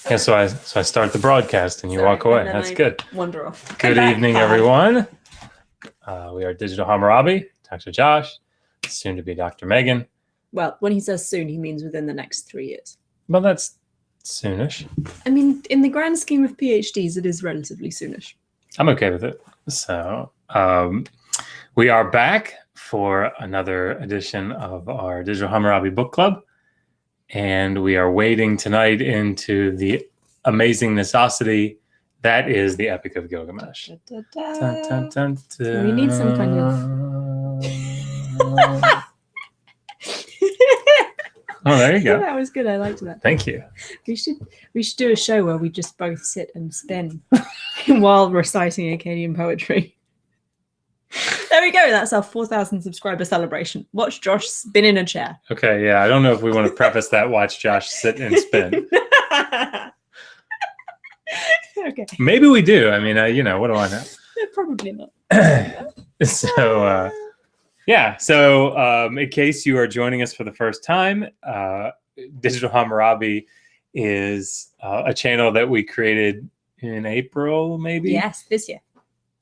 Yeah, so I start the broadcast and you walk away. That's good. Wander off. Good evening, everyone. We are Digital Hammurabi, Dr. Josh, soon to be Dr. Megan. Well, when he says soon, he means within the next 3 years. Well, that's soonish. I mean, in the grand scheme of PhDs, it is relatively soonish. I'm okay with it. So we are back for another edition of our Digital Hammurabi Book Club. And we are wading tonight into the amazing necessity that is the Epic of Gilgamesh. Da, da, da. Dun, dun, dun, dun. We need some kind of... Oh, there you go. That was good. I liked that. Thank you. We should do a show where we just both sit and spin while reciting Akkadian poetry. There we go. That's our 4,000 subscriber celebration. Watch Josh spin in a chair. Okay, yeah. I don't know if we want to preface that. Watch Josh sit and spin. Okay. Maybe we do. I mean, what do I know? Probably not. So, yeah. So, in case you are joining us for the first time, Digital Hammurabi is a channel that we created in April, maybe? Yes, this year.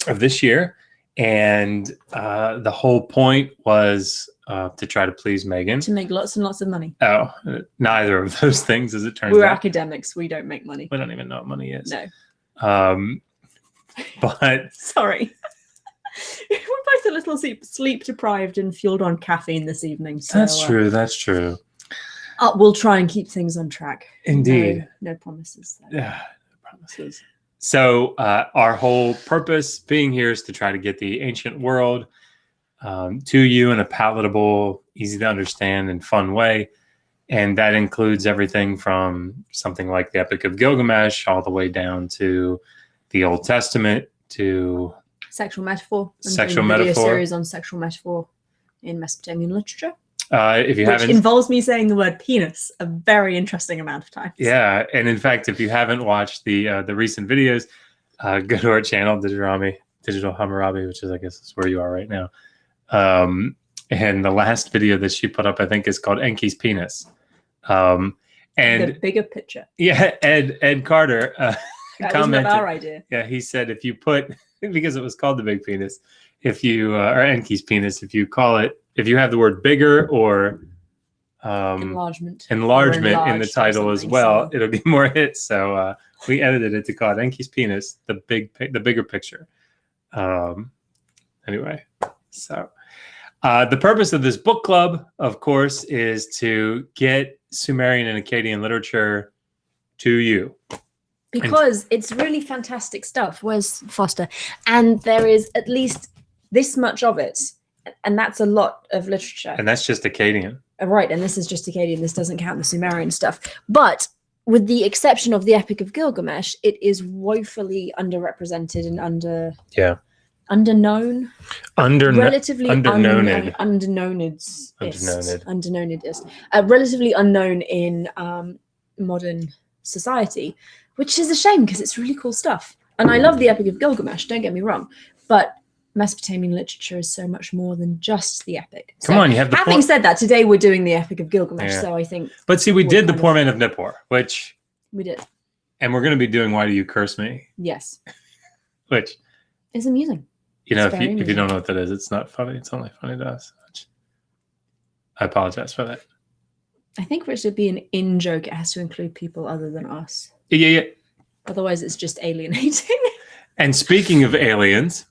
Of this year. And the whole point was to try to please Megan. To make lots and lots of money. Oh, neither of those things, as it turns out. We're academics. We don't make money. We don't even know what money is. No. But... Sorry. We're both a little sleep deprived and fueled on caffeine this evening. So, that's true. That's true. We'll try and keep things on track. Indeed. No promises. Yeah, no promises. So our whole purpose being here is to try to get the ancient world to you in a palatable, easy to understand, and fun way. And that includes everything from something like the Epic of Gilgamesh all the way down to the Old Testament to sexual metaphor. Sexual a metaphor. Series on sexual metaphor in Mesopotamian literature. If you haven't, which involves me saying the word penis a very interesting amount of times. Yeah, and in fact, if you haven't watched the recent videos, go to our channel, Digital Hammurabi, which is, I guess, is where you are right now. And the last video that she put up, I think, is called Enki's penis. And the bigger picture. Yeah, Ed Carter that commented. was not our idea. Yeah, he said if you put, because it was called the big penis, if you or Enki's penis, if you have the word bigger or enlargement in the title as well, it'll get more hits. So we edited it to call it Enki's penis, the bigger picture. Anyway, so the purpose of this book club, of course, is to get Sumerian and Akkadian literature to you. Because it's really fantastic stuff. Where's Foster? And there is at least this much of it. And that's a lot of literature. And that's just Akkadian. Right, and this is just Akkadian. This doesn't count the Sumerian stuff. But with the exception of the Epic of Gilgamesh, it is woefully underrepresented and underknown. Relatively underknowned. Relatively unknown in modern society, which is a shame because it's really cool stuff. And I love the Epic of Gilgamesh, don't get me wrong. But Mesopotamian literature is so much more than just the epic. Come on, you have the having said that, today we're doing the Epic of Gilgamesh, so I think. But see, we did the Poor Man of Nippur, which we did, and we're going to be doing Why Do You Curse Me? Yes, which is amusing. If you don't know what that is, it's not funny. It's only funny to us. I apologize for that. I think for it to be an in joke, it has to include people other than us. Yeah. Otherwise, it's just alienating. And speaking of aliens.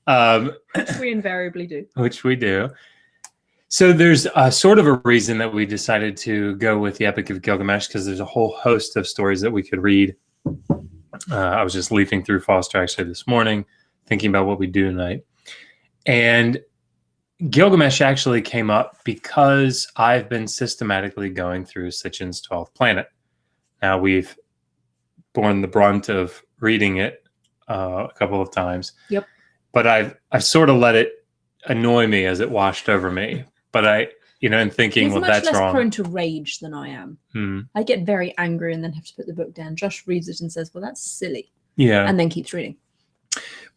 Which we invariably do. Which we do. So there's sort of a reason that we decided to go with the Epic of Gilgamesh, because there's a whole host of stories that we could read. I was just leafing through Foster actually this morning, thinking about what we do tonight. And Gilgamesh actually came up because I've been systematically going through Sitchin's 12th Planet. Now we've borne the brunt of reading it a couple of times. Yep. But I've sort of let it annoy me as it washed over me. But and thinking, well, that's wrong. He's much less prone to rage than I am. I get very angry and then have to put the book down. Josh reads it and says, well, that's silly. Yeah. And then keeps reading.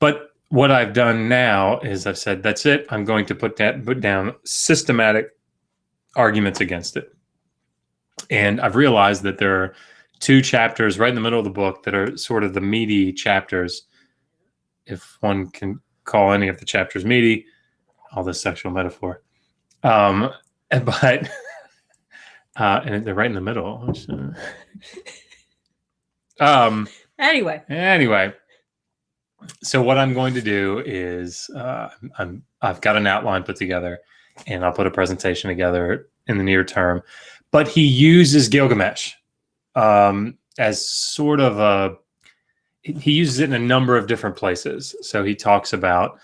But what I've done now is I've said, that's it. I'm going to put down systematic arguments against it. And I've realized that there are 2 chapters right in the middle of the book that are sort of the meaty chapters, if one can call any of the chapters meaty, all this sexual metaphor. But and they're right in the middle. Which, anyway, so what I'm going to do is I've got an outline put together, and I'll put a presentation together in the near term. But he uses Gilgamesh as sort of he uses it in a number of different places. So he talks about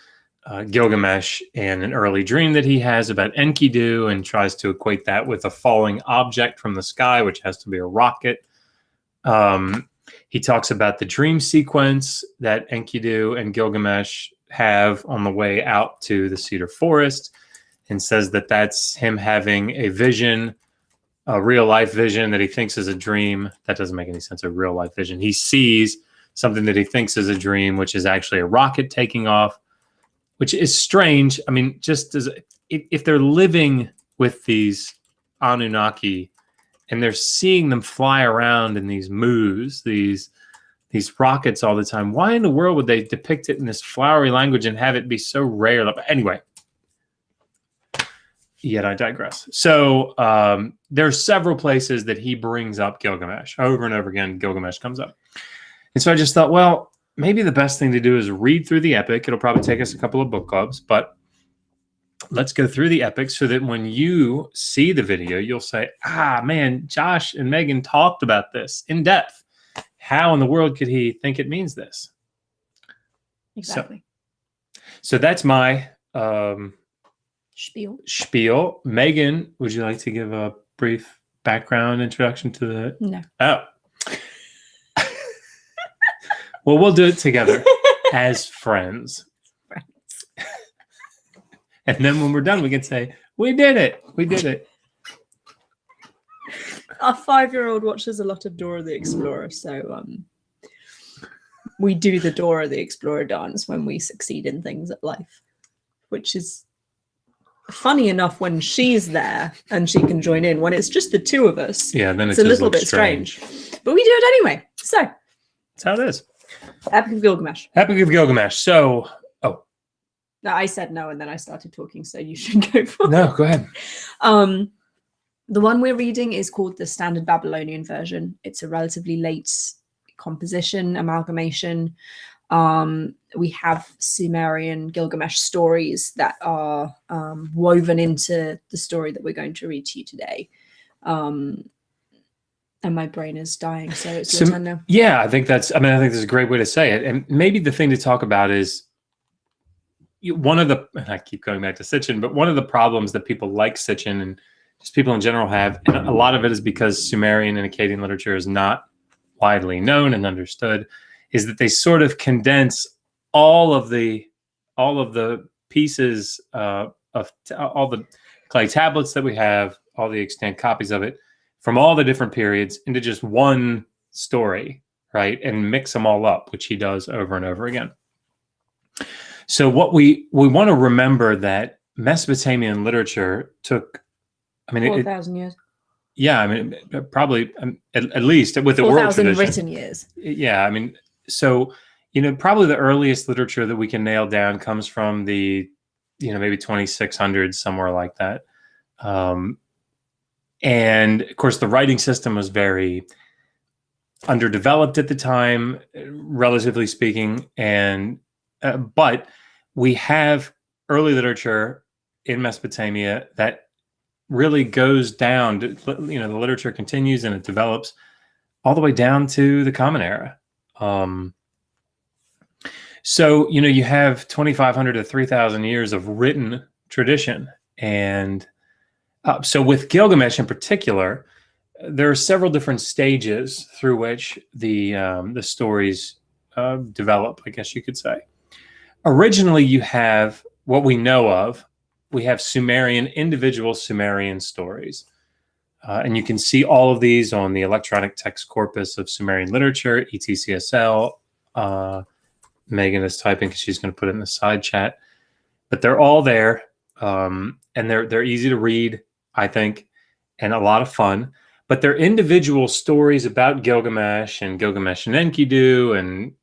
Gilgamesh and an early dream that he has about Enkidu, and tries to equate that with a falling object from the sky, which has to be a rocket. He talks about the dream sequence that Enkidu and Gilgamesh have on the way out to the cedar forest, and says that that's him having a vision, a real life vision that he thinks is a dream. That doesn't make any sense, a real life vision. He sees something that he thinks is a dream, which is actually a rocket taking off, which is strange. I mean, just as if they're living with these Anunnaki and they're seeing them fly around in these moos, these rockets all the time, why in the world would they depict it in this flowery language and have it be so rare? Anyway, yet I digress. So there are several places that he brings up Gilgamesh. Over and over again, Gilgamesh comes up. And so I just thought, well, maybe the best thing to do is read through the epic. It'll probably take us a couple of book clubs, but let's go through the epic so that when you see the video, you'll say, man, Josh and Megan talked about this in depth. How in the world could he think it means this? Exactly. So that's my spiel. Megan, would you like to give a brief background introduction to the... No. Oh. Well, we'll do it together as friends. And then when we're done, we can say, we did it. We did it. Our 5-year-old watches a lot of Dora the Explorer, so we do the Dora the Explorer dance when we succeed in things at life, which is funny enough when she's there and she can join in. When it's just the two of us, yeah, then it's a little bit strange. But we do it anyway. So that's how it is. Epic of Gilgamesh. Epic of Gilgamesh. So, no, I said no, and then I started talking, so you should go for it. No, go ahead. The one we're reading is called the Standard Babylonian Version. It's a relatively late composition, amalgamation. We have Sumerian Gilgamesh stories that are woven into the story that we're going to read to you today. And my brain is dying, so it's your turn now. Yeah, I think that's a great way to say it. And maybe the thing to talk about is and I keep going back to Sitchin, but one of the problems that people like Sitchin and just people in general have, and a lot of it is because Sumerian and Akkadian literature is not widely known and understood, is that they sort of condense all of the pieces of all the clay tablets that we have, all the extant copies of it, from all the different periods into just one story, right? And mix them all up, which he does over and over again. So what we want to remember that Mesopotamian literature took, 4,000 years. Yeah, probably at least with the world tradition. 4,000 written years. Yeah, so, probably the earliest literature that we can nail down comes from the, maybe 2600s, somewhere like that. And of course, the writing system was very underdeveloped at the time, relatively speaking. And but we have early literature in Mesopotamia that really goes down. The literature continues and it develops all the way down to the Common Era. So you have 2,500 to 3,000 years of written tradition, and so with Gilgamesh in particular, there are several different stages through which the stories develop, I guess you could say. Originally, you have what we know of. We have individual Sumerian stories. And you can see all of these on the electronic text corpus of Sumerian literature, ETCSL. Megan is typing because she's going to put it in the side chat. But they're all there, and they're easy to read, I think, and a lot of fun. but they're individual stories about Gilgamesh and Gilgamesh and Enkidu and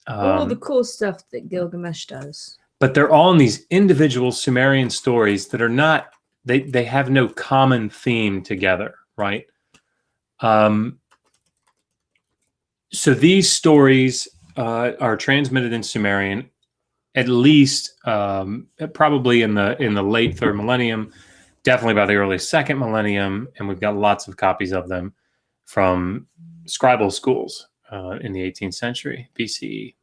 all the cool stuff that Gilgamesh does. but they're all in these individual Sumerian stories that are not, they have no common theme together, right? So these stories are transmitted in Sumerian, at least probably in the late third millennium, definitely by the early second millennium, and we've got lots of copies of them from scribal schools in the 18th century BCE.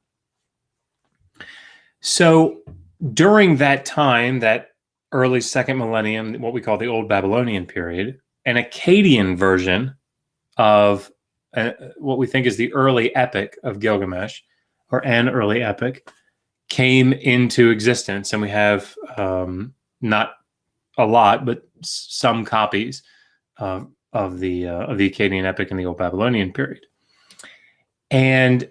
So during that time, that early second millennium, what we call the Old Babylonian period, an Akkadian version of what we think is the early Epic of Gilgamesh, or an early epic, came into existence, and we have not a lot, but some copies of the Akkadian epic in the Old Babylonian period. And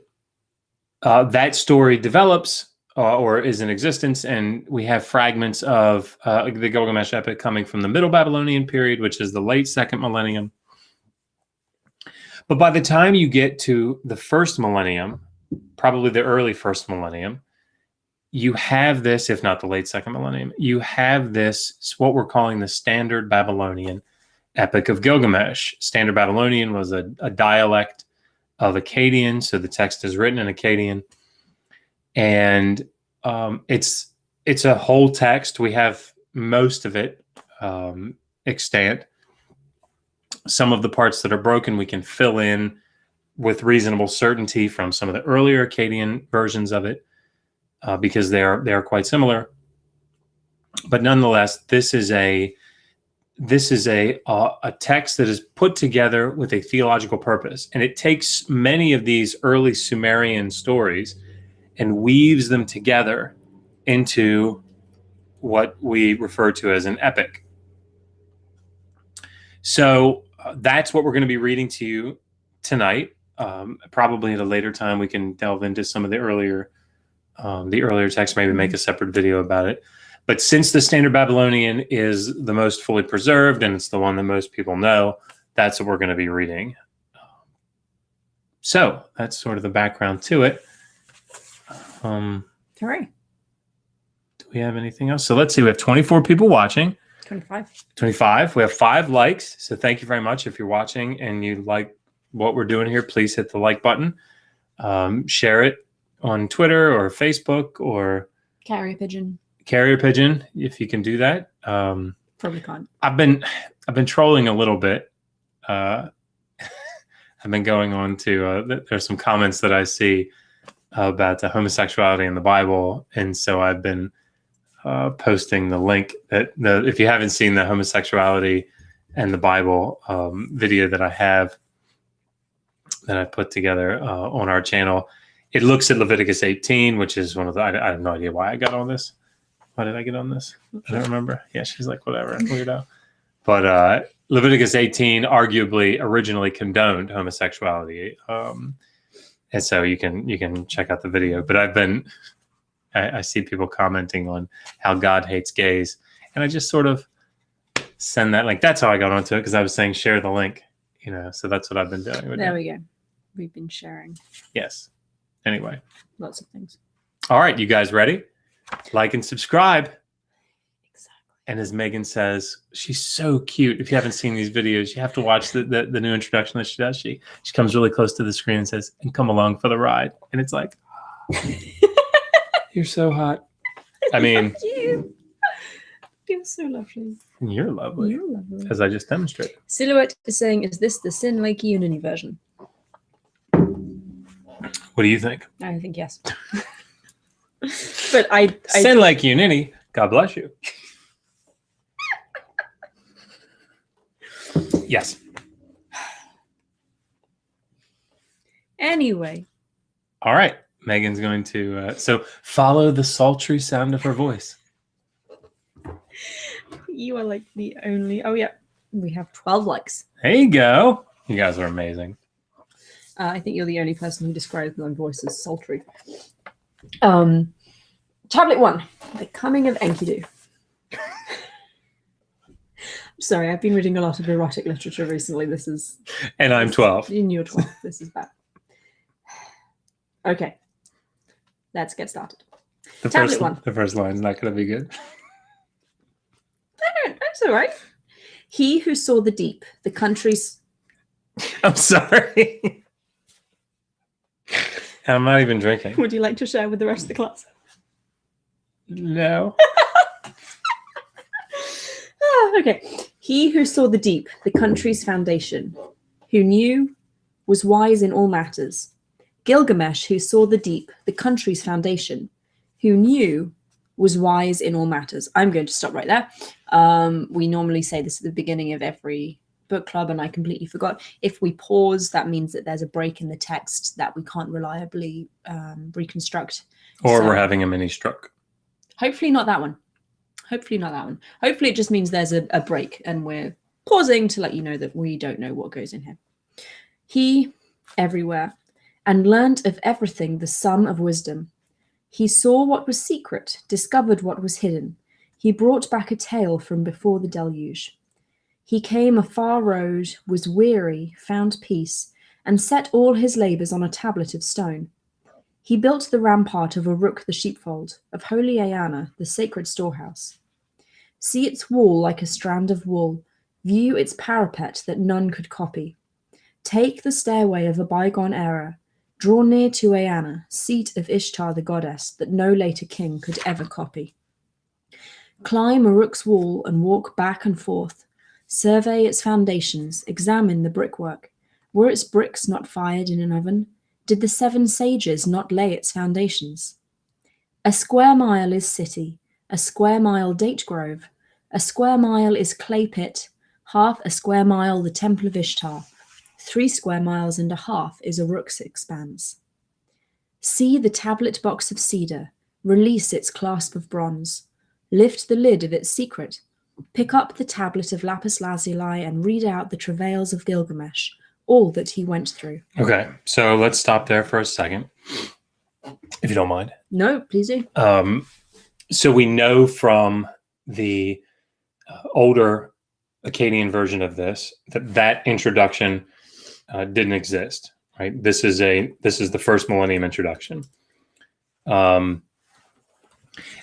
that story develops or is in existence, and we have fragments of the Gilgamesh epic coming from the Middle Babylonian period, which is the late second millennium. But by the time you get to the first millennium, probably the early first millennium, you have this, if not the late second millennium, you have this, what we're calling the Standard Babylonian Epic of Gilgamesh. Standard Babylonian was a dialect of Akkadian, so the text is written in Akkadian. And it's a whole text. We have most of it extant. Some of the parts that are broken, we can fill in with reasonable certainty from some of the earlier Akkadian versions of it, because they are quite similar. But nonetheless, this is a text that is put together with a theological purpose, and it takes many of these early Sumerian stories and weaves them together into what we refer to as an epic. So that's what we're going to be reading to you tonight. Probably at a later time, we can delve into some of the earlier texts, maybe make a separate video about it. But since the Standard Babylonian is the most fully preserved and it's the one that most people know, that's what we're going to be reading. So that's sort of the background to it. All right. Do we have anything else? So let's see. We have 24 people watching. 25. We have 5 likes. So thank you very much. If you're watching and you like what we're doing here, please hit the like button. Share it on Twitter or Facebook or Carrier pigeon, if you can do that. Probably can't. I've been trolling a little bit. I've been going on to there's some comments that I see about homosexuality in the Bible, and so I've been posting the link that if you haven't seen the homosexuality and the Bible video that I have that I put together on our channel, it looks at Leviticus 18, which is one of the, I have no idea why I got on this. Why did I get on this? I don't remember. Yeah, she's like, whatever, weirdo. But Leviticus 18 arguably originally condoned homosexuality. And so you can check out the video. But I see people commenting on how God hates gays. And I just sort of send that link. That's how I got onto it, because I was saying share the link, so that's what I've been doing. There we go. We've been sharing. Yes. Anyway. Lots of things. All right, you guys ready? Like and subscribe. Exactly. And as Megan says, she's so cute. If you haven't seen these videos, you have to watch the new introduction that she does. She comes really close to the screen and says, "And come along for the ride." And it's like, you're so hot. I mean, you. You're so lovely. You're lovely. You're lovely. As I just demonstrated. Silhouette is saying, "Is this the Sin Lake Unity version?" What do you think? I think yes. But I Sin Lake Unity. God bless you. Yes. Anyway. All right. Megan's going to so follow the sultry sound of her voice. You are like the only. Oh yeah, we have 12 likes. There you go. You guys are amazing. I think you're the only person who describes my voice as sultry. Tablet 1, The Coming of Enkidu. Sorry, I've been reading a lot of erotic literature recently. This is... And I'm 12. In your 12. This is bad. Okay. Let's get started. The first line's not going to be good. That's all right. He who saw the deep, the countries... I'm sorry. I'm not even drinking. Would you like to share with the rest of the class? No. Okay. He who saw the deep, the country's foundation, who knew, was wise in all matters. Gilgamesh, who saw the deep, the country's foundation, who knew, was wise in all matters. I'm going to stop right there. We normally say this at the beginning of every book club, and I completely forgot. If we pause, that means that there's a break in the text that we can't reliably reconstruct. Or we're having a mini stroke. Hopefully not that one. Hopefully not that one. Hopefully it just means there's a break and we're pausing to let you know that we don't know what goes in here. He, everywhere, and learnt of everything the sum of wisdom. He saw what was secret, discovered what was hidden. He brought back a tale from before the deluge. He came a far road, was weary, found peace, and set all his labours on a tablet of stone. He built the rampart of Uruk the sheepfold, of holy Eanna, the sacred storehouse. See its wall like a strand of wool, view its parapet that none could copy. Take the stairway of a bygone era, draw near to Eanna, seat of Ishtar the goddess that no later king could ever copy. Climb Uruk's wall and walk back and forth, survey its foundations, examine the brickwork. Were its bricks not fired in an oven? Did the 7 sages not lay its foundations? A square mile is city, a square mile date grove, a square mile is clay pit, half a square mile the temple of Ishtar, 3 square miles and a half is Uruk's expanse. See the tablet box of cedar, release its clasp of bronze, lift the lid of its secret, pick up the tablet of lapis lazuli and read out the travails of Gilgamesh, all that he went through. Okay, so let's stop there for a second, if you don't mind. No, please do. So we know from the older Akkadian version of this that introduction didn't exist, right? This is the first millennium introduction. And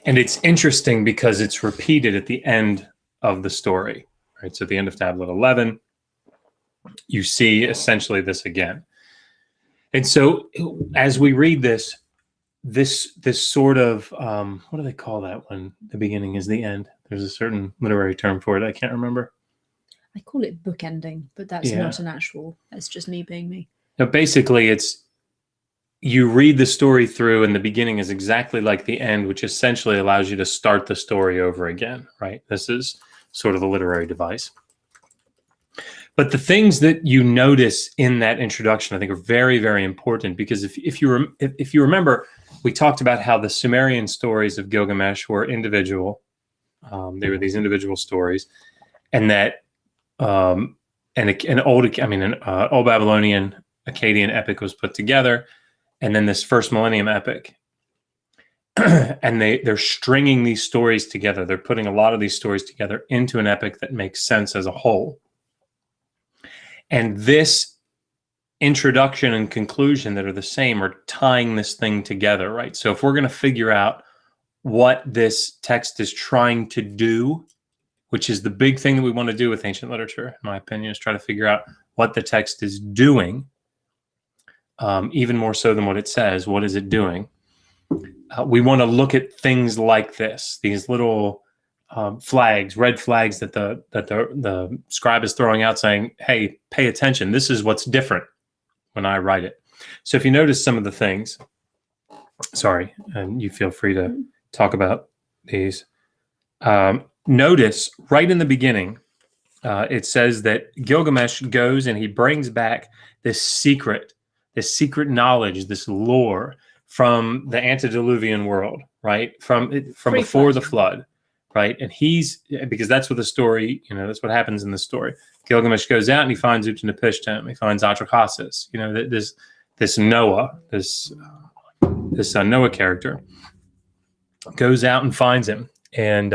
it's interesting because it's repeated at the end of the story, right? So at the end of tablet 11, you see essentially this again. And so as we read this sort of, what do they call that when the beginning is the end? There's a certain literary term for it. I can't remember. I call it bookending, but that's not an actual, that's just me being me. Now, basically, you read the story through and the beginning is exactly like the end, which essentially allows you to start the story over again, right? This is sort of a literary device. But the things that you notice in that introduction, I think, are very, very important because if you remember, we talked about how the Sumerian stories of Gilgamesh were individual. They were these individual stories, and that an old Babylonian Akkadian epic was put together, and then this first millennium epic. And they're stringing these stories together. They're putting a lot of these stories together into an epic that makes sense as a whole. And this introduction and conclusion that are the same are tying this thing together, right? So if we're going to figure out what this text is trying to do, which is the big thing that we want to do with ancient literature, in my opinion, is try to figure out what the text is doing, even more so than what it says. What is it doing? We want to look at things like this, these little flags, red flags that the scribe is throwing out saying, hey, pay attention. This is what's different when I write it. So if you notice some of the things, sorry, and you feel free to talk about these. Notice right in the beginning, it says that Gilgamesh goes and he brings back this secret knowledge, this lore from the antediluvian world, right? From before the flood. Right. And because that's what the story, that's what happens in the story. Gilgamesh goes out and he finds Utnapishtim. He finds Atrahasis, this Noah, this Noah character goes out and finds him. And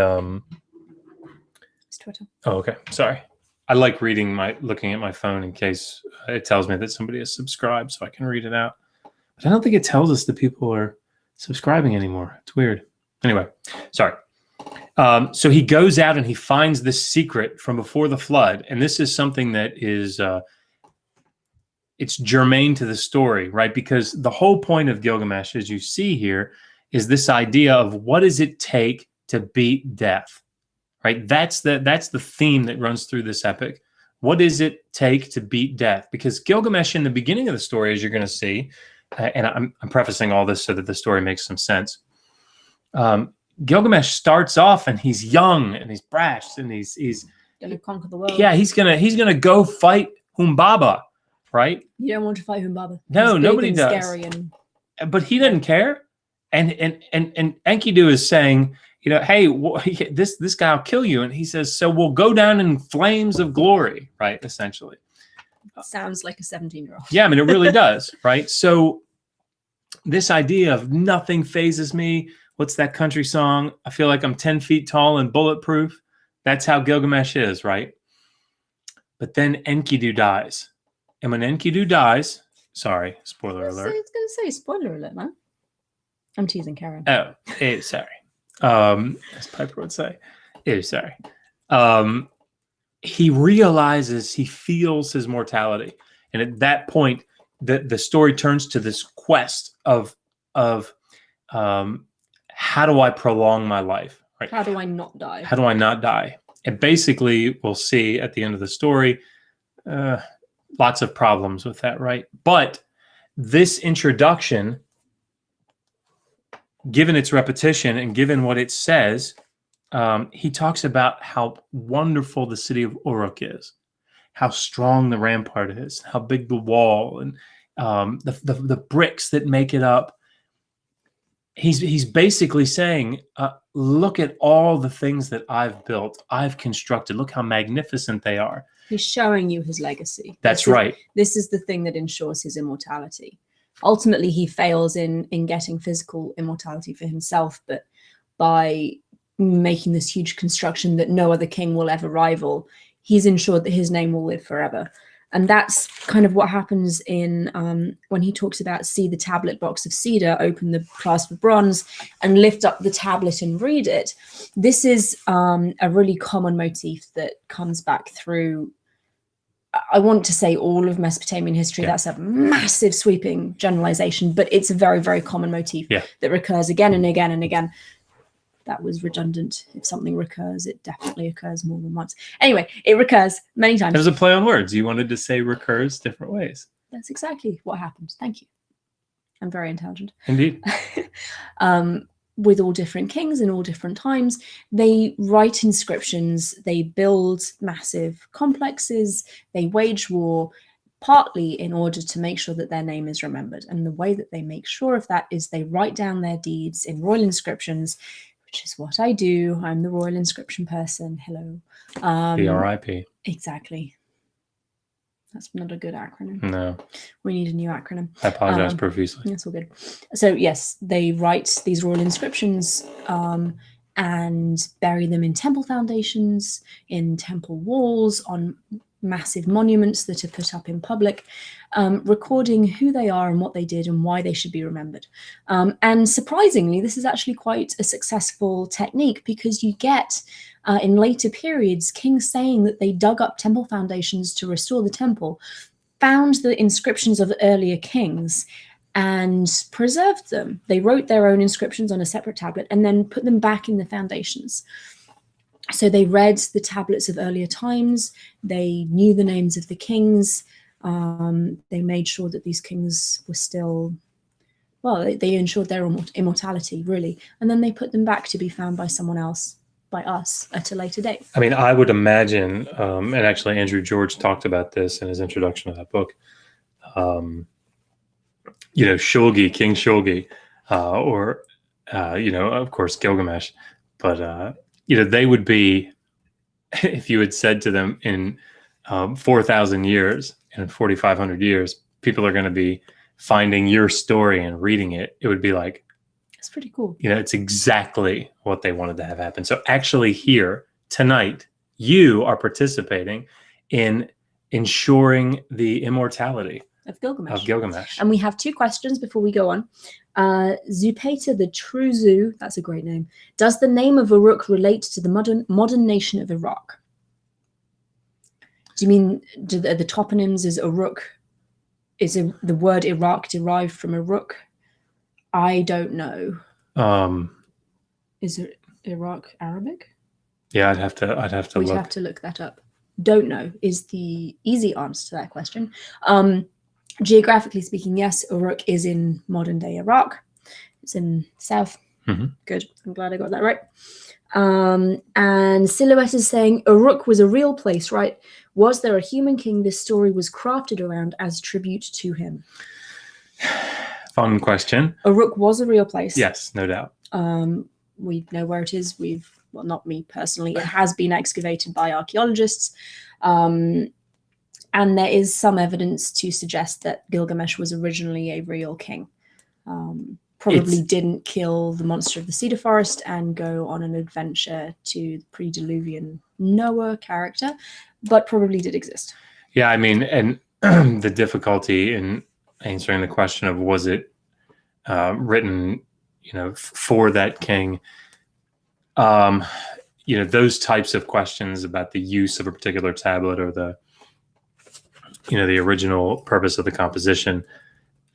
It's Twitter. Oh, okay. Sorry. I like looking at my phone in case it tells me that somebody is subscribed so I can read it out. But I don't think it tells us that people are subscribing anymore. It's weird. Anyway, sorry. So he goes out and he finds this secret from before the flood. And this is something that is, it's germane to the story, right? Because the whole point of Gilgamesh, as you see here, is this idea of what does it take to beat death, right? That's the theme that runs through this epic. What does it take to beat death? Because Gilgamesh in the beginning of the story, as you're going to see, and I'm prefacing all this so that the story makes some sense. Gilgamesh starts off and he's young and he's brash and he's Gonna conquer the world. Yeah, he's gonna go fight Humbaba, right? You don't want to fight Humbaba. No, He's nobody big and does. Scary and But he doesn't care. And Enkidu is saying, you know, hey, this guy will kill you. And he says, so we'll go down in flames of glory, right? Essentially. sounds like a 17-year-old. Yeah, I mean, it really does, right? So this idea of nothing phases me. What's that country song? I feel like I'm 10 feet tall and bulletproof. That's how Gilgamesh is, right? But then Enkidu dies. And when Enkidu dies, sorry, spoiler alert. I was going to say spoiler alert, man. I'm teasing Karen. Oh, sorry. As Piper would say. Sorry. He realizes, he feels his mortality. And at that point, the story turns to this quest of how do I prolong my life? Right? How do I not die? How do I not die? And basically, we'll see at the end of the story, lots of problems with that, right? But this introduction, given its repetition and given what it says, he talks about how wonderful the city of Uruk is, how strong the rampart is, how big the wall, and the bricks that make it up. He's basically saying, look at all the things that I've built, I've constructed. Look how magnificent they are. He's showing you his legacy. That's right. This is the thing that ensures his immortality. Ultimately, he fails in getting physical immortality for himself, but by making this huge construction that no other king will ever rival, he's ensured that his name will live forever. And that's kind of what happens in when he talks about see the tablet box of cedar, open the clasp of bronze, and lift up the tablet and read it. This is a really common motif that comes back through, I want to say, all of Mesopotamian history. Yeah. That's a massive sweeping generalization, but it's a very, very common motif that recurs again and again and again. That was redundant. If something recurs, it definitely occurs more than once. Anyway, it recurs many times. There's a play on words. You wanted to say recurs different ways. That's exactly what happened. Thank you. I'm very intelligent. Indeed. With all different kings in all different times, they write inscriptions, they build massive complexes, they wage war, partly in order to make sure that their name is remembered. And the way that they make sure of that is they write down their deeds in royal inscriptions, which is what I do. I'm the royal inscription person. Hello. RIP. Exactly. That's not a good acronym. No. We need a new acronym. I apologize profusely. That's all good. So yes, they write these royal inscriptions and bury them in temple foundations, in temple walls, on massive monuments that are put up in public, recording who they are and what they did and why they should be remembered. And surprisingly, this is actually quite a successful technique, because you get in later periods kings saying that they dug up temple foundations to restore the temple, found the inscriptions of earlier kings and preserved them. They wrote their own inscriptions on a separate tablet and then put them back in the foundations. So they read the tablets of earlier times, they knew the names of the kings, they made sure that these kings were still, well, they ensured their immortality, really. And then they put them back to be found by someone else, by us, at a later date. I mean, I would imagine, and actually Andrew George talked about this in his introduction to that book, Shulgi, King Shulgi, or, of course, Gilgamesh, but, they would be, if you had said to them in 4,000 years and 4,500 years, people are going to be finding your story and reading it. It would be like, it's pretty cool. It's exactly what they wanted to have happen. So actually here tonight, you are participating in ensuring the immortality Of Gilgamesh. of Gilgamesh. And we have 2 questions before we go on. Zupater the True Zoo, that's a great name. Does the name of Uruk relate to the modern nation of Iraq? Do you mean the toponyms is Uruk? Is the word Iraq derived from Uruk? I don't know. Is it Iraq Arabic? Yeah, I'd have to We'd look. have to look that up. Don't know is the easy answer to that question. Geographically speaking, yes, Uruk is in modern day Iraq. It's in south. Good. I'm glad I got that right. And Silhouette is saying Uruk was a real place, right? Was there a human king this story was crafted around as tribute to him? Fun question. Uruk was a real place. Yes, no doubt. We know where it is. Well, not me personally. It has been excavated by archaeologists. And there is some evidence to suggest that Gilgamesh was originally a real king. Probably didn't kill the monster of the cedar forest and go on an adventure to the pre-Diluvian Noah character, but probably did exist. Yeah, I mean, and the difficulty in answering the question of was it written, for that king, those types of questions about the use of a particular tablet or the original purpose of the composition,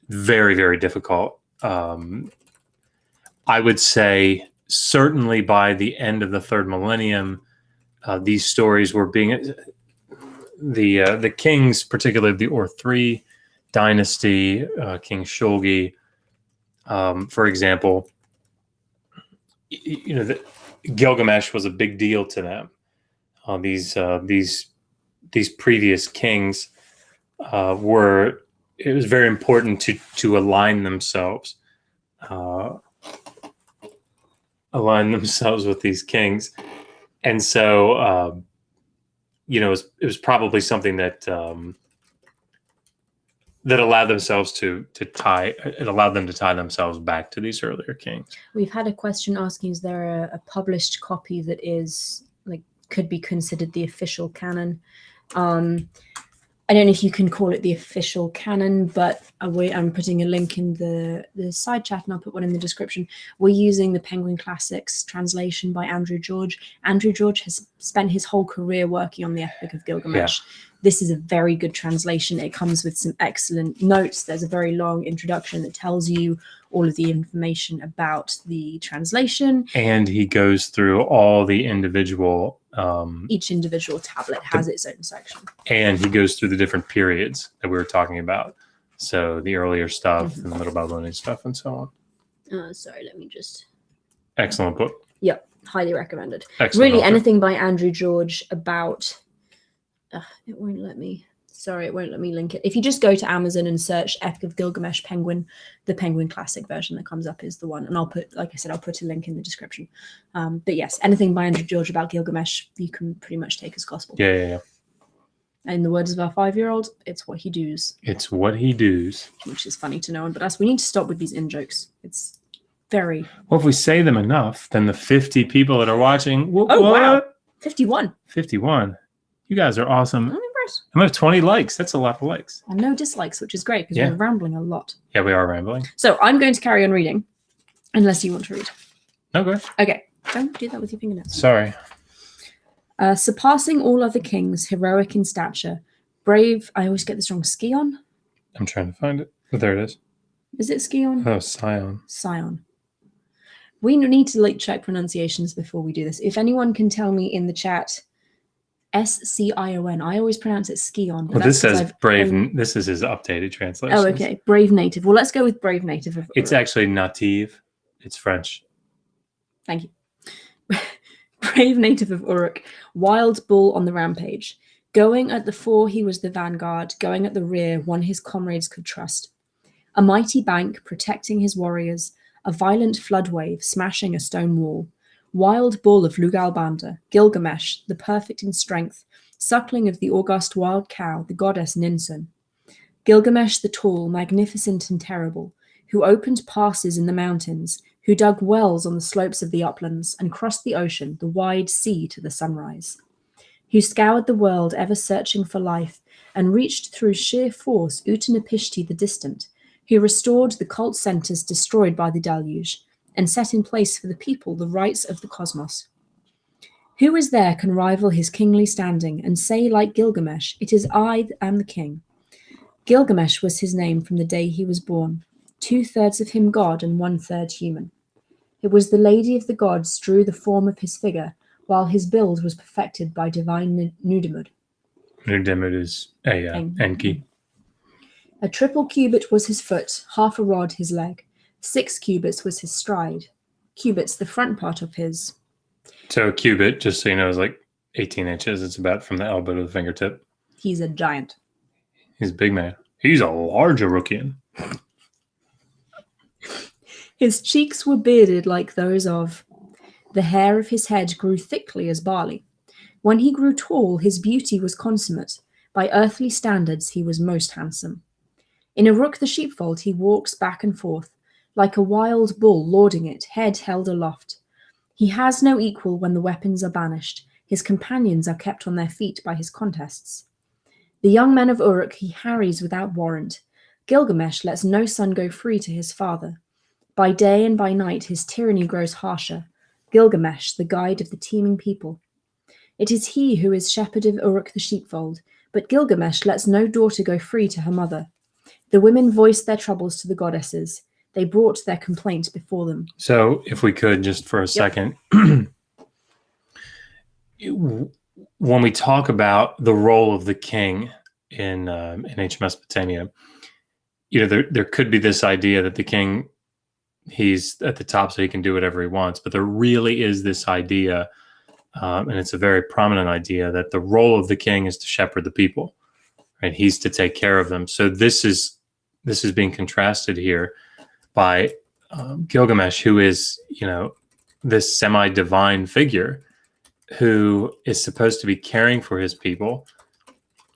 very, very difficult. I would say certainly by the end of the 3rd millennium, these stories were being the kings, particularly of the Ur-3 dynasty, King Shulgi, for example, Gilgamesh was a big deal to them. These previous kings it was very important to align themselves with these kings, and so it was probably something that that allowed themselves to tie themselves back to these earlier kings. We've had a question asking, is there a published copy that is could be considered the official canon? I don't know if you can call it the official canon, but I'm putting a link in the side chat, and I'll put one in the description. We're using the Penguin Classics translation by Andrew George. Andrew George has spent his whole career working on the Epic of Gilgamesh. Yeah. This is a very good translation. It comes with some excellent notes. There's a very long introduction that tells you all of the information about the translation. And he goes through all the individual... each individual tablet has its own section. And he goes through the different periods that we were talking about. So the earlier stuff and the Middle Babylonian stuff and so on. Sorry, let me just... Excellent book. Yep, highly recommended. Excellent really, author. Anything by Andrew George about... it won't let me... Sorry, it won't let me link it. If you just go to Amazon and search Epic of Gilgamesh Penguin, the Penguin Classic version that comes up is the one. And I'll put, like I said, I'll put a link in the description. But yes, anything by Andrew George about Gilgamesh, you can pretty much take as gospel. Yeah. In the words of our 5-year-old, it's what he does. It's what he does. Which is funny to no one but us. We need to stop with these in-jokes. It's very... Well, if we say them enough, then the 50 people that are watching... Wow. 51. 51. You guys are awesome. I have 20 likes. That's a lot of likes. And no dislikes, which is great because we're rambling a lot. Yeah, we are rambling. So I'm going to carry on reading, unless you want to read. Okay. Don't do that with your fingernails. Sorry. Surpassing all other kings, heroic in stature, brave. I always get this wrong. Scion? I'm trying to find it. Oh, there it is. Is it Scion? Oh, Scion. Scion. We need to check pronunciations before we do this. If anyone can tell me in the chat... Scion. I always pronounce it Scion. Well, this says brave. This is his updated translation. Oh, okay. Brave native. Well, let's go with brave native. It's actually native. It's French. Thank you. Brave native of Uruk. Wild bull on the rampage. Going at the fore, he was the vanguard. Going at the rear, one his comrades could trust. A mighty bank protecting his warriors. A violent flood wave smashing a stone wall. Wild bull of Lugalbanda, Gilgamesh, the perfect in strength, suckling of the august wild cow, the goddess Ninsun. Gilgamesh the tall, magnificent and terrible, who opened passes in the mountains, who dug wells on the slopes of the uplands, and crossed the ocean, the wide sea to the sunrise. who scoured the world ever searching for life and reached through sheer force Utanapishti the distant, who restored the cult centers destroyed by the deluge and set in place for the people the rights of the cosmos. Who is there can rival his kingly standing and say like Gilgamesh, it is I am the king. Gilgamesh was his name from the day he was born, 2/3 of him god and 1/3 human. It was the lady of the gods drew the form of his figure, while his build was perfected by divine Nudimmud. Nudimmud is Enki. A triple cubit was his foot, half a rod his leg. 6 cubits was his stride. Cubits the front part of his. So a cubit, just so you know, is like 18 inches. It's about from the elbow to the fingertip. He's a giant. He's a big man. He's a large Urukian. His cheeks were bearded like those of. The hair of his head grew thickly as barley. When he grew tall, his beauty was consummate. By earthly standards, he was most handsome. In Uruk the sheepfold, he walks back and forth, like a wild bull lording it, head held aloft. He has no equal when the weapons are banished. His companions are kept on their feet by his contests. The young men of Uruk he harries without warrant. Gilgamesh lets no son go free to his father. By day and by night his tyranny grows harsher. Gilgamesh, the guide of the teeming people. It is he who is shepherd of Uruk the sheepfold, but Gilgamesh lets no daughter go free to her mother. The women voiced their troubles to the goddesses. They brought their complaint before them. So, if we could, just for a second, when we talk about the role of the king in ancient Mesopotamia, there could be this idea that the king, he's at the top so he can do whatever he wants, but there really is this idea, and it's a very prominent idea, that the role of the king is to shepherd the people, right? He's to take care of them. So this is being contrasted here by Gilgamesh, who is, this semi-divine figure who is supposed to be caring for his people,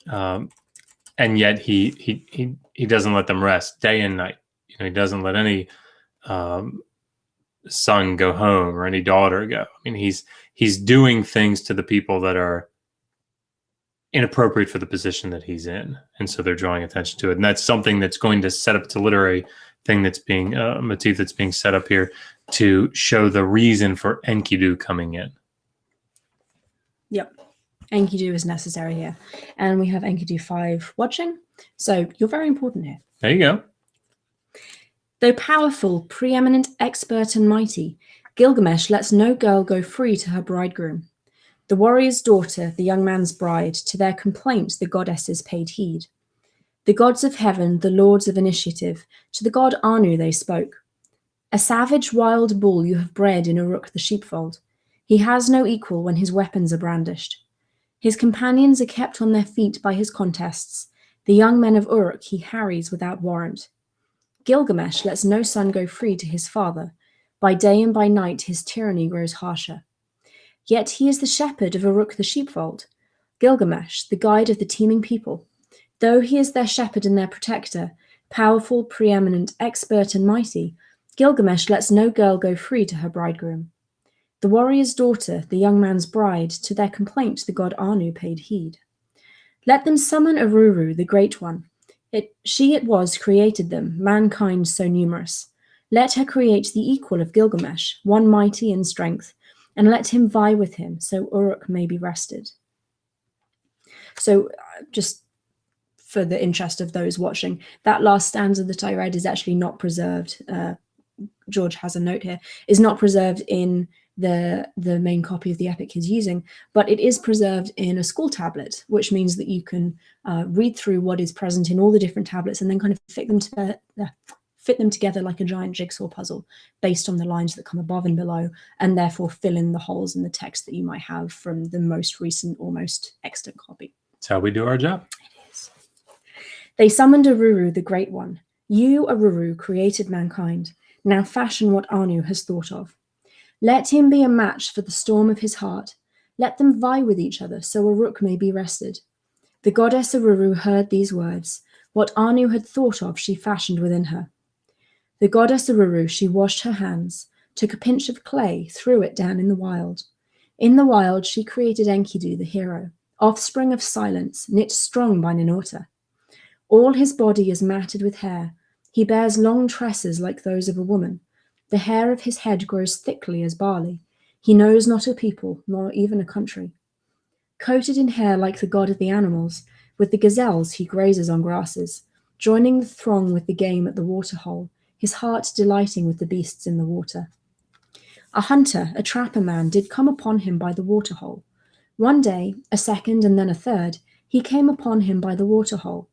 and yet he doesn't let them rest day and night. He doesn't let any son go home or any daughter go. I mean, he's doing things to the people that are inappropriate for the position that he's in, and so they're drawing attention to it. And that's something that's going to set up, it's a literary thing that's being motif that's being set up here to show the reason for Enkidu coming in. Yep, Enkidu is necessary here, and we have Enkidu 5 watching. So you're very important here. There you go. Though powerful, preeminent, expert, and mighty, Gilgamesh lets no girl go free to her bridegroom. The warrior's daughter, the young man's bride, to their complaint the goddesses paid heed. The gods of heaven, the lords of initiative, to the god Anu they spoke. A savage wild bull you have bred in Uruk the sheepfold. He has no equal when his weapons are brandished. His companions are kept on their feet by his contests. The young men of Uruk he harries without warrant. Gilgamesh lets no son go free to his father. By day and by night his tyranny grows harsher. Yet he is the shepherd of Uruk the sheepfold. Gilgamesh, the guide of the teeming people. Though he is their shepherd and their protector, powerful, preeminent, expert, and mighty, Gilgamesh lets no girl go free to her bridegroom. The warrior's daughter, the young man's bride, to their complaint the god Anu paid heed. Let them summon Ururu, the great one. She it was created them, mankind so numerous. Let her create the equal of Gilgamesh, one mighty in strength, and let him vie with him, so Uruk may be rested. So, just for the interest of those watching, that last stanza that I read is actually not preserved. George has a note here, is not preserved in the main copy of the epic he's using, but it is preserved in a school tablet, which means that you can read through what is present in all the different tablets and then kind of fit them together like a giant jigsaw puzzle based on the lines that come above and below, and therefore fill in the holes in the text that you might have from the most recent or most extant copy. That's how we do our job. It is. They summoned Ururu, the Great One. You, Ururu, created mankind. Now fashion what Anu has thought of. Let him be a match for the storm of his heart. Let them vie with each other, so Uruk may be rested. The goddess Ururu heard these words. What Anu had thought of, she fashioned within her. The goddess Ururu, she washed her hands, took a pinch of clay, threw it down in the wild. In the wild, she created Enkidu, the hero. offspring of silence, knit strong by Ninurta. All his body is matted with hair. He bears long tresses like those of a woman. The hair of his head grows thickly as barley. He knows not a people, nor even a country. Coated in hair like the god of the animals, with the gazelles he grazes on grasses, joining the throng with the game at the waterhole, his heart delighting with the beasts in the water. A hunter, a trapper man, did come upon him by the waterhole. One day, a second and then a third, he came upon him by the waterhole.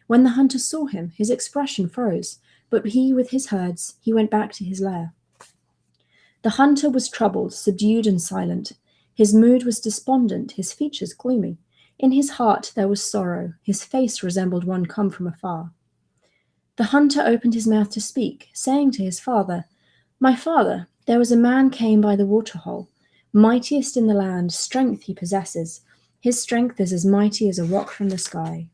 When the hunter saw him, his expression froze, but he with his herds, he went back to his lair. The hunter was troubled, subdued and silent. His mood was despondent, his features gloomy. In his heart there was sorrow, his face resembled one come from afar. The hunter opened his mouth to speak, saying to his father, "My father, there was a man came by the waterhole. Mightiest in the land, strength he possesses. His strength is as mighty as a rock from the sky.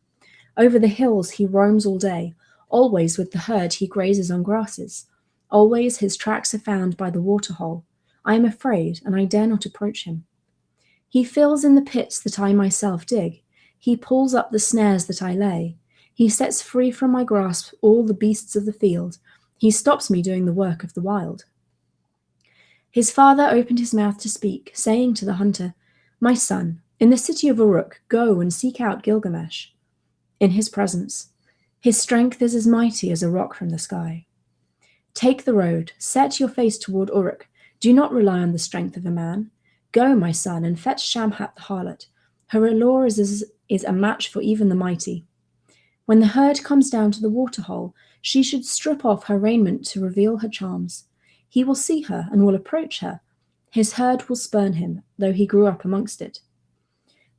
Over the hills he roams all day. Always with the herd he grazes on grasses. Always his tracks are found by the waterhole. I am afraid, and I dare not approach him. He fills in the pits that I myself dig. He pulls up the snares that I lay. He sets free from my grasp all the beasts of the field. He stops me doing the work of the wild." His father opened his mouth to speak, saying to the hunter, "My son, in the city of Uruk, go and seek out Gilgamesh." In his presence, his strength is as mighty as a rock from the sky. Take the road, set your face toward Uruk. Do not rely on the strength of a man. Go, my son, and fetch Shamhat the harlot. Her allure is a match for even the mighty. When the herd comes down to the waterhole, she should strip off her raiment to reveal her charms. He will see her and will approach her. His herd will spurn him, though he grew up amongst it.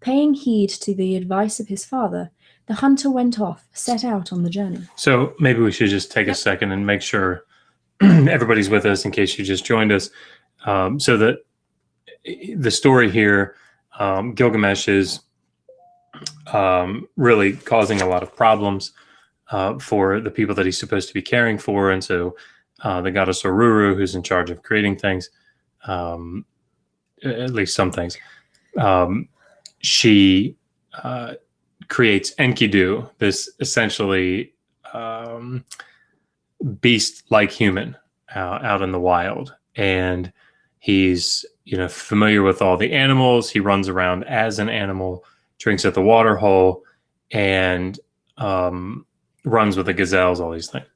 Paying heed to the advice of his father, the hunter went off, set out on the journey. So maybe we should just take a second and make sure everybody's with us in case you just joined us. So that the story here, Gilgamesh is really causing a lot of problems for the people that he's supposed to be caring for. And so the goddess Oruru, who's in charge of creating things, at least some things, she creates Enkidu, this essentially beast-like human out in the wild. And he's familiar with all the animals. He runs around as an animal, drinks at the water hole, and runs with the gazelles, all these things.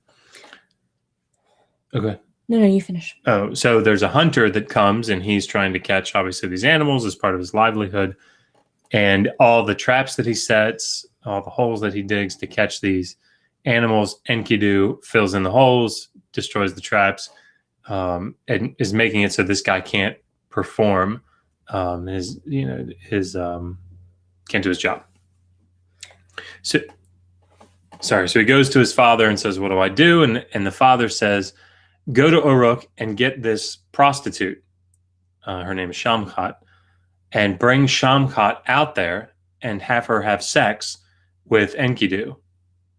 Okay. No, you finish. Oh, so there's a hunter that comes, and he's trying to catch, obviously, these animals as part of his livelihood. And all the traps that he sets, all the holes that he digs to catch these animals, Enkidu fills in the holes, destroys the traps, and is making it so this guy can't perform can't do his job. So he goes to his father and says, "What do I do?" And the father says, "Go to Uruk and get this prostitute. Her name is Shamhat, and bring Shamhat out there and have her have sex with Enkidu.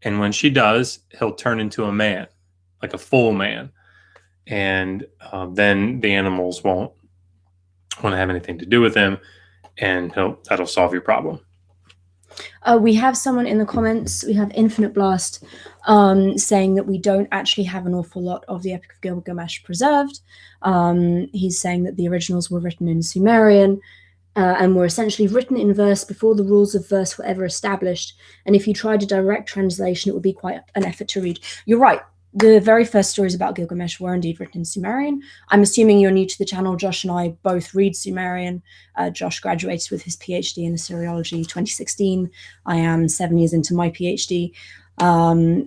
And when she does, he'll turn into a man, like a full man. And then the animals won't want to have anything to do with him, and that'll solve your problem." We have someone in the comments, we have Infinite Blast, saying that we don't actually have an awful lot of the Epic of Gilgamesh preserved. He's saying that the originals were written in Sumerian and were essentially written in verse before the rules of verse were ever established. And if you tried a direct translation, it would be quite an effort to read. You're right. The very first stories about Gilgamesh were indeed written in Sumerian. I'm assuming you're new to the channel. Josh and I both read Sumerian. Josh graduated with his PhD in Assyriology 2016. I am 7 years into my PhD. I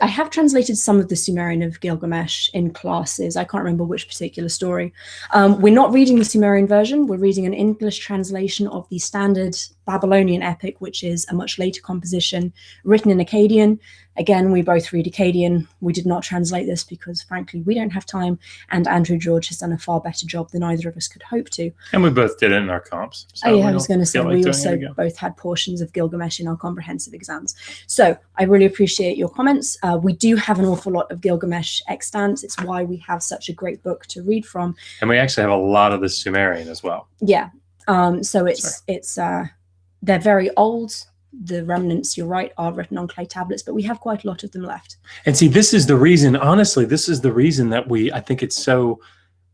have translated some of the Sumerian of Gilgamesh in classes. I can't remember which particular story. We're not reading the Sumerian version. We're reading an English translation of the standard Babylonian epic, which is a much later composition written in Akkadian. Again, we both read Akkadian. We did not translate this because, frankly, we don't have time, and Andrew George has done a far better job than either of us could hope to. And we both did it in our comps. So I was going to say, we also both had portions of Gilgamesh in our comprehensive exams. So I really appreciate your comments. We do have an awful lot of Gilgamesh extant. It's why we have such a great book to read from. And we actually have a lot of the Sumerian as well. Yeah. So They're very old. The remnants, you're right, are written on clay tablets, but we have quite a lot of them left. And see, this is the reason, honestly, this is the reason that I think it's so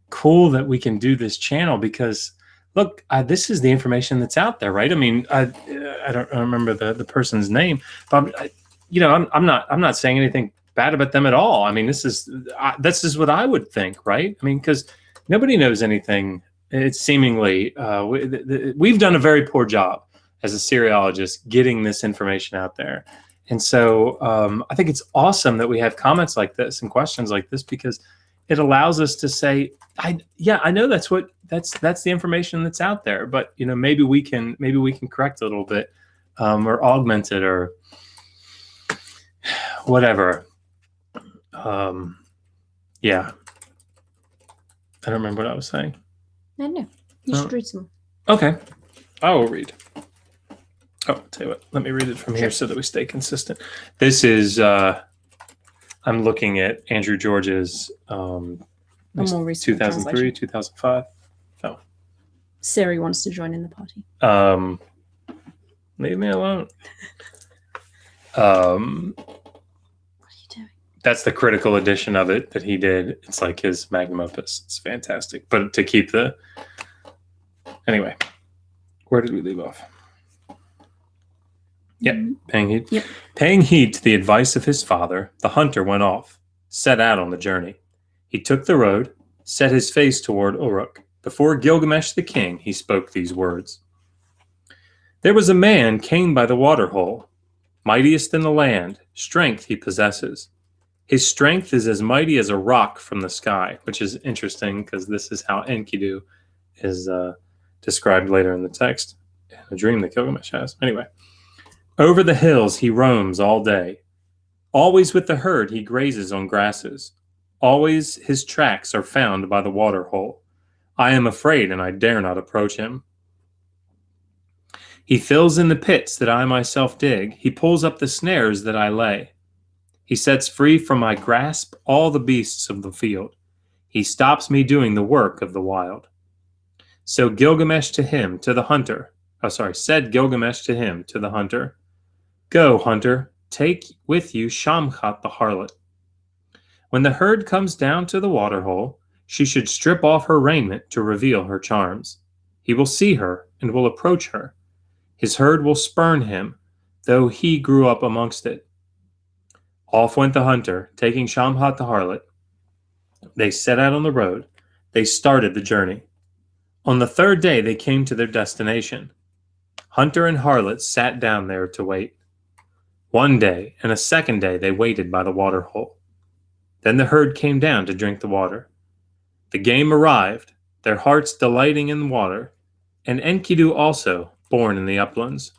cool that we can do this channel, because look, this is the information that's out there, right? I mean, I don't remember the person's name, but I'm not saying anything bad about them at all. I mean, this is what I would think, right? I mean, because nobody knows anything. It's seemingly we've done a very poor job as a Syriologist getting this information out there, and so I think it's awesome that we have comments like this and questions like this, because it allows us to say, I know that's the information that's out there, but maybe we can correct a little bit, or augment it, or whatever. Yeah, I don't remember what I was saying. I know. You should read some. Okay, I will read. Oh, I'll tell you what. Let me read it from here so that we stay consistent. This is. I'm looking at Andrew George's. More recent 2003, 2005. Oh. Siri wants to join in the party. Leave me alone. What are you doing? That's the critical edition of it that he did. It's like his magnum opus. It's fantastic. But to keep the... Anyway, where did we leave off? Yep, paying heed. Yep. Paying heed to the advice of his father, the hunter went off, set out on the journey. He took the road, set his face toward Uruk. Before Gilgamesh the king, he spoke these words. There was a man came by the water hole, mightiest in the land, strength he possesses. His strength is as mighty as a rock from the sky, which is interesting because this is how Enkidu is described later in the text, in a dream that Gilgamesh has. Anyway, over the hills he roams all day. Always with the herd he grazes on grasses. Always his tracks are found by the water hole. I am afraid and I dare not approach him. He fills in the pits that I myself dig. He pulls up the snares that I lay. He sets free from my grasp all the beasts of the field. He stops me doing the work of the wild. So Gilgamesh to him, to the hunter. Said Gilgamesh to him, to the hunter. Go, hunter, take with you Shamhat the harlot. When the herd comes down to the water hole, she should strip off her raiment to reveal her charms. He will see her and will approach her. His herd will spurn him, though he grew up amongst it. Off went the hunter, taking Shamhat the harlot. They set out on the road. They started the journey. On the third day they came to their destination. Hunter and harlot sat down there to wait. One day and a second day they waited by the water hole. Then the herd came down to drink the water. The game arrived, their hearts delighting in the water, and Enkidu also, born in the uplands.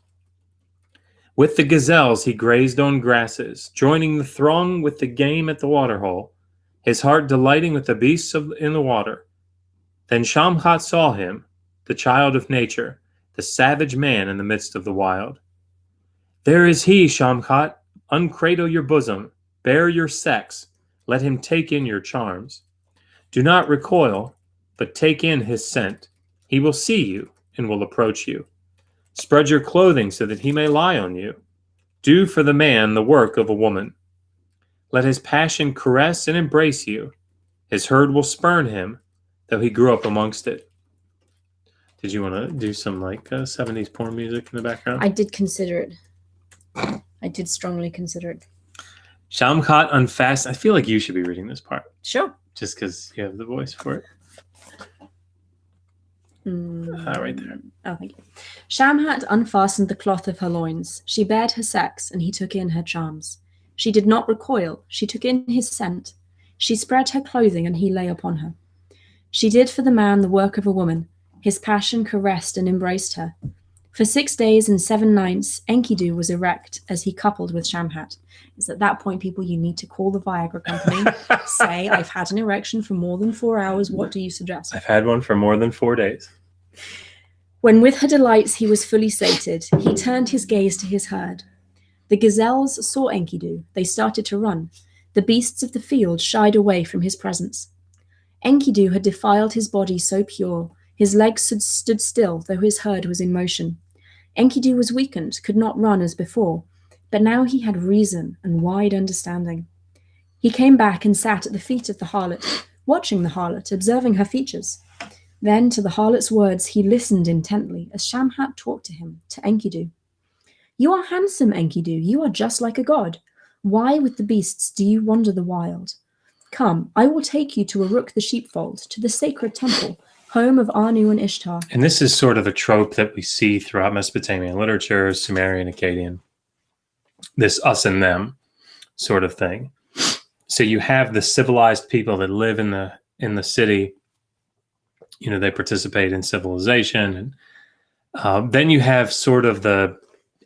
With the gazelles he grazed on grasses, joining the throng with the game at the waterhole, his heart delighting with the beasts in the water. Then Shamhat saw him, the child of nature, the savage man in the midst of the wild. There is he, Shamhat, uncradle your bosom, bare your sex, let him take in your charms. Do not recoil, but take in his scent. He will see you and will approach you. Spread your clothing so that he may lie on you. Do for the man the work of a woman. Let his passion caress and embrace you. His herd will spurn him, though he grew up amongst it. Did you want to do some 70s porn music in the background? I did consider it. I did strongly consider it. Shamhat unfastened. I feel like you should be reading this part. Sure. Just because you have the voice for it. Right there. Oh, thank you. Shamhat unfastened the cloth of her loins. She bared her sex, and he took in her charms. She did not recoil. She took in his scent. She spread her clothing, and he lay upon her. She did for the man the work of a woman. His passion caressed and embraced her. For 6 days and 7 nights, Enkidu was erect as he coupled with Shamhat. It's at that point, people, you need to call the Viagra company, say, I've had an erection for more than 4 hours. What do you suggest? I've had one for more than 4 days. When with her delights he was fully sated, he turned his gaze to his herd. The gazelles saw Enkidu. They started to run. The beasts of the field shied away from his presence. Enkidu had defiled his body so pure, his legs stood still, though his herd was in motion. Enkidu was weakened, could not run as before, but now he had reason and wide understanding. He came back and sat at the feet of the harlot, watching the harlot, observing her features. Then to the harlot's words he listened intently as Shamhat talked to him, to Enkidu. You are handsome, Enkidu, you are just like a god. Why with the beasts do you wander the wild? Come, I will take you to Uruk the sheepfold, to the sacred temple, home of Anu and Ishtar. And this is sort of a trope that we see throughout Mesopotamian literature, Sumerian, Akkadian, this us and them sort of thing. So you have the civilized people that live in the city, you know, they participate in civilization. And then you have sort of the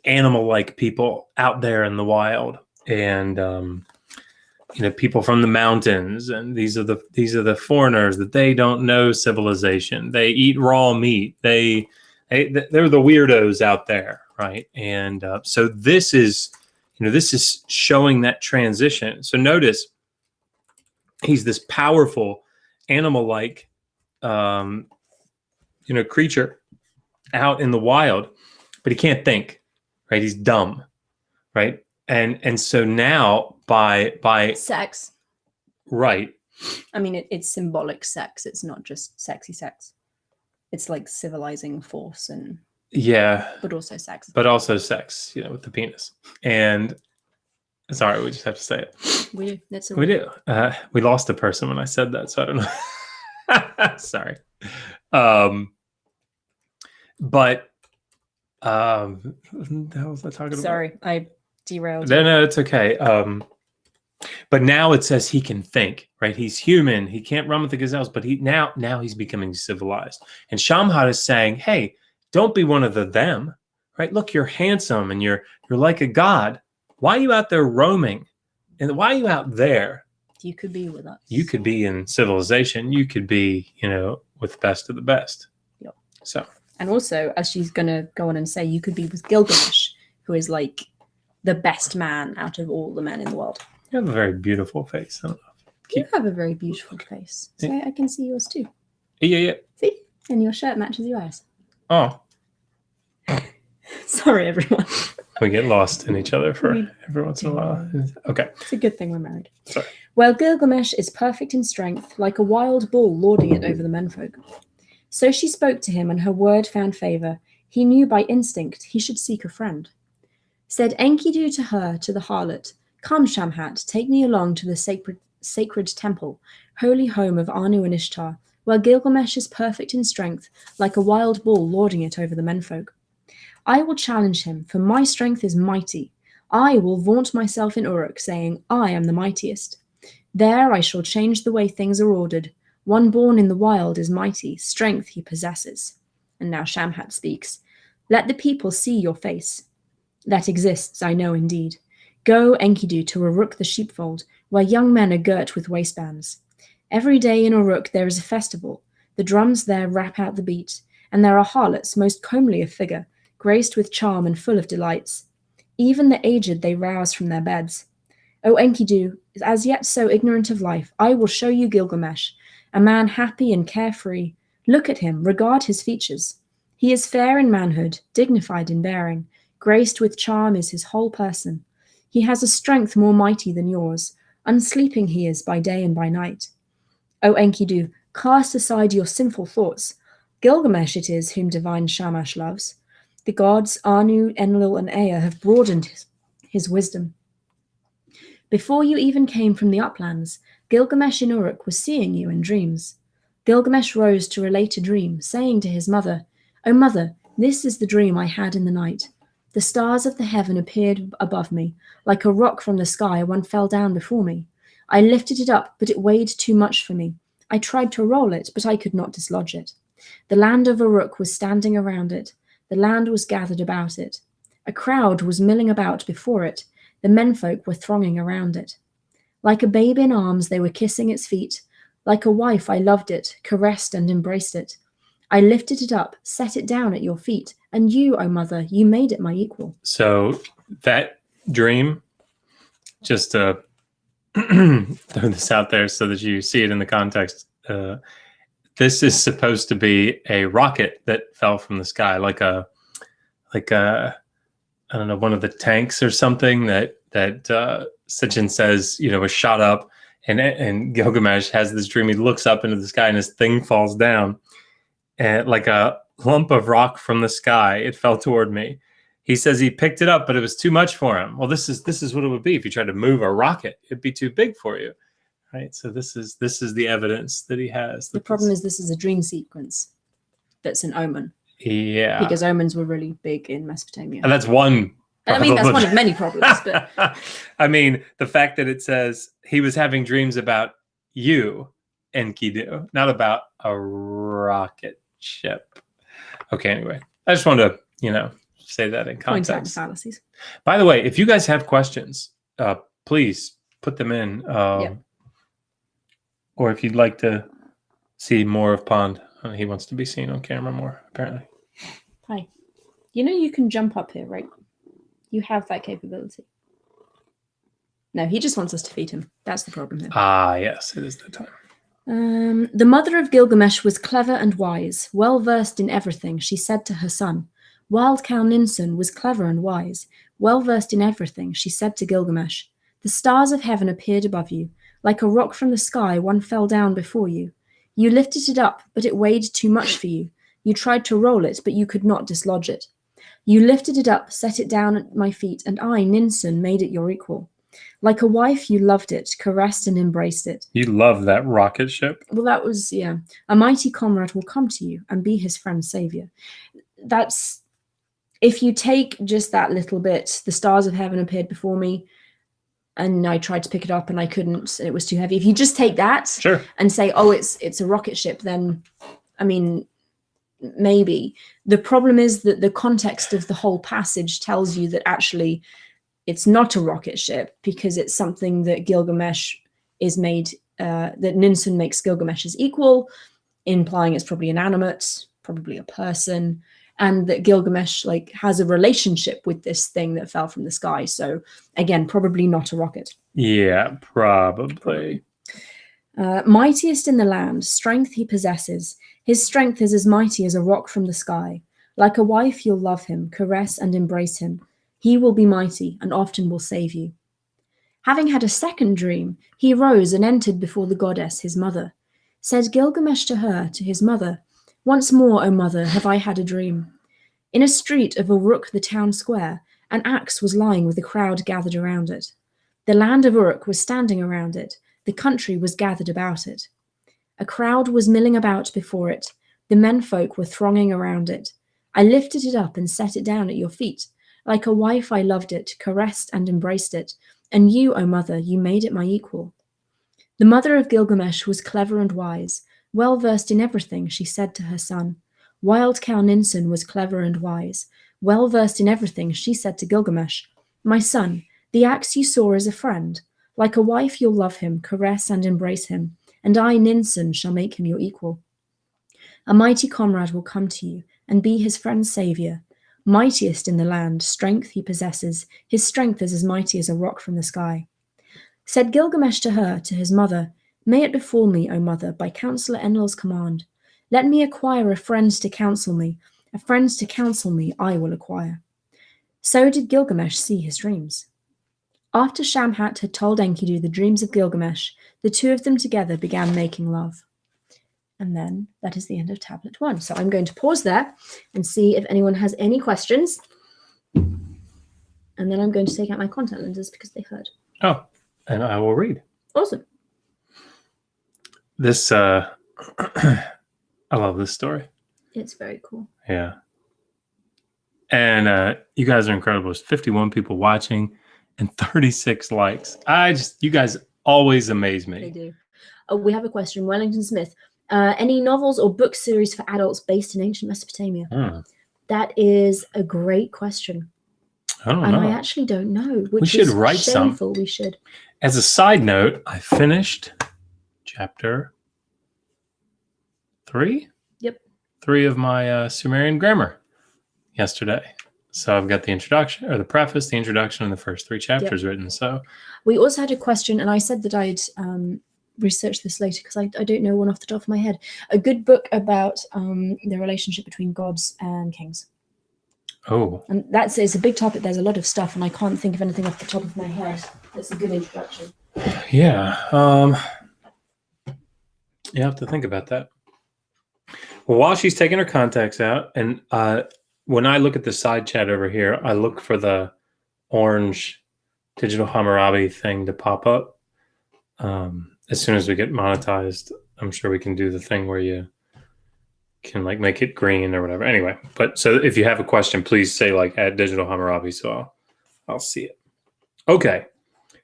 animal-like people out there in the wild, and you know, people from the mountains, and these are the foreigners that they don't know civilization. They eat raw meat. They're the weirdos out there, right? And so this is showing that transition. So notice he's this powerful animal-like creature out in the wild, but he can't think, right? He's dumb, right? And so now by sex, right? I mean, it's symbolic sex. It's not just sexy sex. It's like civilizing force and but also sex. But also sex, you know, with the penis. And sorry, we just have to say it. We do. That's we do. We lost a person when I said that, so I don't know. Sorry. But what the hell was I talking about? Sorry, I derailed. No, it's okay. But now it says he can think, right? He's human. He can't run with the gazelles, but now he's becoming civilized. And Shamhat is saying, hey, don't be one of them, right? Look, you're handsome and you're like a god. Why are you out there roaming? And why are you out there? You could be with us. You could be in civilization. You could be, you know, with the best of the best. Yep. So. And also, as she's going to go on and say, you could be with Gilgamesh, who is like the best man out of all the men in the world. You have a very beautiful face. I don't know. You have a very beautiful face. So I can see yours too. Yeah. See? And your shirt matches your eyes. Oh. Sorry, everyone. We get lost in each other for every once in a while. Okay. It's a good thing we're married. Sorry. Well, Gilgamesh is perfect in strength, like a wild bull lording it over the menfolk. So she spoke to him, and her word found favor. He knew by instinct he should seek a friend. Said Enkidu to her, to the harlot, come, Shamhat, take me along to the sacred temple, holy home of Anu and Ishtar, where Gilgamesh is perfect in strength, like a wild bull lording it over the menfolk. I will challenge him, for my strength is mighty. I will vaunt myself in Uruk, saying, I am the mightiest. There I shall change the way things are ordered. One born in the wild is mighty, strength he possesses. And now Shamhat speaks. Let the people see your face. That exists, I know indeed. Go, Enkidu, to Uruk the sheepfold, where young men are girt with waistbands. Every day in Uruk there is a festival. The drums there rap out the beat, and there are harlots, most comely of figure, graced with charm and full of delights. Even the aged they rouse from their beds. O Enkidu, as yet so ignorant of life, I will show you Gilgamesh, a man happy and carefree. Look at him, regard his features. He is fair in manhood, dignified in bearing, graced with charm is his whole person. He has a strength more mighty than yours. Unsleeping he is by day and by night. O Enkidu, cast aside your sinful thoughts. Gilgamesh it is whom divine Shamash loves. The gods Anu, Enlil, and Ea have broadened his wisdom. Before you even came from the uplands, Gilgamesh in Uruk was seeing you in dreams. Gilgamesh rose to relate a dream, saying to his mother, O mother, this is the dream I had in the night. The stars of the heaven appeared above me. Like a rock from the sky, one fell down before me. I lifted it up, but it weighed too much for me. I tried to roll it, but I could not dislodge it. The land of Uruk was standing around it. The land was gathered about it. A crowd was milling about before it. The menfolk were thronging around it. Like a babe in arms, they were kissing its feet. Like a wife, I loved it, caressed and embraced it. I lifted it up, set it down at your feet, and you, O mother, you made it my equal. So that dream, just to throw this out there so that you see it in the context, this is supposed to be a rocket that fell from the sky, like a like I don't know, one of the tanks or something that Sitchin says, was shot up, and Gilgamesh has this dream. He looks up into the sky and his thing falls down, and like a lump of rock from the sky, it fell toward me. He says he picked it up, but it was too much for him. Well, this is what it would be if you tried to move a rocket. It'd be too big for you, right? So this is the evidence that he has. The problem is this is a dream sequence that's an omen. Yeah. Because omens were really big in Mesopotamia. And that's one I mean, that's one of many problems. But I mean, the fact that it says he was having dreams about you, Enkidu, not about a rocket ship. Okay, anyway. I just wanted to, say that in context. Point out the fallacies. By the way, if you guys have questions, please put them in. Or if you'd like to see more of Pond, he wants to be seen on camera more, apparently. Hi. You can jump up here, right? You have that capability. No, he just wants us to feed him. That's the problem here. Ah, yes, it is that time. The mother of Gilgamesh was clever and wise, well versed in everything, she said to her son. Wild Cow Ninsun was clever and wise, well versed in everything, she said to Gilgamesh. The stars of heaven appeared above you. Like a rock from the sky, one fell down before you. You lifted it up, but it weighed too much for you. You tried to roll it, but you could not dislodge it. You lifted it up, set it down at my feet, and I, Ninsun, made it your equal. Like a wife, you loved it, caressed and embraced it. You love that rocket ship. Well, that was, yeah. A mighty comrade will come to you and be his friend's savior. That's, if you take just that little bit, the stars of heaven appeared before me, and I tried to pick it up and I couldn't, and it was too heavy. If you just take that sure, and say, oh, it's a rocket ship, then, I mean, maybe. The problem is that the context of the whole passage tells you that actually it's not a rocket ship, because it's something that Gilgamesh is made, that Ninsun makes Gilgamesh as equal, implying it's probably inanimate, probably a person, and that Gilgamesh has a relationship with this thing that fell from the sky. So again, probably not a rocket. Yeah, probably. Mightiest in the land, strength he possesses. His strength is as mighty as a rock from the sky. Like a wife, you'll love him, caress and embrace him. He will be mighty and often will save you. Having had a second dream, he rose and entered before the goddess, his mother. Said Gilgamesh to her, to his mother, once more, O mother, have I had a dream. In a street of Uruk, the town square, an axe was lying with a crowd gathered around it. The land of Uruk was standing around it. The country was gathered about it. A crowd was milling about before it. The menfolk were thronging around it. I lifted it up and set it down at your feet. Like a wife I loved it, caressed and embraced it. And you, O mother, you made it my equal. The mother of Gilgamesh was clever and wise. Well versed in everything, she said to her son. Wild Cow Ninsun was clever and wise. Well versed in everything, she said to Gilgamesh. My son, the axe you saw is a friend. Like a wife you'll love him, caress and embrace him. And I, Ninsun, shall make him your equal. A mighty comrade will come to you and be his friend's savior. Mightiest in the land, strength he possesses. His strength is as mighty as a rock from the sky. Said Gilgamesh to her, to his mother, May it befall me, O mother, by Counselor Enlil's command. Let me acquire a friend to counsel me. A friend to counsel me I will acquire. So did Gilgamesh see his dreams. After Shamhat had told Enkidu the dreams of Gilgamesh, the two of them together began making love. And then that is the end of tablet 1. So I'm going to pause there and see if anyone has any questions. And then I'm going to take out my contact lenses because they hurt. Oh, and I will read. Awesome. This, I love this story. It's very cool. Yeah. And you guys are incredible. There's 51 people watching and 36 likes. You guys always amaze me. They do. Oh, we have a question. Wellington Smith. Any novels or book series for adults based in ancient Mesopotamia? That is a great question. I don't know. I actually don't know. We should write some. We should. As a side note, I finished chapter 3. Yep. 3 of my Sumerian grammar yesterday. So I've got the introduction, or the preface, the introduction, and the first 3 chapters written. So we also had a question, and I said that I'd research this later because I don't know one off the top of my head. A good book about the relationship between gods and kings. Oh, And it's a big topic. There's a lot of stuff, and I can't think of anything off the top of my head. That's a good introduction. yeah. You have to think about that. Well, while she's taking her contacts out, and when I look at the side chat over here, I look for the orange Digital Hammurabi thing to pop up. As soon as we get monetized, I'm sure we can do the thing where you can like make it green or whatever. Anyway, but so if you have a question, please say like at Digital Hammurabi, so I'll see it. Okay,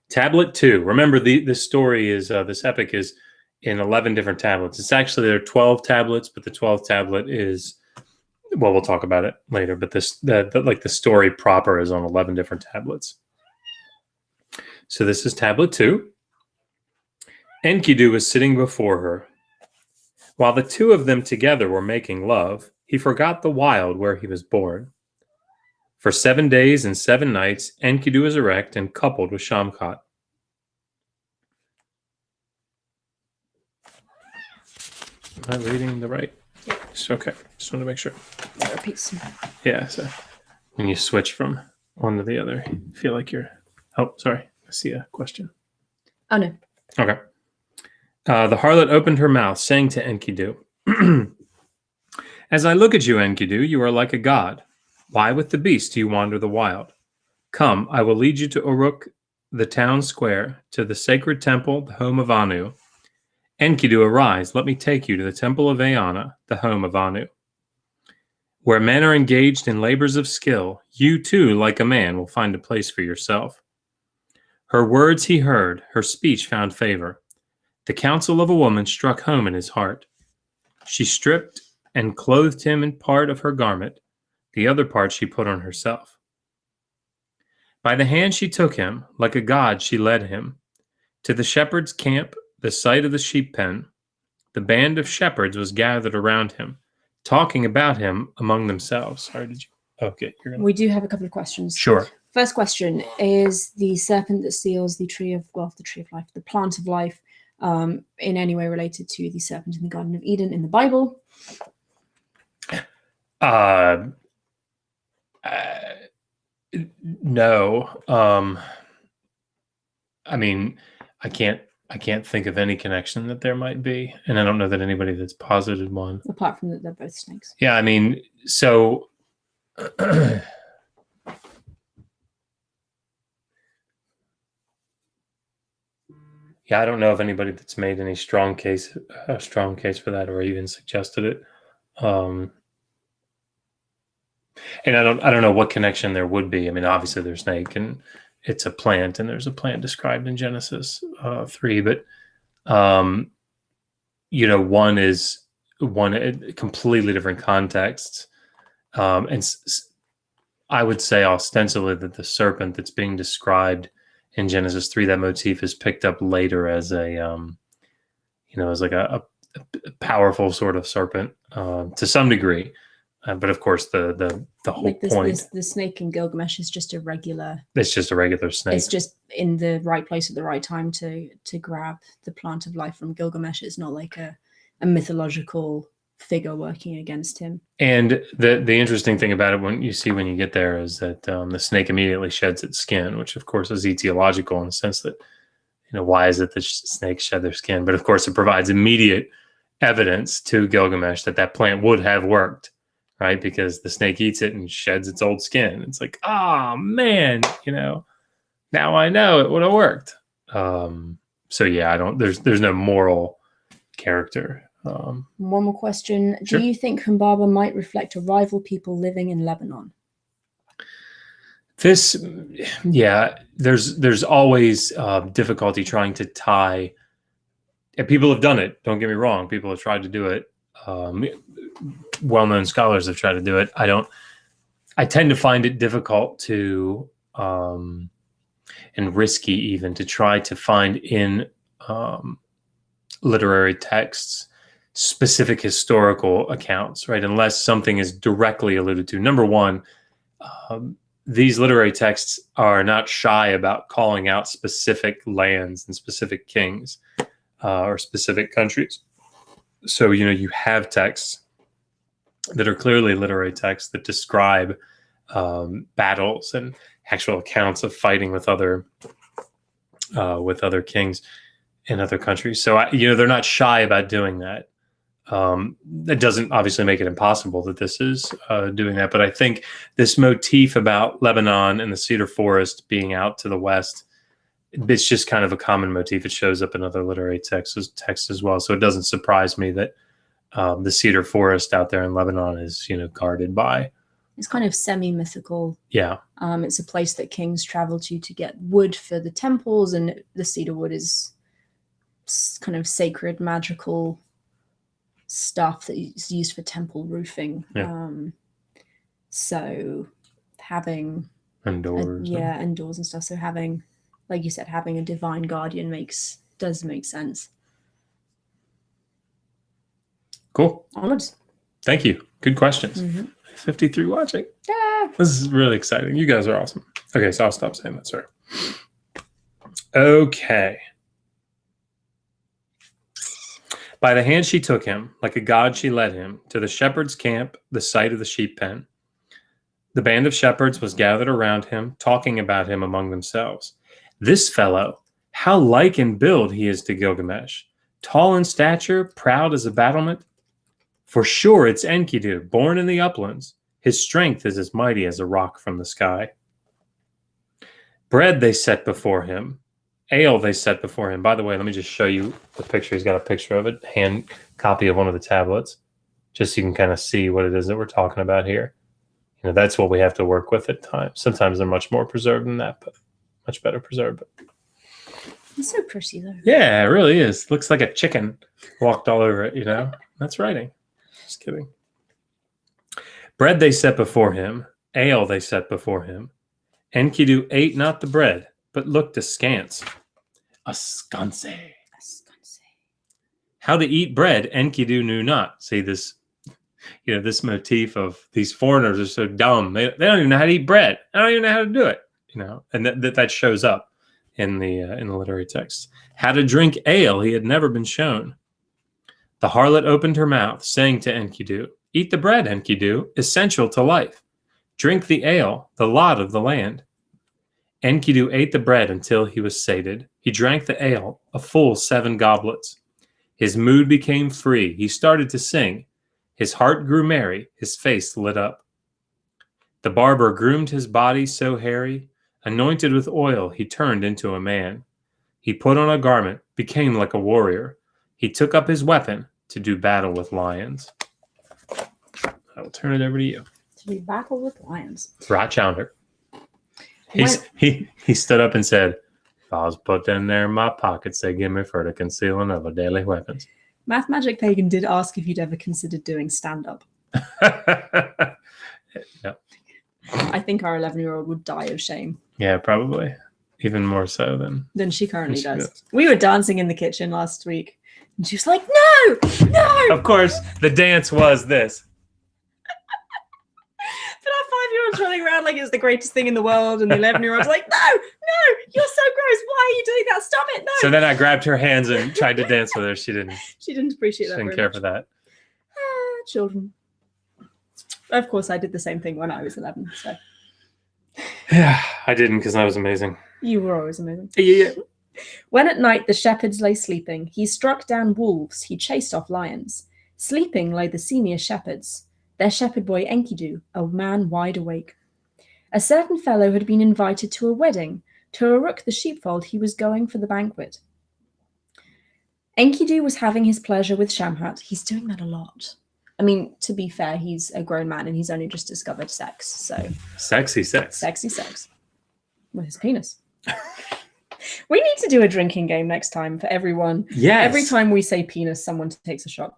tablet 2. Remember this story is this epic is in 11 different tablets. It's actually there are 12 tablets, but the 12th tablet is, well, we'll talk about it later. But the story proper is on 11 different tablets. So this is tablet 2. Enkidu was sitting before her. While the two of them together were making love, he forgot the wild where he was born. For 7 days and 7 nights, Enkidu was erect and coupled with Shamkat. Am I reading the right? Yeah. Okay. Just want to make sure. That repeats. Yeah. So when you switch from one to the other, you feel like you're. Oh, sorry. I see a question. Oh, no. Okay. The harlot opened her mouth, saying to Enkidu, "As I look at you, Enkidu, you are like a god. Why with the beast do you wander the wild? Come, I will lead you to Uruk, the town square, to the sacred temple, the home of Anu. Enkidu, arise, let me take you to the temple of Eanna, the home of Anu. Where men are engaged in labors of skill, you too, like a man, will find a place for yourself." Her words he heard, her speech found favor. The counsel of a woman struck home in his heart. She stripped and clothed him in part of her garment. The other part she put on herself. By the hand she took him, like a god she led him. To the shepherd's camp, the site of the sheep pen. The band of shepherds was gathered around him, talking about him among themselves. Sorry, did you? Okay, you're gonna. We do have a couple of questions. Sure. First question, is the serpent that steals the tree of life, the plant of life, in any way related to the serpent in the Garden of Eden in the Bible? No. I mean, I can't think of any connection that there might be, and I don't know that anybody that's posited one. Apart from that they're both snakes. Yeah, I mean, so yeah, I don't know of anybody that's made any strong case for that, or even suggested it. And I don't know what connection there would be. I mean, obviously there's snake, and it's a plant, and there's a plant described in Genesis 3, but one is completely different contexts, and I would say ostensibly that the serpent that's being described in Genesis 3, that motif is picked up later as as like a powerful sort of serpent to some degree. But of course, the whole point. The snake in Gilgamesh is just a regular. It's just a regular snake. It's just in the right place at the right time to grab the plant of life from Gilgamesh. It's not like a mythological figure working against him. And the interesting thing about it, when you get there, is that the snake immediately sheds its skin, which of course is etiological in the sense that, why is it that snakes shed their skin? But of course, it provides immediate evidence to Gilgamesh that plant would have worked. Right, because the snake eats it and sheds its old skin. It's like, man, now I know it would have worked. So yeah, there's no moral character. One more question: Sure. Do you think Humbaba might reflect a rival people living in Lebanon? There's always difficulty trying to tie. And people have done it. Don't get me wrong. People have tried to do it. Well-known scholars have tried to do it. I tend to find it difficult to, and risky even, to try to find in literary texts specific historical accounts, right? Unless something is directly alluded to. Number one, these literary texts are not shy about calling out specific lands and specific kings or specific countries. So, you have texts that are clearly literary texts that describe battles and actual accounts of fighting with other kings in other countries. So they're not shy about doing that. That doesn't obviously make it impossible that this is doing that, but I think this motif about Lebanon and the cedar forest being out to the west, it's just kind of a common motif. It shows up in other literary texts as well. So it doesn't surprise me that the cedar forest out there in Lebanon is, guarded by. It's kind of semi-mythical. Yeah. It's a place that kings travel to get wood for the temples, and the cedar wood is kind of sacred, magical stuff that is used for temple roofing. Yeah. So having indoors and stuff. So having, like you said, having a divine guardian does make sense. Cool. Onwards. Thank you. Good questions. 53 watching. Yeah. This is really exciting. You guys are awesome. Okay, so I'll stop saying that. Sorry. Okay. By the hand she took him, like a god she led him, to the shepherd's camp, the site of the sheep pen. The band of shepherds was gathered around him, talking about him among themselves. This fellow, how like in build he is to Gilgamesh. Tall in stature, proud as a battlement. For sure it's Enkidu, born in the uplands. His strength is as mighty as a rock from the sky. Bread they set before him. Ale they set before him. By the way, let me just show you the picture. He's got a picture of it, hand copy of one of the tablets, just so you can kind of see what it is that we're talking about here. That's what we have to work with at times. Sometimes they're much more preserved than that, but much better preserved. But it's so pretty, though. Yeah, it really is. Looks like a chicken walked all over it, That's writing. Just kidding. Bread they set before him. Ale they set before him. Enkidu ate not the bread, but looked askance. Askance. How to eat bread, Enkidu knew not. See this, this motif of these foreigners are so dumb. They don't even know how to eat bread. They don't even know how to do it. And that shows up in the literary text. How to drink ale he had never been shown. The harlot opened her mouth, saying to Enkidu, "Eat the bread, Enkidu, essential to life. Drink the ale, the lot of the land." Enkidu ate the bread until he was sated. He drank the ale, a full 7 goblets. His mood became free. He started to sing. His heart grew merry. His face lit up. The barber groomed his body so hairy. Anointed with oil, he turned into a man. He put on a garment, became like a warrior. He took up his weapon to do battle with lions. I will turn it over to you. To do battle with lions. Ratchounder. He stood up and said, "If I was put in there in my pockets, they give me for the concealing of a daily weapons." Math Magic Pagan did ask if you'd ever considered doing stand-up. Yeah. I think our 11-year-old would die of shame. Yeah, probably. Even more so than she currently does. does. We were dancing in the kitchen last week, and she was like, no! Of course, the dance was this. But our 5-year-old's running around like it's the greatest thing in the world, and the 11-year-old's like, no, you're so gross. Why are you doing that? Stop it, no. So then I grabbed her hands and tried to dance with her. She didn't appreciate that. She didn't care for that. Children. Of course, I did the same thing when I was 11. So. Yeah, I didn't because I was amazing. You were always amazing. Yeah. When at night the shepherds lay sleeping, he struck down wolves, he chased off lions. Sleeping lay the senior shepherds, their shepherd boy Enkidu, a man wide awake. A certain fellow had been invited to a wedding. To Uruk the sheepfold he was going for the banquet. Enkidu was having his pleasure with Shamhat. He's doing that a lot. I mean, to be fair, he's a grown man and he's only just discovered sex, so... Sexy sex. Sexy sex. With his penis. We need to do a drinking game next time for everyone. Yes. Every time we say penis, someone takes a shot.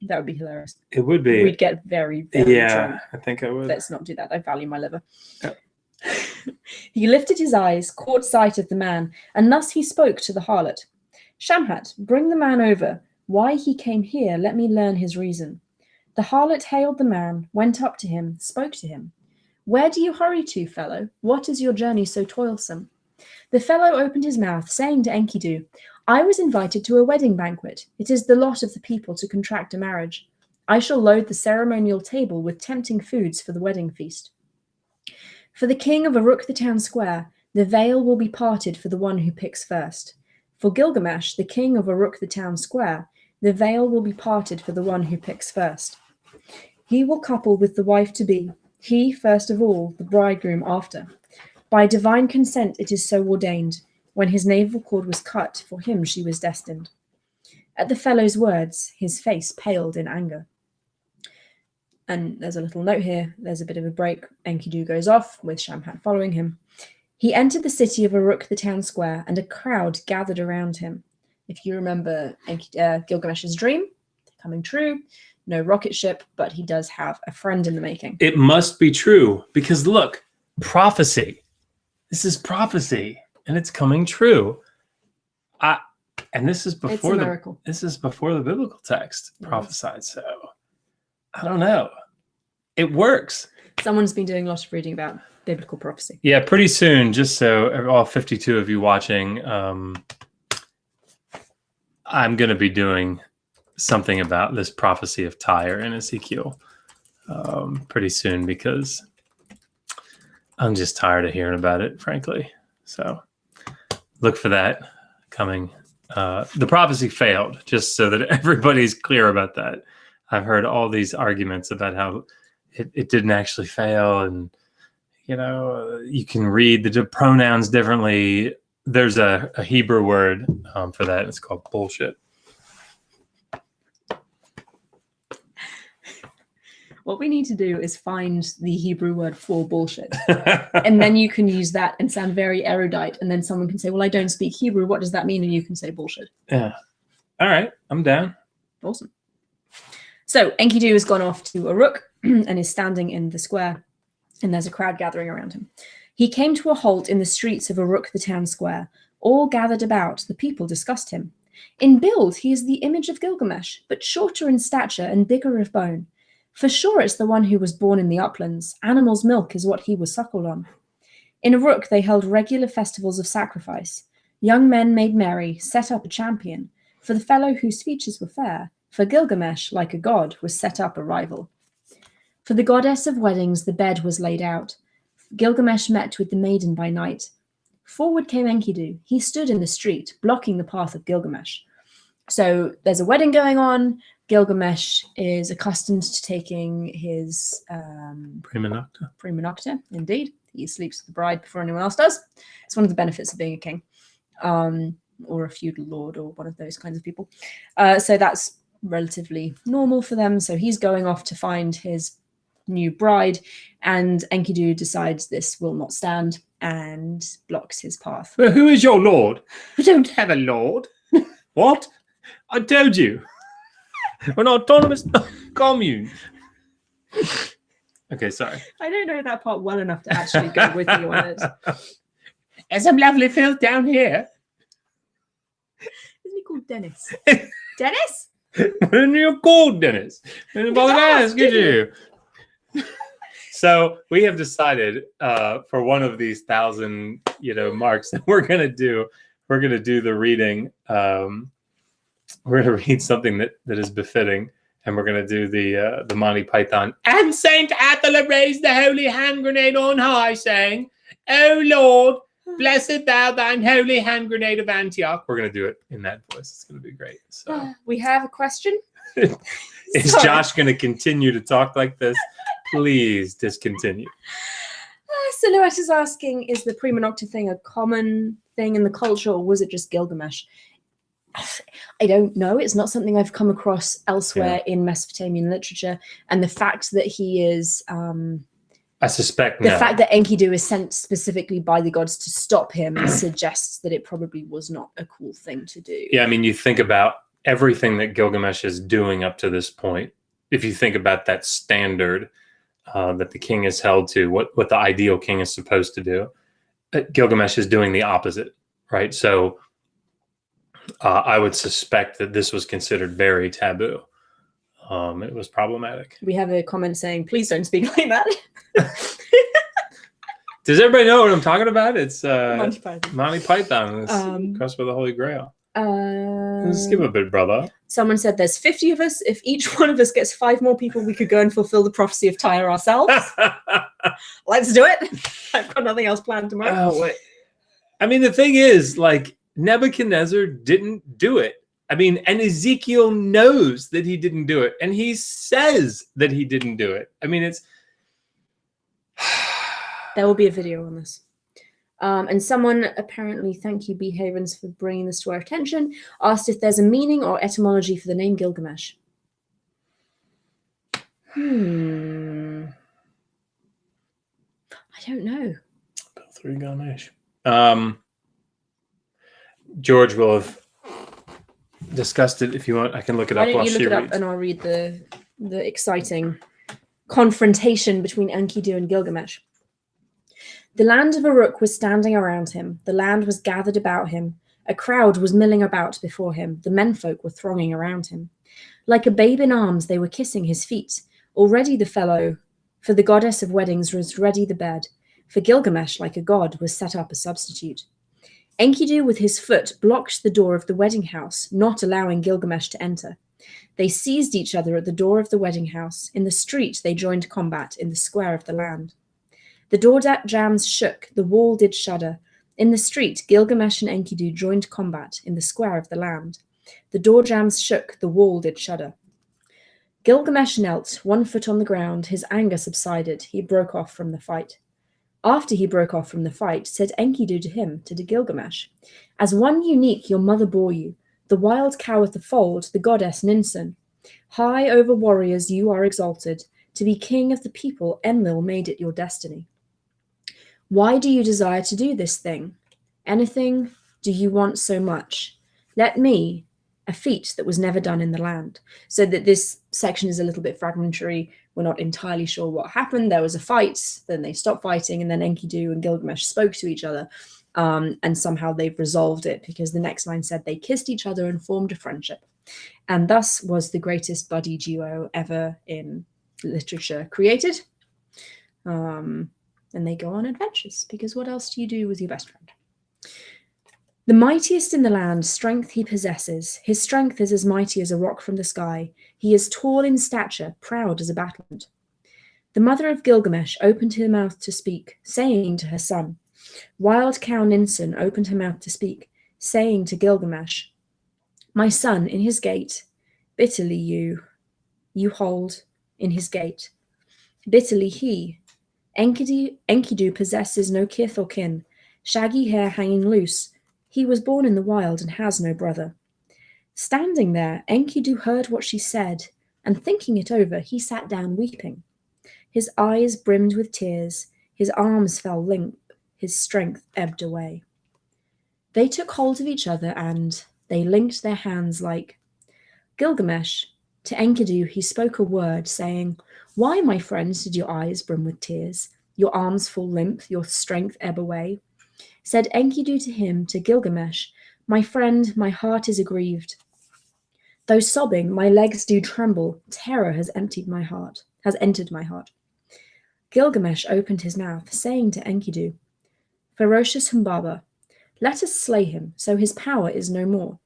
That would be hilarious. It would be. We'd get very, very drunk. I think I would. Let's not do that. I value my liver. Yeah. He lifted his eyes, caught sight of the man, and thus he spoke to the harlot. Shamhat, bring the man over. Why he came here, let me learn his reason. The harlot hailed the man, went up to him, spoke to him. Where do you hurry to, fellow? What is your journey so toilsome? The fellow opened his mouth, saying to Enkidu, I was invited to a wedding banquet. It is the lot of the people to contract a marriage. I shall load the ceremonial table with tempting foods for the wedding feast. For the king of Uruk the town square, the veil will be parted for the one who picks first. For Gilgamesh, the king of Uruk the town square, the veil will be parted for the one who picks first. He will couple with the wife-to-be, he first of all, the bridegroom after. By divine consent it is so ordained. When his navel cord was cut, for him she was destined. At the fellow's words, his face paled in anger. And there's a little note here. There's a bit of a break. Enkidu goes off, with Shamhat following him. He entered the city of Uruk, the town square, and a crowd gathered around him. If you remember Gilgamesh's dream, coming true. No rocket ship, but he does have a friend in the making. It must be true, because look, prophecy. This is prophecy, and it's coming true. And this is before the biblical text prophesied. So I don't know. It works. Someone's been doing a lot of reading about biblical prophecy. Yeah, pretty soon, just so all 52 of you watching, I'm going to be doing something about this prophecy of Tyre in Ezekiel pretty soon, because I'm just tired of hearing about it, frankly. So look for that coming. The prophecy failed, just so that everybody's clear about that. I've heard all these arguments about how it didn't actually fail, and you can read the pronouns differently. There's a Hebrew word for that. It's called bullshit. What we need to do is find the Hebrew word for bullshit. And then you can use that and sound very erudite. And then someone can say, well, I don't speak Hebrew. What does that mean? And you can say bullshit. Yeah. All right. I'm down. Awesome. So Enkidu has gone off to Uruk and is standing in the square. And there's a crowd gathering around him. He came to a halt in the streets of Uruk, the town square. All gathered about. The people discussed him. In build, he is the image of Gilgamesh, but shorter in stature and bigger of bone. For sure it's the one who was born in the uplands. Animal's milk is what he was suckled on. In Uruk they held regular festivals of sacrifice. Young men made merry, set up a champion. For the fellow whose features were fair, for Gilgamesh, like a god, was set up a rival. For the goddess of weddings the bed was laid out. Gilgamesh met with the maiden by night. Forward came Enkidu. He stood in the street, blocking the path of Gilgamesh. So there's a wedding going on. Gilgamesh is accustomed to taking his prima nocta, indeed. He sleeps with the bride before anyone else does. It's one of the benefits of being a king, or a feudal lord, or one of those kinds of people. So that's relatively normal for them. So he's going off to find his new bride, and Enkidu decides this will not stand and blocks his path. Well, who is your lord? We don't have a lord. What? I told you. We're an autonomous commune. Okay, sorry. I don't know that part well enough to actually go with you on it. There's some lovely fields down here. Isn't he called Dennis? Dennis? When you're called Dennis. So we have decided for one of these 1,000 marks that we're gonna do the reading. We're going to read something that is befitting, and we're going to do the Monty Python. And Saint Attila raised the holy hand grenade on high, saying, "O Lord, blessed thou thine holy hand grenade of Antioch." We're going to do it in that voice. It's going to be great. So, we have a question. Is Josh going to continue to talk like this? Please discontinue. Silhouette is asking, is the prima nocta thing a common thing in the culture, or was it just Gilgamesh? I don't know. It's not something I've come across elsewhere in Mesopotamian literature. And the fact that he is... I suspect the fact that Enkidu is sent specifically by the gods to stop him suggests that it probably was not a cool thing to do. Yeah, I mean, you think about everything that Gilgamesh is doing up to this point. If you think about that standard that the king is held to, what the ideal king is supposed to do, Gilgamesh is doing the opposite, right? So I would suspect that this was considered very taboo. It was problematic. We have a comment saying, please don't speak like that. Does everybody know what I'm talking about? It's Monty Python. Monty Python. It's Quest for the Holy Grail. Skip a bit, brother. Someone said there's 50 of us. If each one of us gets 5 more people, we could go and fulfill the prophecy of Tyre ourselves. Let's do it. I've got nothing else planned tomorrow. Oh, wait. I mean, the thing is, like, Nebuchadnezzar didn't do it. I mean, and Ezekiel knows that he didn't do it. And he says that he didn't do it. I mean, it's... There will be a video on this. And someone, apparently, thank you, B. Havens, for bringing this to our attention, asked if there's a meaning or etymology for the name Gilgamesh. I don't know. Bill 3 Gilgamesh. George will have discussed it. If you want, I can look it up. Why don't you look it up and I'll read the exciting confrontation between Enkidu and Gilgamesh. The land of Uruk was standing around him. The land was gathered about him. A crowd was milling about before him. The menfolk were thronging around him. Like a babe in arms, they were kissing his feet. Already the fellow, for the goddess of weddings, was ready the bed. For Gilgamesh, like a god, was set up a substitute. Enkidu, with his foot, blocked the door of the wedding house, not allowing Gilgamesh to enter. They seized each other at the door of the wedding house. In the street, they joined combat in the square of the land. The door jambs shook, the wall did shudder. In the street, Gilgamesh and Enkidu joined combat in the square of the land. The door jambs shook, the wall did shudder. Gilgamesh knelt, 1 foot on the ground. His anger subsided. He broke off from the fight. After he broke off from the fight, said Enkidu to him, to Gilgamesh, as one unique your mother bore you, the wild cow of the fold, the goddess Ninsun. High over warriors you are exalted. To be king of the people, Enlil made it your destiny. Why do you desire to do this thing? Anything do you want so much? Let me, a feat that was never done in the land. So that this section is a little bit fragmentary. We're not entirely sure what happened. There was a fight, then they stopped fighting, and then Enkidu and Gilgamesh spoke to each other. And somehow they've resolved it, because the next line said they kissed each other and formed a friendship. And thus was the greatest buddy duo ever in literature created. And they go on adventures, because what else do you do with your best friend? The mightiest in the land, strength he possesses. His strength is as mighty as a rock from the sky. He is tall in stature, proud as a battlement. The mother of Gilgamesh opened her mouth to speak, saying to her son. Wild cow Ninsun opened her mouth to speak, saying to Gilgamesh, my son, in his gate, bitterly you hold in his gate. Bitterly he. Enkidu possesses no kith or kin, shaggy hair hanging loose. He was born in the wild and has no brother. Standing there, Enkidu heard what she said, and thinking it over, he sat down weeping. His eyes brimmed with tears, his arms fell limp, his strength ebbed away. They took hold of each other and they linked their hands like Gilgamesh. To Enkidu he spoke a word, saying, why, my friends, did your eyes brim with tears, your arms fall limp, your strength ebb away? Said Enkidu to him, to Gilgamesh, my friend, my heart is aggrieved. Though sobbing, my legs do tremble, terror has entered my heart. Gilgamesh opened his mouth, saying to Enkidu, ferocious Humbaba, let us slay him, so his power is no more.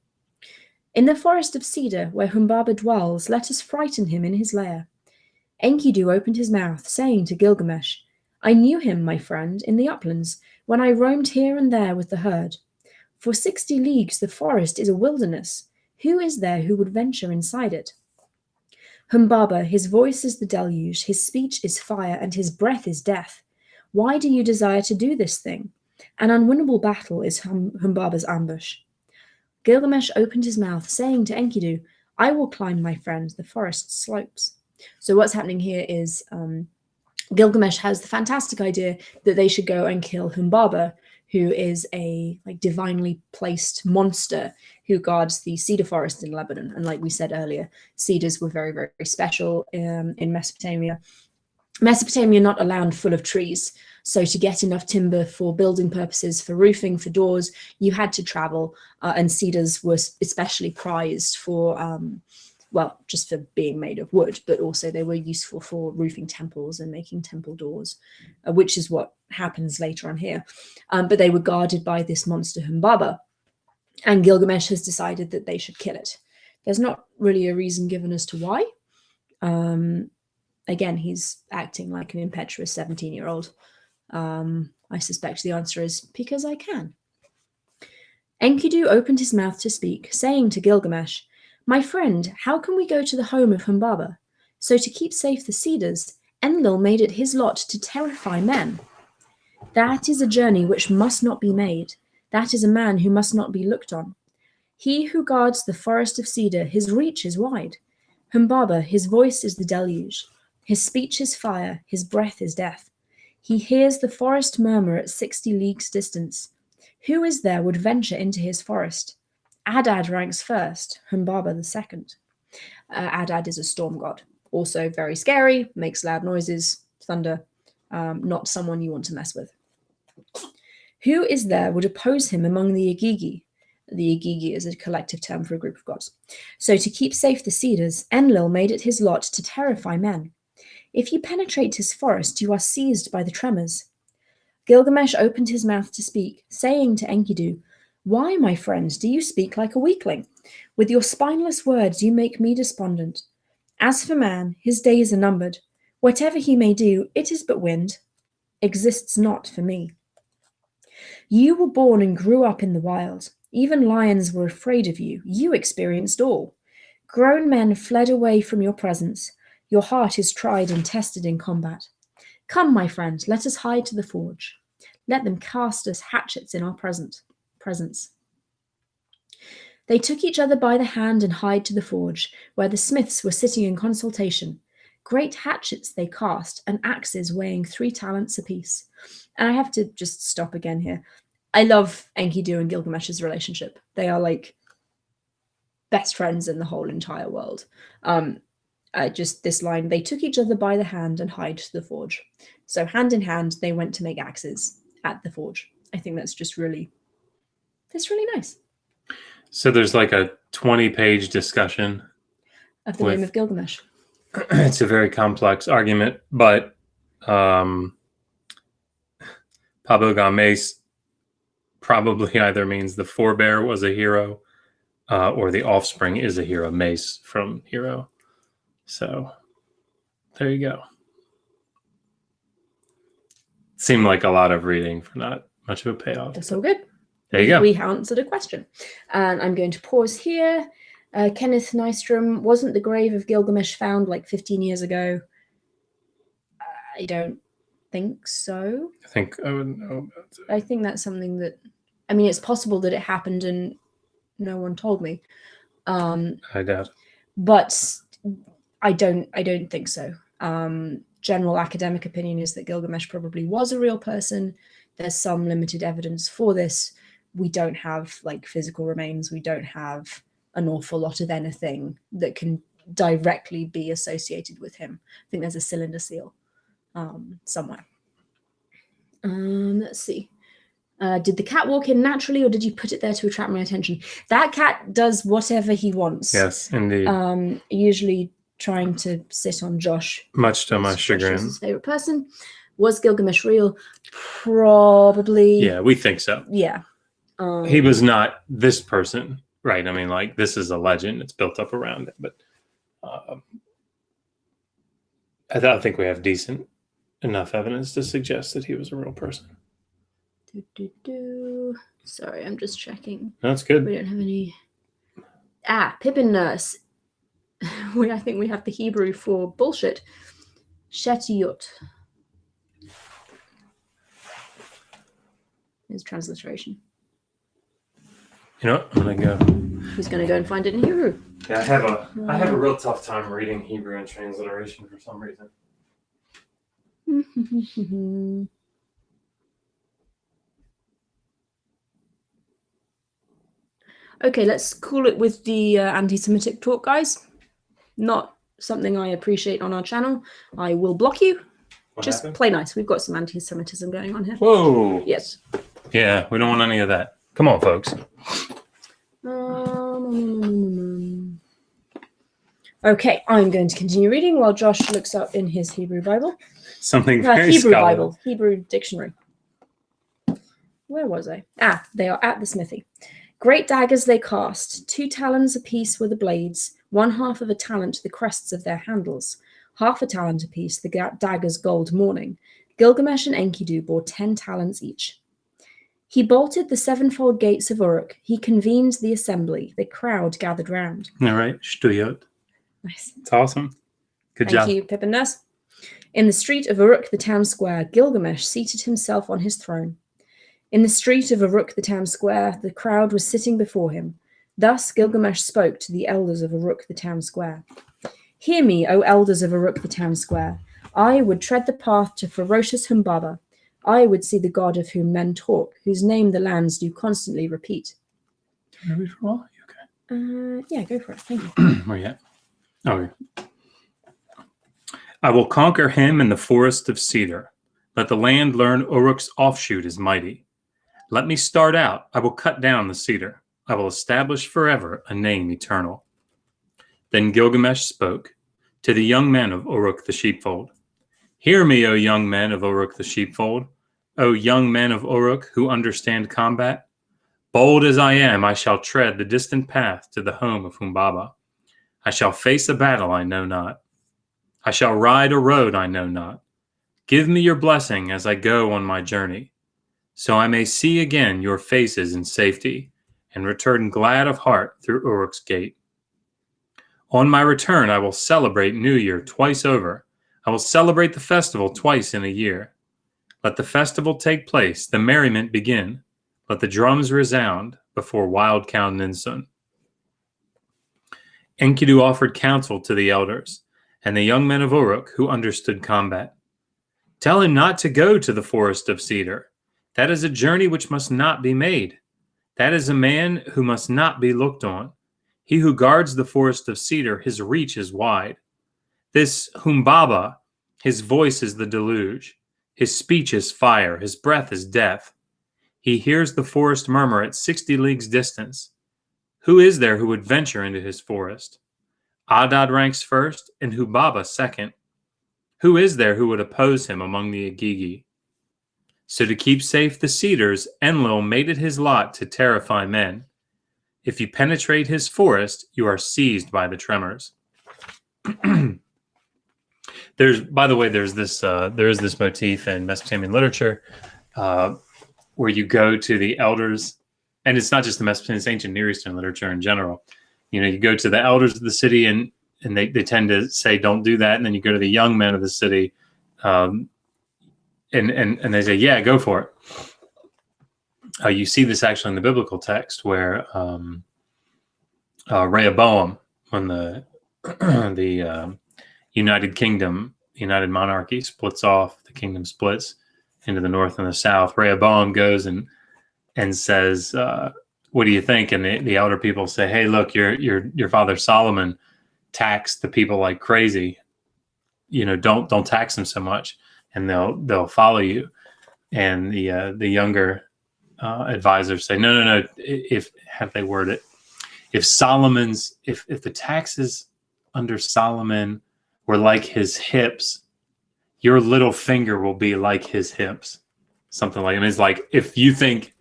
In the forest of cedar, where Humbaba dwells, let us frighten him in his lair. Enkidu opened his mouth, saying to Gilgamesh, I knew him, my friend, in the uplands, when I roamed here and there with the herd. For 60 leagues the forest is a wilderness. Who is there who would venture inside it? Humbaba, his voice is the deluge, his speech is fire, and his breath is death. Why do you desire to do this thing? An unwinnable battle is Humbaba's ambush. Gilgamesh opened his mouth, saying to Enkidu, I will climb, my friend, the forest slopes. So what's happening here is Gilgamesh has the fantastic idea that they should go and kill Humbaba, who is a divinely placed monster who guards the cedar forest in Lebanon. And like we said earlier, cedars were very, very special in Mesopotamia. Mesopotamia, not a land full of trees. So to get enough timber for building purposes, for roofing, for doors, you had to travel. And cedars were especially prized for, well, just for being made of wood, but also they were useful for roofing temples and making temple doors, which is what happens later on here. But they were guarded by this monster Humbaba. And Gilgamesh has decided that they should kill it. There's not really a reason given as to why. Again, he's acting like an impetuous 17-year-old. I suspect the answer is because I can. Enkidu opened his mouth to speak, saying to Gilgamesh, "My friend, how can we go to the home of Humbaba? So to keep safe the cedars, Enlil made it his lot to terrify men. That is a journey which must not be made. That is a man who must not be looked on. He who guards the forest of cedar, his reach is wide. Humbaba, his voice is the deluge. His speech is fire, his breath is death. He hears the forest murmur at 60 leagues distance. Who is there would venture into his forest? Adad ranks first, Humbaba the second." Adad is a storm god. Also very scary, makes loud noises, thunder, not someone you want to mess with. "Who is there would oppose him among the Igigi?" The Igigi is a collective term for a group of gods. "So to keep safe the cedars, Enlil made it his lot to terrify men. If you penetrate his forest, you are seized by the tremors." Gilgamesh opened his mouth to speak, saying to Enkidu, "Why, my friend, do you speak like a weakling? With your spineless words you make me despondent. As for man, his days are numbered. Whatever he may do, it is but wind. Exists not for me. You were born and grew up in the wild. Even lions were afraid of you. You experienced all. Grown men fled away from your presence. Your heart is tried and tested in combat. Come, my friend, let us hide to the forge. Let them cast us hatchets in our presence. They took each other by the hand and hied to the forge, where the smiths were sitting in consultation. Great hatchets they cast, and axes weighing 3 talents apiece. And I have to just stop again here. I love Enkidu and Gilgamesh's relationship. They are like best friends in the whole entire world. Just this line, they took each other by the hand and hied to the forge. So hand in hand, they went to make axes at the forge. I think that's really nice. So there's like a 20-page discussion Of the name of Gilgamesh. It's a very complex argument, but Pablo Games probably either means the forebear was a hero or the offspring is a hero, Mace from hero. So there you go. Seemed like a lot of reading for not much of a payoff. That's all good. There you go. We answered a question. And I'm going to pause here. Kenneth Nystrom, wasn't the grave of Gilgamesh found like 15 years ago? I don't think so. I think I would know about that. I think that's something that, I mean, it's possible that it happened and no one told me. I doubt it. But I don't think so. General academic opinion is that Gilgamesh probably was a real person. There's some limited evidence for this. We don't have like physical remains. We don't have an awful lot of anything that can directly be associated with him. I think there's a cylinder seal somewhere. Let's see. Did the cat walk in naturally, or did you put it there to attract my attention? That cat does whatever he wants. Yes, indeed. Usually trying to sit on Josh. Much to my chagrin. Josh is his favorite person. Was Gilgamesh real? Probably. Yeah, we think so. Yeah. He was not this person, right? I mean, like, this is a legend. It's built up around it. But I think we have decent enough evidence to suggest that he was a real person. Sorry, I'm just checking. That's good. We don't have any. Pippin nurse. I think we have the Hebrew for bullshit. Shetiyut. Is transliteration. You know what? I'm gonna go. Who's gonna go and find it in Hebrew? Yeah, I have a real tough time reading Hebrew and transliteration for some reason. Okay, let's call it with the anti-Semitic talk, guys. Not something I appreciate on our channel. I will block you. Just happened? play nice. We've got some anti-Semitism going on here. Whoa. Yes. Yeah, we don't want any of that. Come on, folks. Okay, I'm going to continue reading while Josh looks up in his Hebrew Bible. Something very Hebrew scholarly. Bible, Hebrew dictionary. Where was I? They are at the smithy. Great daggers they cast, 2 talons apiece were the blades, 1/2 of a talent the crests of their handles, 1/2 a talent apiece the daggers gold mourning. Gilgamesh and Enkidu bore 10 talents each. He bolted the 7-fold gates of Uruk. He convened the assembly. The crowd gathered round. All right. Shtuyot. Nice. It's awesome. Good job. Thank you, Pippin Nurse. In the street of Uruk, the town square, Gilgamesh seated himself on his throne. In the street of Uruk, the town square, the crowd was sitting before him. Thus Gilgamesh spoke to the elders of Uruk, the town square. Hear me, O elders of Uruk, the town square. I would tread the path to ferocious Humbaba. I would see the god of whom men talk, whose name the lands do constantly repeat. Can I read for a while? Okay. Yeah, go for it. Thank you. Where you at? Oh, yeah. I will conquer him in the forest of cedar. Let the land learn Uruk's offshoot is mighty. Let me start out. I will cut down the cedar. I will establish forever a name eternal. Then Gilgamesh spoke to the young men of Uruk the sheepfold. Hear me, O young men of Uruk the sheepfold, O young men of Uruk who understand combat. Bold as I am, I shall tread the distant path to the home of Humbaba. I shall face a battle I know not. I shall ride a road I know not. Give me your blessing as I go on my journey, so I may see again your faces in safety and return glad of heart through Uruk's gate. On my return, I will celebrate New Year twice over. I will celebrate the festival twice in a year. Let the festival take place, the merriment begin. Let the drums resound before wild Khal Ninsun. Enkidu offered counsel to the elders and the young men of Uruk who understood combat. Tell him not to go to the forest of cedar. That is a journey which must not be made. That is a man who must not be looked on. He who guards the forest of cedar, his reach is wide. This Humbaba, his voice is the deluge. His speech is fire. His breath is death. He hears the forest murmur at 60 leagues distance. Who is there who would venture into his forest? Adad ranks first and Humbaba second. Who is there who would oppose him among the Agigi? So to keep safe the cedars, Enlil made it his lot to terrify men. If you penetrate his forest, you are seized by the tremors. There is this motif in Mesopotamian literature where you go to the elders, and it's not just the Mesopotamian, it's ancient Near Eastern literature in general. You know, you go to the elders of the city, and they tend to say, don't do that. And then you go to the young men of the city, and they say, yeah, go for it. You see this actually in the biblical text where Rehoboam, when the United Kingdom, United Monarchy splits off, the kingdom splits into the north and the south. Rehoboam goes and says, what do you think? And the elder people say, hey, look, your father Solomon taxed the people like crazy. You know, don't tax them so much, and they'll follow you. And the younger advisors say, no. If have they word it? If the taxes under Solomon were like his hips, your little finger will be like his hips. Something like, I mean, it's like if you think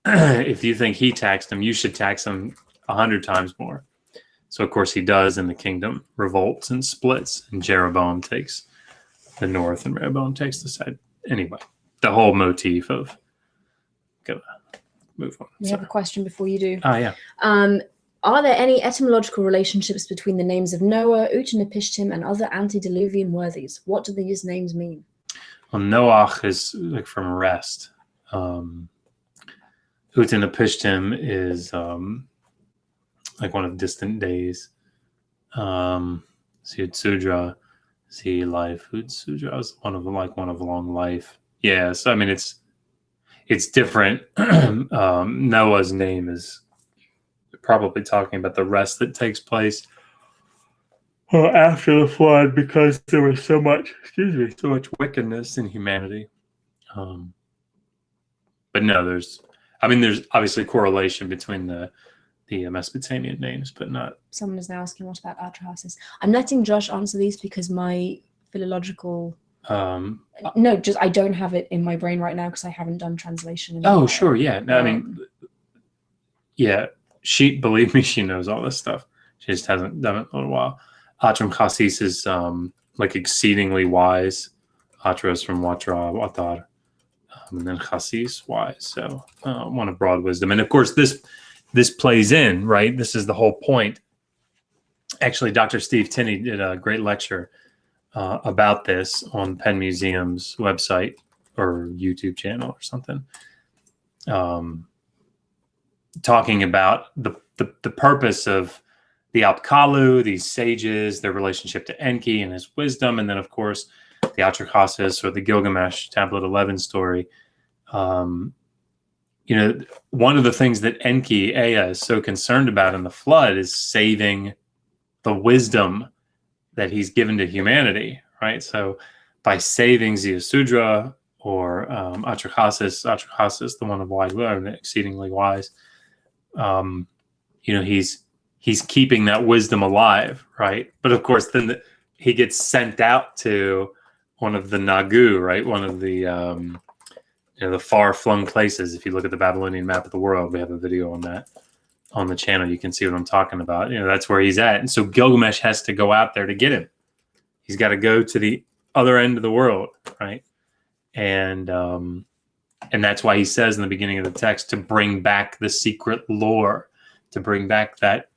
he taxed him, you should tax him 100 times more. So of course he does, and the kingdom revolts and splits, and Jeroboam takes the north and Rehoboam takes the side. Anyway, the whole motif of move on. We have a question before you do. Oh yeah. Are there any etymological relationships between the names of Noah, Utanapishtim, and other antediluvian worthies? What do these names mean? Well, Noach is like from rest. Utanapishtim is like one of distant days. Sudra, life. Sudra is one of long life. Yeah, so I mean it's different. Noah's name is probably talking about the rest that takes place after the flood, because there was so much wickedness in humanity. But no, there's obviously correlation between the Mesopotamian names, but not. Someone is now asking, what about Atrahasis? I'm letting Josh answer these because my philological I don't have it in my brain right now because I haven't done translation. Sure, yeah. No, I mean, Yeah, believe me, she knows all this stuff. She just hasn't done it in a little while. Atram Khasis is like exceedingly wise. Atra is from Watra, Watar, and then Khasis, wise. So one of broad wisdom. And of course, this plays in, right? This is the whole point. Actually, Dr. Steve Tinney did a great lecture about this on Penn Museum's website or YouTube channel or something. Talking about the purpose of the Apkallu, these sages, their relationship to Enki and his wisdom, and then of course the Atrahasis or the Gilgamesh Tablet 11 story. One of the things that Enki Ea is so concerned about in the flood is saving the wisdom that he's given to humanity, right? So by saving Ziusudra or Atrahasis, the one of wide, exceedingly wise, he's keeping that wisdom alive, right? But of course, then he gets sent out to one of the Nagu, right? One of the the far-flung places. If you look at the Babylonian map of the world, we have a video on that on the channel. You can see what I'm talking about. That's where he's at. And so Gilgamesh has to go out there to get him. He's got to go to the other end of the world, right? And that's why he says in the beginning of the text to bring back the secret lore, to bring back that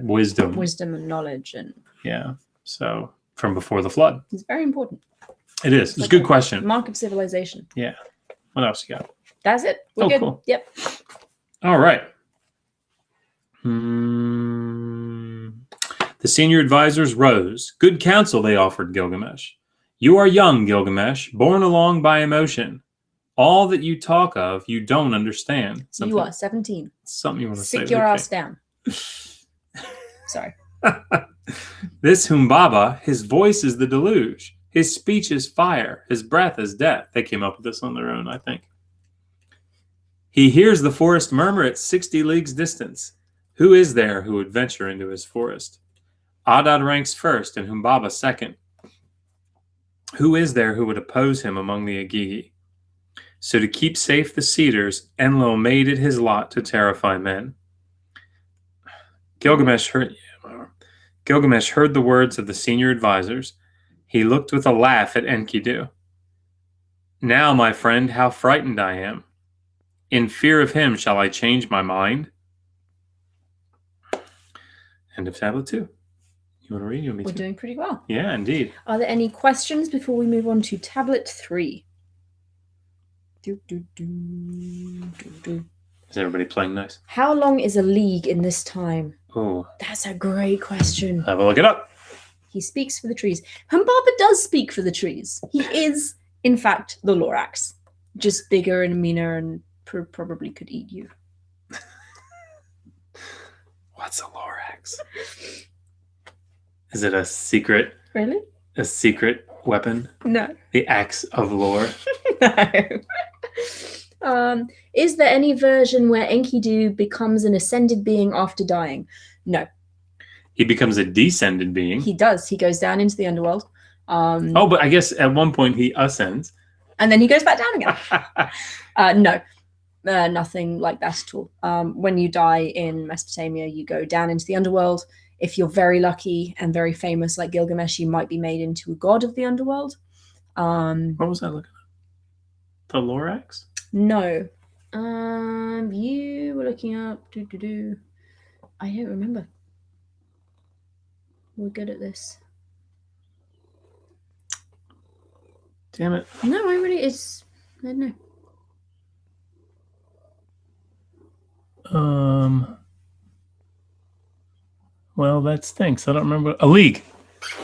wisdom and knowledge, and so from before the flood. It's very important. It is. It's a good question. Mark of civilization. Yeah. What else you got? That's it. We're good. Cool. Yep. All right. The senior advisors rose. Good counsel they offered Gilgamesh. You are young, Gilgamesh, borne along by emotion. All that you talk of, you don't understand. You are 17. Something you want to say. Sit your ass down. Sorry. This Humbaba, his voice is the deluge. His speech is fire. His breath is death. They came up with this on their own, I think. He hears the forest murmur at 60 leagues distance. Who is there who would venture into his forest? Adad ranks first and Humbaba second. Who is there who would oppose him among the Agigi? So to keep safe the cedars, Enlil made it his lot to terrify men. Gilgamesh heard the words of the senior advisors. He looked with a laugh at Enkidu. Now, my friend, how frightened I am. In fear of him shall I change my mind? End of tablet 2. You want to read? We're doing pretty well. Yeah, indeed. Are there any questions before we move on to tablet 3? Is everybody playing nice? How long is a league in this time? Oh, that's a great question. Have a look it up. He speaks for the trees. Humbaba does speak for the trees. He is, in fact, the Lorax. Just bigger and meaner and probably could eat you. What's a Lorax? Is it a secret? Really? A secret weapon? No. The axe of lore? No. Is there any version where Enkidu becomes an ascended being after dying? No. He becomes a descended being. He does. He goes down into the underworld. But I guess at one point he ascends. And then he goes back down again. No. Nothing like that at all. When you die in Mesopotamia, you go down into the underworld. If you're very lucky and very famous like Gilgamesh, you might be made into a god of the underworld. What was I looking at? The Lorax? No. You were looking up. I don't remember. We're good at this. Damn it. No, I don't know. Well, that stinks. I don't remember. A league.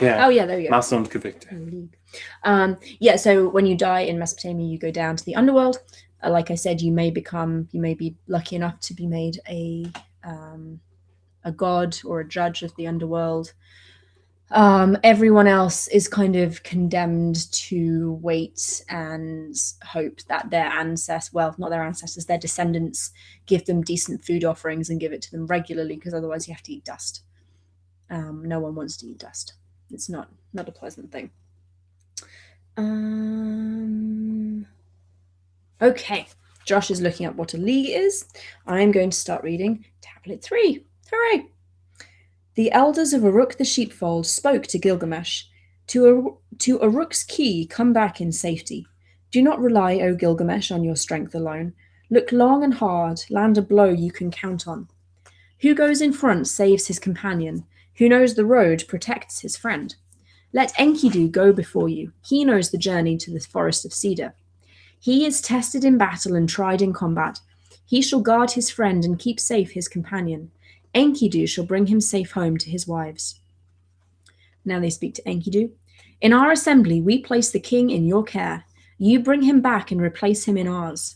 Yeah. Oh, yeah, there you go. Mason Kavictor. Yeah, so when you die in Mesopotamia, you go down to the underworld. Like I said, you may be lucky enough to be made a god or a judge of the underworld. Everyone else is kind of condemned to wait and hope that their ancestors, well, not their ancestors, their descendants give them decent food offerings and give it to them regularly, because otherwise you have to eat dust. No one wants to eat dust. It's not a pleasant thing. Okay. Josh is looking up what a league is. I'm going to start reading Tablet 3. Hooray! The elders of Uruk the sheepfold spoke to Gilgamesh. To Uruk's key, come back in safety. Do not rely, O Gilgamesh, on your strength alone. Look long and hard, land a blow you can count on. Who goes in front saves his companion. Who knows the road protects his friend. Let Enkidu go before you. He knows the journey to the forest of cedar. He is tested in battle and tried in combat. He shall guard his friend and keep safe his companion. Enkidu shall bring him safe home to his wives. Now they speak to Enkidu. In our assembly, we place the king in your care. You bring him back and replace him in ours.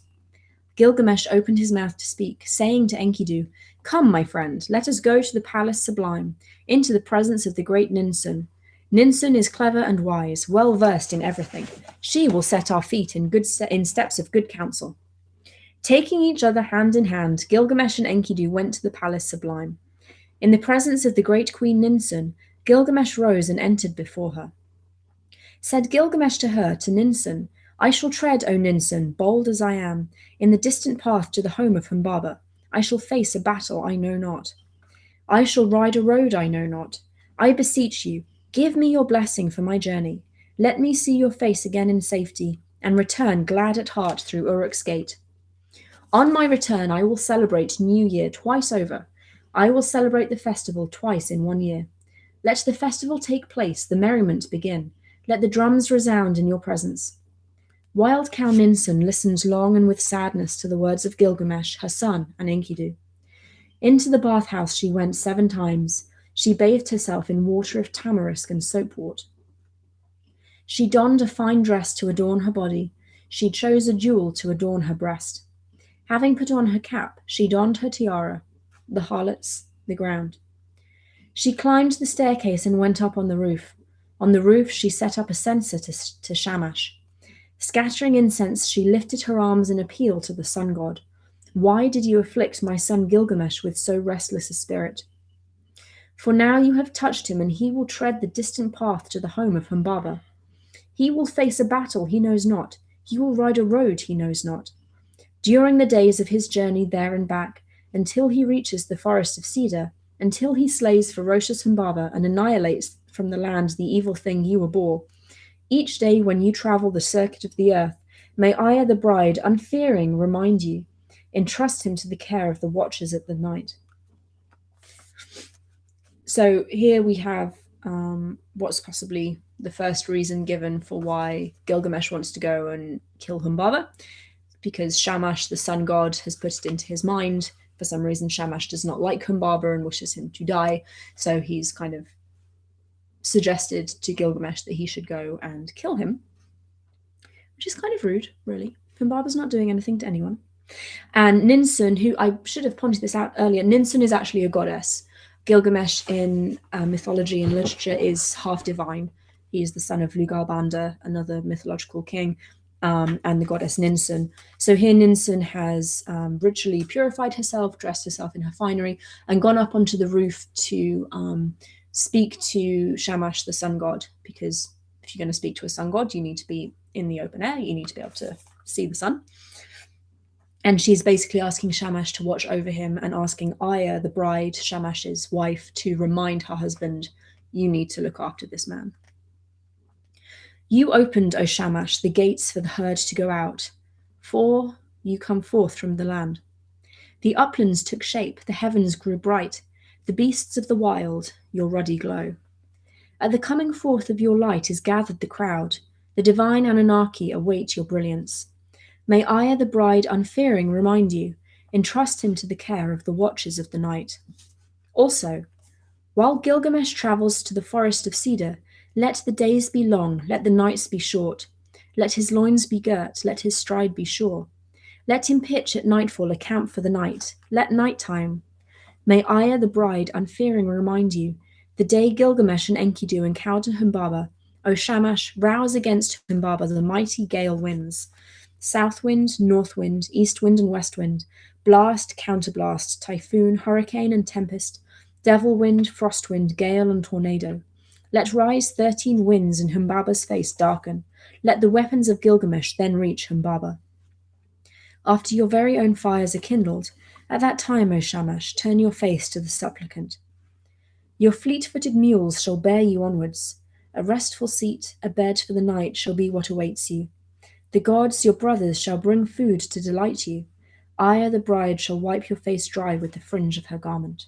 Gilgamesh opened his mouth to speak, saying to Enkidu, Come, my friend, let us go to the palace sublime, into the presence of the great Ninsun. Ninsun is clever and wise, well versed in everything. She will set our feet in steps of good counsel. Taking each other hand in hand, Gilgamesh and Enkidu went to the palace sublime. In the presence of the great queen Ninsun, Gilgamesh rose and entered before her. Said Gilgamesh to her, to Ninsun, I shall tread, O Ninsun, bold as I am, in the distant path to the home of Humbaba. I shall face a battle I know not. I shall ride a road I know not. I beseech you, give me your blessing for my journey. Let me see your face again in safety, and return glad at heart through Uruk's gate. On my return, I will celebrate New Year twice over. I will celebrate the festival twice in 1 year. Let the festival take place, the merriment begin. Let the drums resound in your presence. Wild Cow Ninsun listened long and with sadness to the words of Gilgamesh, her son, and Enkidu. Into the bathhouse she went 7 times. She bathed herself in water of tamarisk and soapwort. She donned a fine dress to adorn her body. She chose a jewel to adorn her breast. Having put on her cap, she donned her tiara, the harlots, the ground. She climbed the staircase and went up on the roof. On the roof she set up a censer to Shamash. Scattering incense, she lifted her arms in appeal to the sun god. Why did you afflict my son Gilgamesh with so restless a spirit? For now you have touched him, and he will tread the distant path to the home of Humbaba. He will face a battle he knows not. He will ride a road he knows not. During the days of his journey there and back, until he reaches the forest of cedar, until he slays ferocious Humbaba and annihilates from the land the evil thing you abhor, each day when you travel the circuit of the earth, may Aya the bride, unfearing, remind you, entrust him to the care of the watchers at the night. So here we have what's possibly the first reason given for why Gilgamesh wants to go and kill Humbaba, because Shamash, the sun god, has put it into his mind. For some reason, Shamash does not like Humbaba and wishes him to die, so he's kind of suggested to Gilgamesh that he should go and kill him, which is kind of rude, really. Humbaba's not doing anything to anyone. And Ninsun, who I should have pointed this out earlier, Ninsun is actually a goddess. Gilgamesh in mythology and literature is half divine. He is the son of Lugalbanda, another mythological king, and the goddess Ninsun. So here Ninsun has ritually purified herself, dressed herself in her finery, and gone up onto the roof to speak to Shamash, the sun god, because if you're going to speak to a sun god, you need to be in the open air, you need to be able to see the sun. And she's basically asking Shamash to watch over him and asking Aya, the bride, Shamash's wife, to remind her husband, you need to look after this man. You opened, O Shamash, the gates for the herd to go out, for you come forth from the land. The uplands took shape, the heavens grew bright, the beasts of the wild, your ruddy glow. At the coming forth of your light is gathered the crowd, the divine Anunnaki await your brilliance. May Aya the bride unfearing remind you, entrust him to the care of the watchers of the night. Also, while Gilgamesh travels to the forest of cedar, let the days be long, let the nights be short. Let his loins be girt, let his stride be sure. Let him pitch at nightfall a camp for the night, let night time. May Aya the bride unfearing remind you, the day Gilgamesh and Enkidu encounter Humbaba, O Shamash, rouse against Humbaba the mighty gale winds. South wind, north wind, east wind and west wind, blast, counterblast, typhoon, hurricane and tempest, devil wind, frost wind, gale and tornado. Let rise 13 winds and Humbaba's face darken. Let the weapons of Gilgamesh then reach Humbaba. After your very own fires are kindled, at that time, O Shamash, turn your face to the supplicant. Your fleet-footed mules shall bear you onwards. A restful seat, a bed for the night shall be what awaits you. The gods, your brothers, shall bring food to delight you. Aya, the bride, shall wipe your face dry with the fringe of her garment.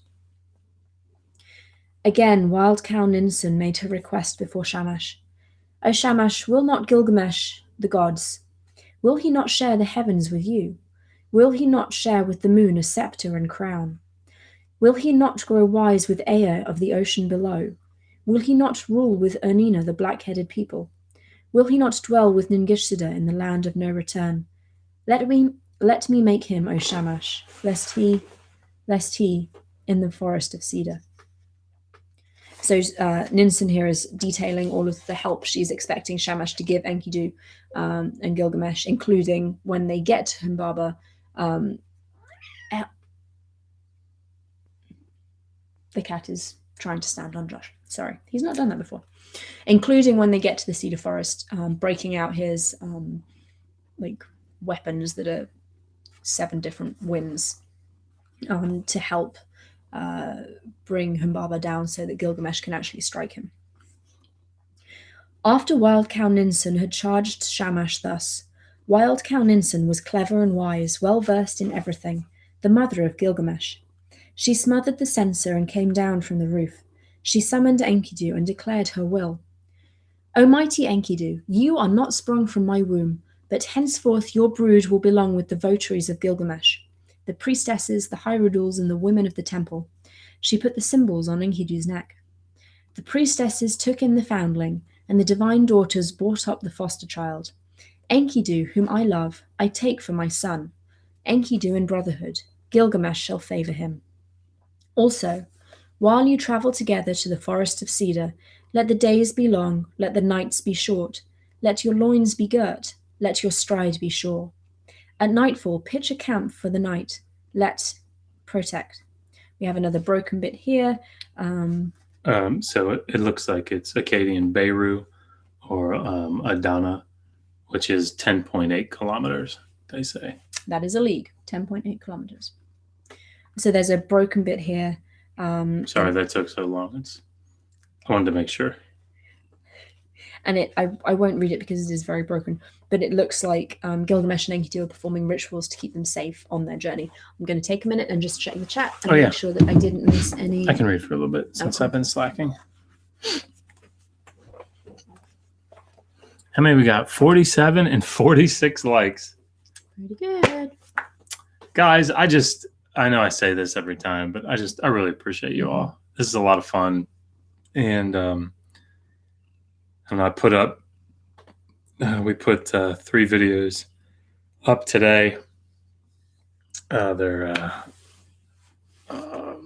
Again, wild cow Ninsun made her request before Shamash. O Shamash, will not Gilgamesh, the gods, will he not share the heavens with you? Will he not share with the moon a scepter and crown? Will he not grow wise with Ea of the ocean below? Will he not rule with Urnina, the black-headed people? Will he not dwell with Ningishzida in the land of no return? Let me make him, O Shamash, lest he, in the forest of cedar. So Ninsun here is detailing all of the help she's expecting Shamash to give Enkidu and Gilgamesh, including when they get to Humbaba. The cat is trying to stand on Josh. Sorry, he's not done that before. Including when they get to the cedar forest, breaking out his weapons that are 7 different winds to help bring Humbaba down so that Gilgamesh can actually strike him. After Wild Cow Ninsun had charged Shamash thus, Wild Cow Ninsun was clever and wise, well versed in everything, the mother of Gilgamesh. She smothered the censer and came down from the roof. She summoned Enkidu and declared her will. O mighty Enkidu, you are not sprung from my womb, but henceforth your brood will belong with the votaries of Gilgamesh, the priestesses, the Hyruduls, and the women of the temple. She put the symbols on Enkidu's neck. The priestesses took in the foundling, and the divine daughters brought up the foster child. Enkidu, whom I love, I take for my son. Enkidu in brotherhood, Gilgamesh shall favor him. Also, while you travel together to the forest of cedar, let the days be long, let the nights be short, let your loins be girt, let your stride be sure. At nightfall, pitch a camp for the night, let protect. We have another broken bit here. So it looks like it's Akkadian Beirut or Adana, which is 10.8 kilometers, they say. That is a league, 10.8 kilometers. So there's a broken bit here. Sorry that took so long. I wanted to make sure. And I won't read it because it is very broken, but it looks like Gilgamesh and Enkidu are performing rituals to keep them safe on their journey. I'm going to take a minute and just check the chat and make sure that I didn't miss any. I can read for a little bit since I've been slacking. How many we got? 47 and 46 likes. Pretty good. Guys, I know I say this every time, but I really appreciate you all. This is a lot of fun. And I put up, we put 3 videos up today. They're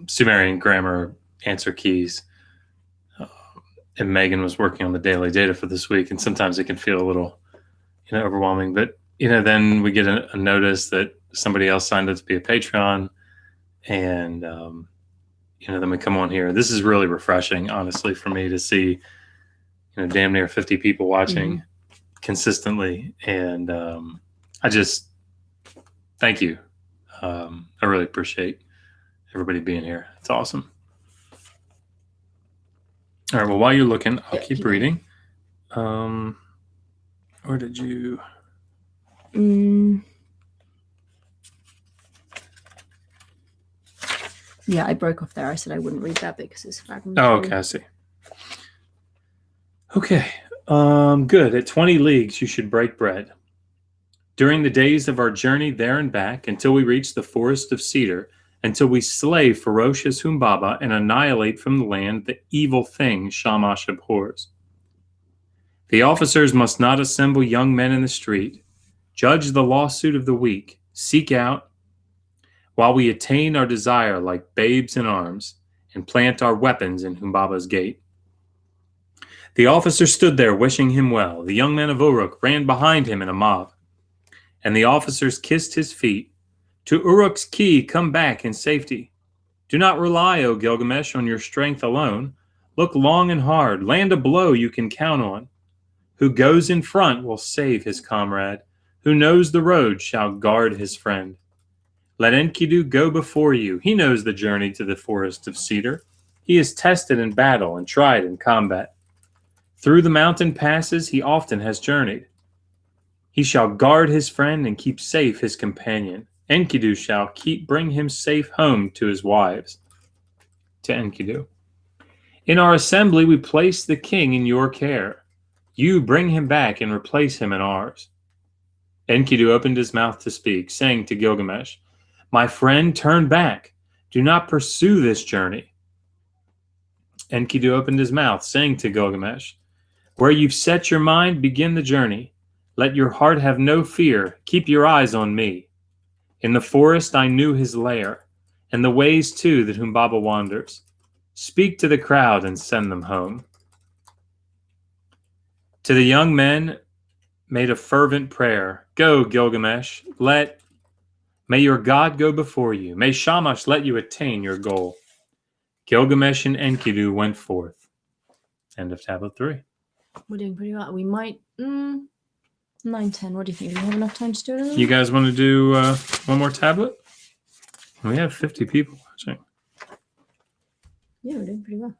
Sumerian grammar answer keys. And Megan was working on the daily data for this week. And sometimes it can feel a little, overwhelming. But, then we get a notice that somebody else signed up to be a Patreon. And, then we come on here. This is really refreshing, honestly, for me to see, damn near 50 people watching consistently. And I just thank you. I really appreciate everybody being here. It's awesome. All right. Well, while you're looking, I'll keep reading. Or did you? Yeah, I broke off there. I said I wouldn't read that because it's fragmentary. Oh, okay. I see. Okay. Good. At 20 leagues, you should break bread. During the days of our journey there and back, until we reach the forest of cedar, until we slay ferocious Humbaba and annihilate from the land the evil thing Shamash abhors. The officers must not assemble young men in the street, judge the lawsuit of the weak, seek out, while we attain our desire like babes in arms, and plant our weapons in Humbaba's gate. The officer stood there wishing him well. The young men of Uruk ran behind him in a mob, and the officers kissed his feet. To Uruk's key, come back in safety. Do not rely, O Gilgamesh, on your strength alone. Look long and hard. Land a blow you can count on. Who goes in front will save his comrade. Who knows the road shall guard his friend. Let Enkidu go before you. He knows the journey to the forest of cedar. He is tested in battle and tried in combat. Through the mountain passes he often has journeyed. He shall guard his friend and keep safe his companion. Enkidu shall bring him safe home to his wives. To Enkidu. In our assembly we place the king in your care. You bring him back and replace him in ours. Enkidu opened his mouth to speak, saying to Gilgamesh, My friend, turn back. Do not pursue this journey. Enkidu opened his mouth, saying to Gilgamesh, Where you've set your mind, begin the journey. Let your heart have no fear. Keep your eyes on me. In the forest I knew his lair, and the ways too that Humbaba wanders. Speak to the crowd and send them home. To the young men made a fervent prayer. Go, Gilgamesh, may your God go before you. May Shamash let you attain your goal. Gilgamesh and Enkidu went forth. End of tablet 3. We're doing pretty well. We might 9, 10. What do you think? Do we have enough time to do it? You guys want to do one more tablet? We have 50 people watching. Yeah, we're doing pretty well.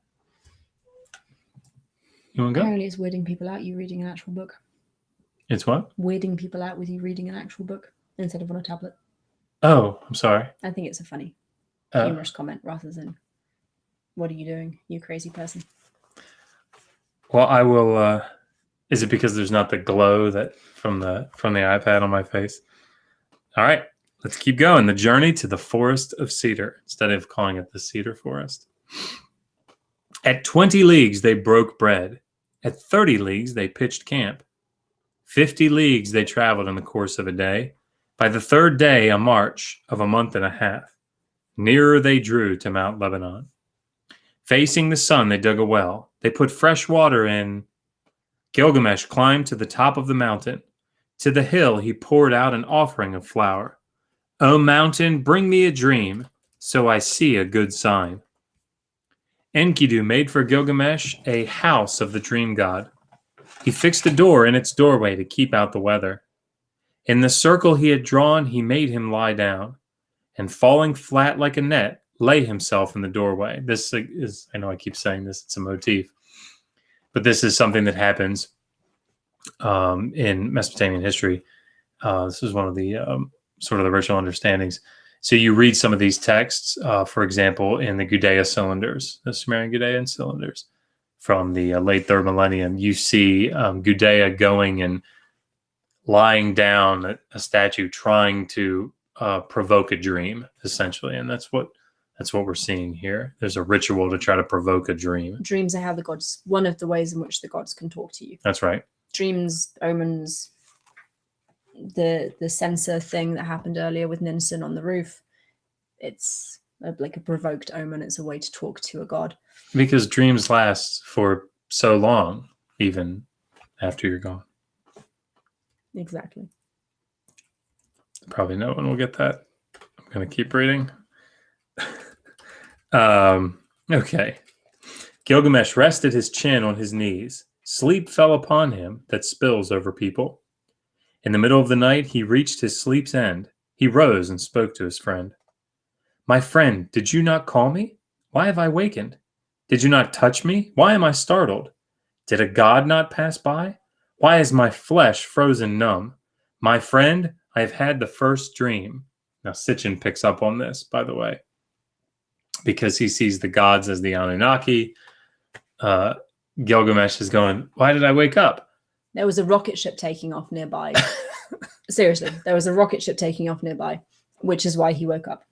You want to go? Apparently it's weirding people out, you reading an actual book. It's what? Weirding people out with you reading an actual book instead of on a tablet. Oh, I'm sorry. I think it's a funny, humorous comment rather than, what are you doing, you crazy person? Well, I will. Is it because there's not the glow that from the iPad on my face? All right, let's keep going. The journey to the forest of cedar, instead of calling it the cedar forest. At 20 leagues they broke bread. At 30 leagues they pitched camp. 50 leagues they traveled in the course of a day. By the third day, a march of a month and a half. Nearer they drew to Mount Lebanon. Facing the sun, they dug a well. They put fresh water in. Gilgamesh climbed to the top of the mountain. To the hill he poured out an offering of flour. O mountain, bring me a dream, so I see a good sign. Enkidu made for Gilgamesh a house of the dream god. He fixed a door in its doorway to keep out the weather. In the circle he had drawn, he made him lie down, and falling flat like a net, lay himself in the doorway. This is, I know I keep saying this, it's a motif, but this is something that happens in Mesopotamian history. This is one of the sort of the original understandings. So you read some of these texts, for example, in the Gudea cylinders, the Sumerian Gudea cylinders from the late 3rd millennium. You see Gudea going and lying down a statue, trying to provoke a dream, essentially, and that's what we're seeing here. There's a ritual to try to provoke a dream. Dreams are how the gods, one of the ways in which the gods can talk to you. That's right. Dreams, omens, the censer thing that happened earlier with Ninsun on the roof. It's like a provoked omen. It's a way to talk to a god. Because dreams last for so long, even after you're gone. Exactly. Probably no one will get that. I'm going to keep reading. Okay. Gilgamesh rested his chin on his knees. Sleep fell upon him that spills over people. In the middle of the night, he reached his sleep's end. He rose and spoke to his friend. My friend, did you not call me? Why have I wakened? Did you not touch me? Why am I startled? Did a god not pass by? Why is my flesh frozen numb? My friend, I have had the first dream. Now, Sitchin picks up on this, by the way, because he sees the gods as the Anunnaki. Gilgamesh is going, why did I wake up? There was a rocket ship taking off nearby. Seriously, there was a rocket ship taking off nearby, which is why he woke up.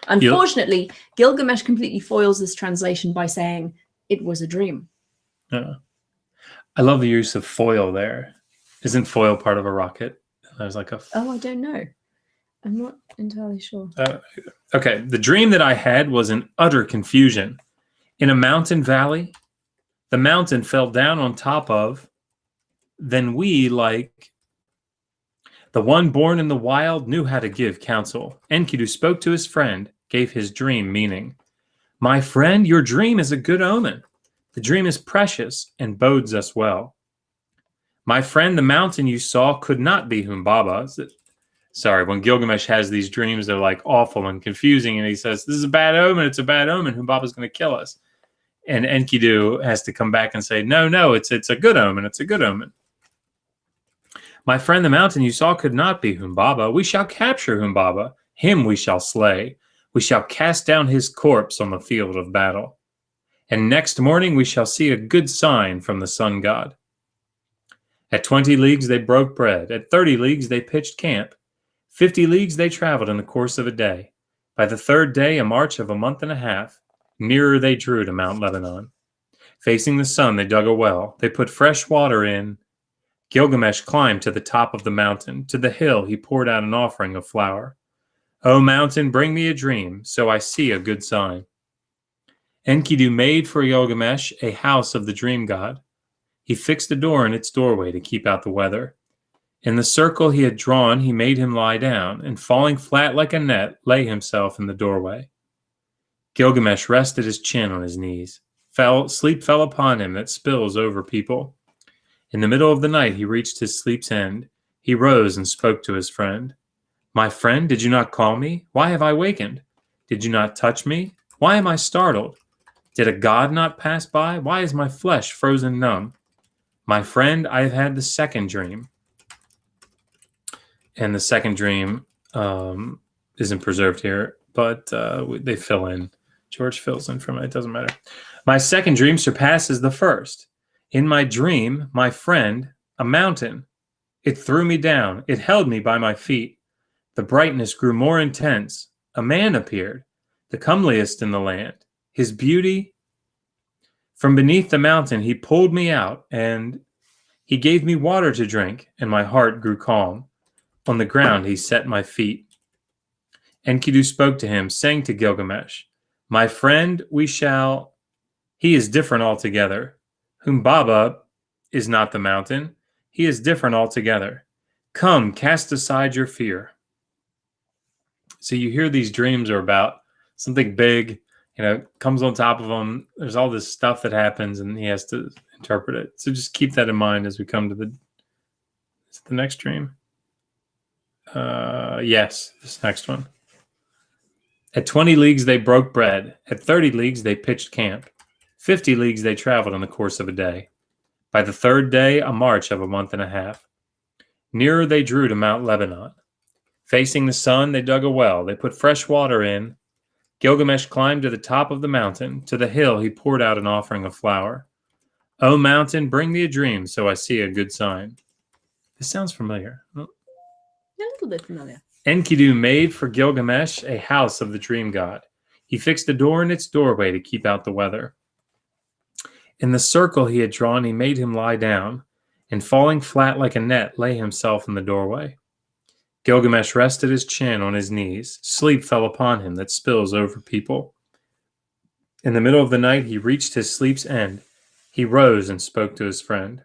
Unfortunately, Gilgamesh completely foils this translation by saying it was a dream. I love the use of foil there. Isn't foil part of a rocket? There's like a... Oh, I don't know. I'm not entirely sure. Okay, the dream that I had was in utter confusion. In a mountain valley, the mountain fell down on top of, then we, like the one born in the wild, knew how to give counsel. Enkidu spoke to his friend, gave his dream meaning. My friend, your dream is a good omen. The dream is precious and bodes us well. My friend, the mountain you saw could not be Humbaba. Sorry, when Gilgamesh has these dreams, they're like awful and confusing. And he says, this is a bad omen. It's a bad omen. Humbaba's going to kill us. And Enkidu has to come back and say, no, it's a good omen. It's a good omen. My friend, the mountain you saw could not be Humbaba. We shall capture Humbaba. Him we shall slay. We shall cast down his corpse on the field of battle. And next morning we shall see a good sign from the sun god. At 20 leagues they broke bread. At 30 leagues they pitched camp. 50 leagues they traveled in the course of a day. By the third day, a march of a month and a half, nearer they drew to Mount Lebanon. Facing the sun, they dug a well. They put fresh water in. Gilgamesh climbed to the top of the mountain. To the hill he poured out an offering of flour. O mountain, bring me a dream, so I see a good sign. Enkidu made for Gilgamesh a house of the dream god. He fixed a door in its doorway to keep out the weather. In the circle he had drawn, he made him lie down, and falling flat like a net, lay himself in the doorway. Gilgamesh rested his chin on his knees. Sleep fell upon him that spills over people. In the middle of the night he reached his sleep's end. He rose and spoke to his friend. My friend, did you not call me? Why have I wakened? Did you not touch me? Why am I startled? Did a god not pass by? Why is my flesh frozen numb? My friend, I have had the second dream. And the second dream isn't preserved here, but they fill in. George fills in from it. It doesn't matter. My second dream surpasses the first. In my dream, my friend, a mountain, it threw me down. It held me by my feet. The brightness grew more intense. A man appeared, the comeliest in the land. His beauty, from beneath the mountain, he pulled me out, and he gave me water to drink, and my heart grew calm. On the ground he set my feet. Enkidu spoke to him, saying to Gilgamesh, my friend, he is different altogether. Humbaba is not the mountain. He is different altogether. Come, cast aside your fear. So you hear these dreams are about something big, comes on top of him. There's all this stuff that happens, and he has to interpret it. So just keep that in mind as we come to the next dream. Yes, this next one. At 20 leagues they broke bread. At 30 leagues they pitched camp. 50 leagues they traveled in the course of a day. By the third day, a march of a month and a half. Nearer they drew to Mount Lebanon. Facing the sun, they dug a well. They put fresh water in. Gilgamesh climbed to the top of the mountain. To the hill he poured out an offering of flour. O mountain, bring me a dream, so I see a good sign. This sounds familiar. A little bit familiar. Enkidu made for Gilgamesh a house of the dream god. He fixed a door in its doorway to keep out the weather. In the circle he had drawn, he made him lie down, and falling flat like a net, lay himself in the doorway. Gilgamesh rested his chin on his knees. Sleep fell upon him that spills over people. In the middle of the night he reached his sleep's end. He rose and spoke to his friend.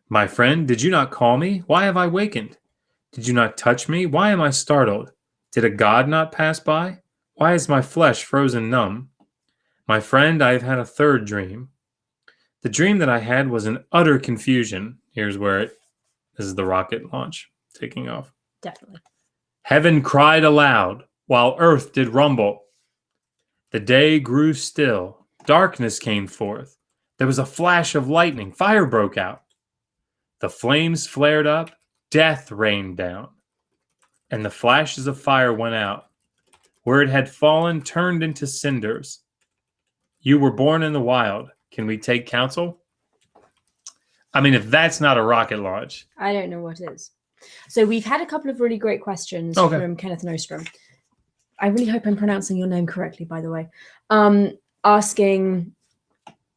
My friend, did you not call me? Why have I wakened? Did you not touch me? Why am I startled? Did a god not pass by? Why is my flesh frozen numb? My friend, I have had a third dream. The dream that I had was in utter confusion. Here's where this is the rocket launch taking off. Definitely. Heaven cried aloud while earth did rumble. The day grew still. Darkness came forth. There was a flash of lightning. Fire broke out. The flames flared up. Death rained down, and the flashes of fire went out. Where it had fallen turned into cinders. You were born in the wild. Can we take counsel? I mean, if that's not a rocket launch. I don't know what is. So we've had a couple of really great questions from Kenneth Nostrom. I really hope I'm pronouncing your name correctly, by the way. Asking,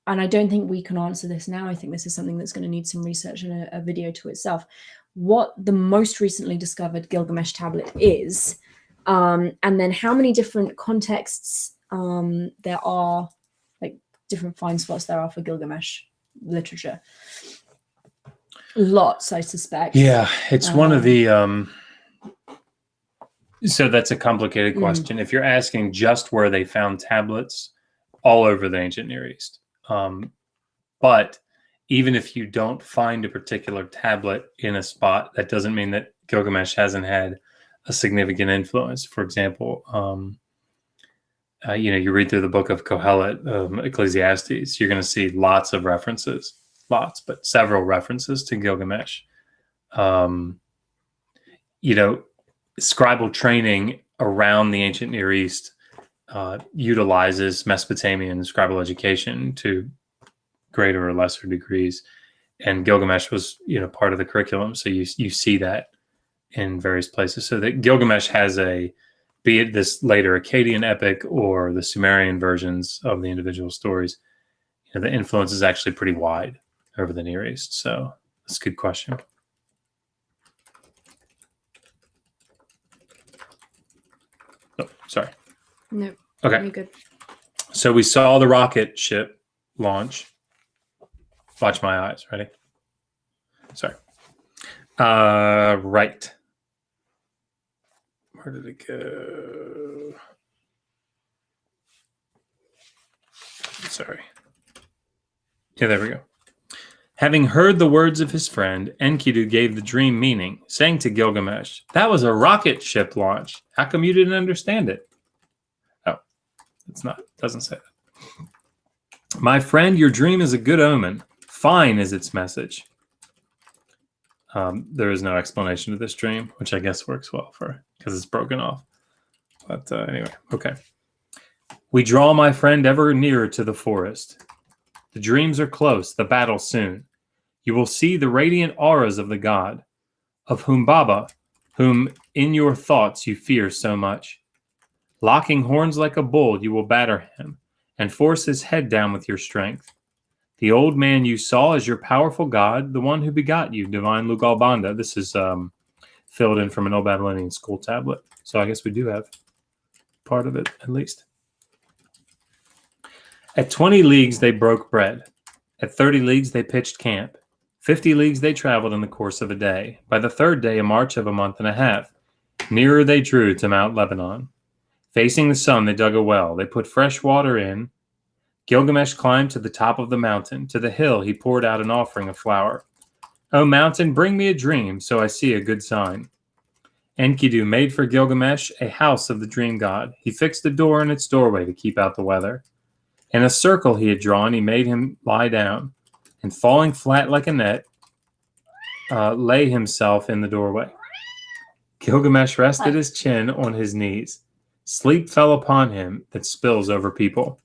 and I don't think we can answer this now. I think this is something that's going to need some research and a video to itself. What the most recently discovered Gilgamesh tablet is, and then how many different contexts there are, like different find spots there are for Gilgamesh literature. Lots, I suspect. Yeah, it's one of the so that's a complicated question. If you're asking just where they found tablets, all over the ancient Near East. But even if you don't find a particular tablet in a spot, that doesn't mean that Gilgamesh hasn't had a significant influence. For example, you read through the book of Kohelet, Ecclesiastes, you're going to see lots of references, but several references to Gilgamesh. Scribal training around the ancient Near East utilizes Mesopotamian scribal education to greater or lesser degrees, and Gilgamesh was part of the curriculum. So you see that in various places. So that Gilgamesh has be it this later Akkadian epic or the Sumerian versions of the individual stories, the influence is actually pretty wide over the Near East. So that's a good question. Oh, sorry. No. Okay. You're good. So we saw the rocket ship launch. Watch my eyes. Ready? Sorry. Right. Where did it go? Sorry. Yeah, there we go. Having heard the words of his friend, Enkidu gave the dream meaning, saying to Gilgamesh, "That was a rocket ship launch. How come you didn't understand it?" Oh, it's not. Doesn't say that. My friend, your dream is a good omen. Fine is its message. There is no explanation of this dream, which I guess works well because it's broken off. But anyway, okay. We draw, my friend, ever nearer to the forest. The dreams are close, the battle soon. You will see the radiant auras of the god, of Humbaba, whom in your thoughts you fear so much. Locking horns like a bull, you will batter him and force his head down with your strength. The old man you saw is your powerful god, the one who begot you, divine Lugalbanda. This is filled in from an old Babylonian school tablet. So I guess we do have part of it, at least. At 20 leagues they broke bread. At 30 leagues they pitched camp. 50 leagues they traveled in the course of a day. By the third day, a march of a month and a half. Nearer they drew to Mount Lebanon. Facing the sun, they dug a well. They put fresh water in. Gilgamesh climbed to the top of the mountain. To the hill he poured out an offering of flour. O mountain, bring me a dream, so I see a good sign. Enkidu made for Gilgamesh a house of the dream god. He fixed a door in its doorway to keep out the weather. In a circle he had drawn, he made him lie down, and falling flat like a net, lay himself in the doorway. Gilgamesh rested his chin on his knees. Sleep fell upon him that spills over people.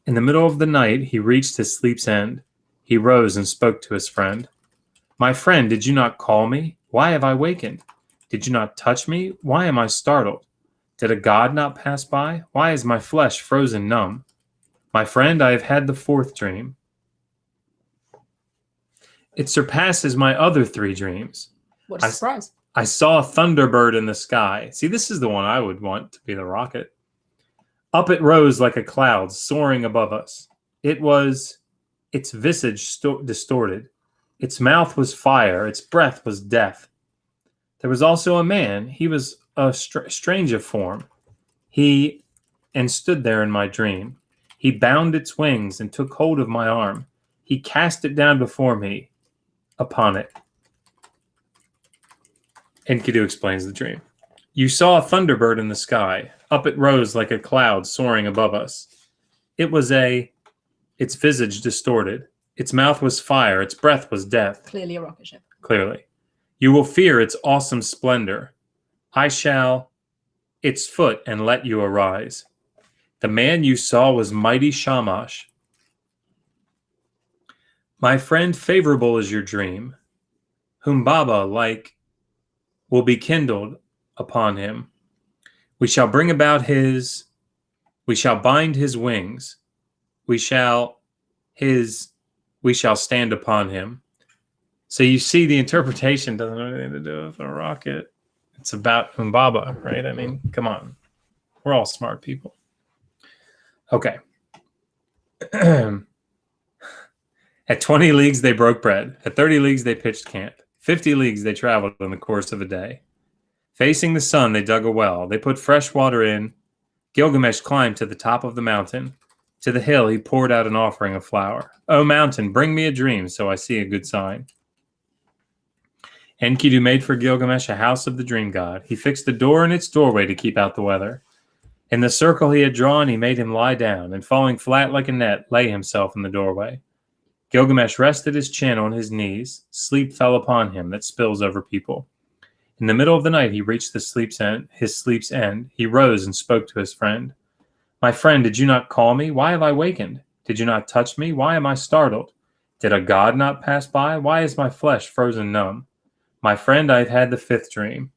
In the middle of the night, he reached his sleep's end. He rose and spoke to his friend. My friend, did you not call me? Why have I wakened? Did you not touch me? Why am I startled? Did a god not pass by? Why is my flesh frozen numb? My friend, I have had the fourth dream. It surpasses my other three dreams. What a surprise. I saw a thunderbird in the sky. See, this is the one I would want to be the rocket. Up it rose like a cloud, soaring above us. It was its visage distorted. Its mouth was fire. Its breath was death. There was also a man. He was a strange of form. He stood there in my dream. He bound its wings and took hold of my arm. He cast it down before me, upon it. Enkidu explains the dream. You saw a thunderbird in the sky. Up it rose like a cloud soaring above us. Its visage distorted. Its mouth was fire. Its breath was death. Clearly a rocket ship. Clearly. You will fear its awesome splendor. I shall its foot and let you arise. The man you saw was mighty Shamash. My friend, favorable is your dream. Humbaba like will be kindled upon him. We shall bind his wings. We shall stand upon him. So you see the interpretation doesn't have anything to do with a rocket. It's about Humbaba, right? I mean, come on. We're all smart people. Okay. At 20 leagues, they broke bread. At 30 leagues, they pitched camp. 50 leagues, they traveled in the course of a day. Facing the sun, they dug a well. They put fresh water in. Gilgamesh climbed to the top of the mountain. To the hill he poured out an offering of flour. O mountain, bring me a dream, so I see a good sign. Enkidu made for Gilgamesh a house of the dream god. He fixed a door in its doorway to keep out the weather. In the circle he had drawn, he made him lie down, and falling flat like a net, lay himself in the doorway. Gilgamesh rested his chin on his knees. Sleep fell upon him that spills over people. In the middle of the night he reached his sleep's end. He rose and spoke to his friend. My friend, did you not call me? Why have I wakened? Did you not touch me? Why am I startled? Did a god not pass by? Why is my flesh frozen numb? My friend, I have had the fifth dream.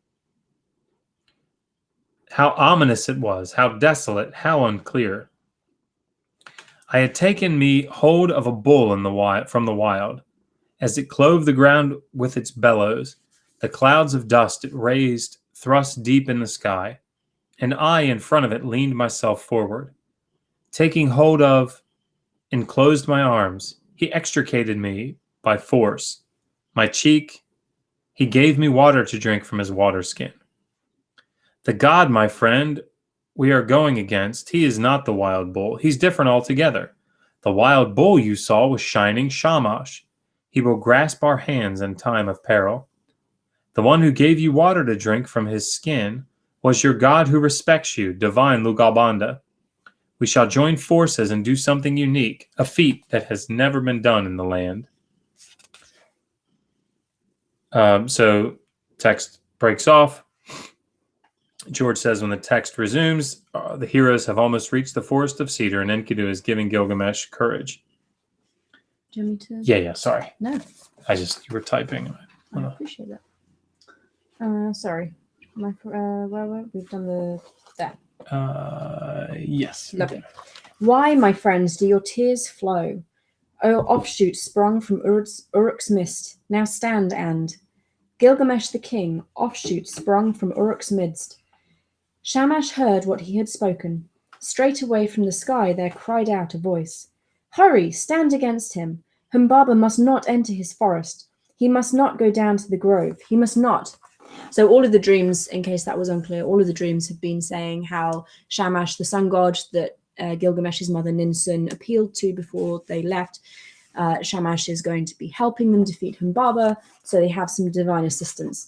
How ominous it was, how desolate, how unclear. I had taken me hold of a bull from the wild. As it clove the ground with its bellows, the clouds of dust it raised thrust deep in the sky, and I in front of it leaned myself forward. Taking hold of and closed my arms, he extricated me by force. My cheek, he gave me water to drink from his water skin. The god, my friend, we are going against, he is not the wild bull. He's different altogether. The wild bull you saw was shining Shamash. He will grasp our hands in time of peril. The one who gave you water to drink from his skin was your god who respects you, divine Lugalbanda. We shall join forces and do something unique, a feat that has never been done in the land. So text breaks off. George says when the text resumes, the heroes have almost reached the forest of cedar, and Enkidu is giving Gilgamesh courage. Do you want me to? Yeah, sorry. No. You were typing. I appreciate that. Sorry. Where we've done there. Yes. Lovely. Why, my friends, do your tears flow? O offshoot sprung from Uruk's mist, now stand and Gilgamesh the king, offshoot sprung from Uruk's midst. Shamash heard what he had spoken. Straight away from the sky there cried out a voice. Hurry, stand against him. Humbaba must not enter his forest. He must not go down to the grove. He must not. So all of the dreams, in case that was unclear, all of the dreams have been saying how Shamash, the sun god that Gilgamesh's mother Ninsun appealed to before they left, Shamash is going to be helping them defeat Humbaba, so they have some divine assistance.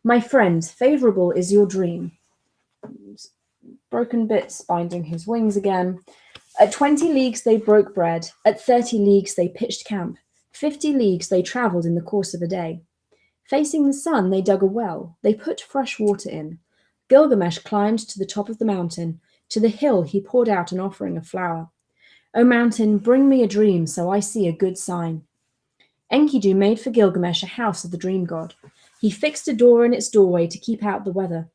My friend, favorable is your dream. Broken bits binding his wings again. At 20 leagues they broke bread. At 30 leagues they pitched camp. 50 leagues they travelled in the course of a day. Facing the sun they dug a well. They put fresh water in. Gilgamesh climbed to the top of the mountain. To the hill he poured out an offering of flour. O mountain, bring me a dream so I see a good sign. Enkidu made for Gilgamesh a house of the dream god. He fixed a door in its doorway to keep out the weather.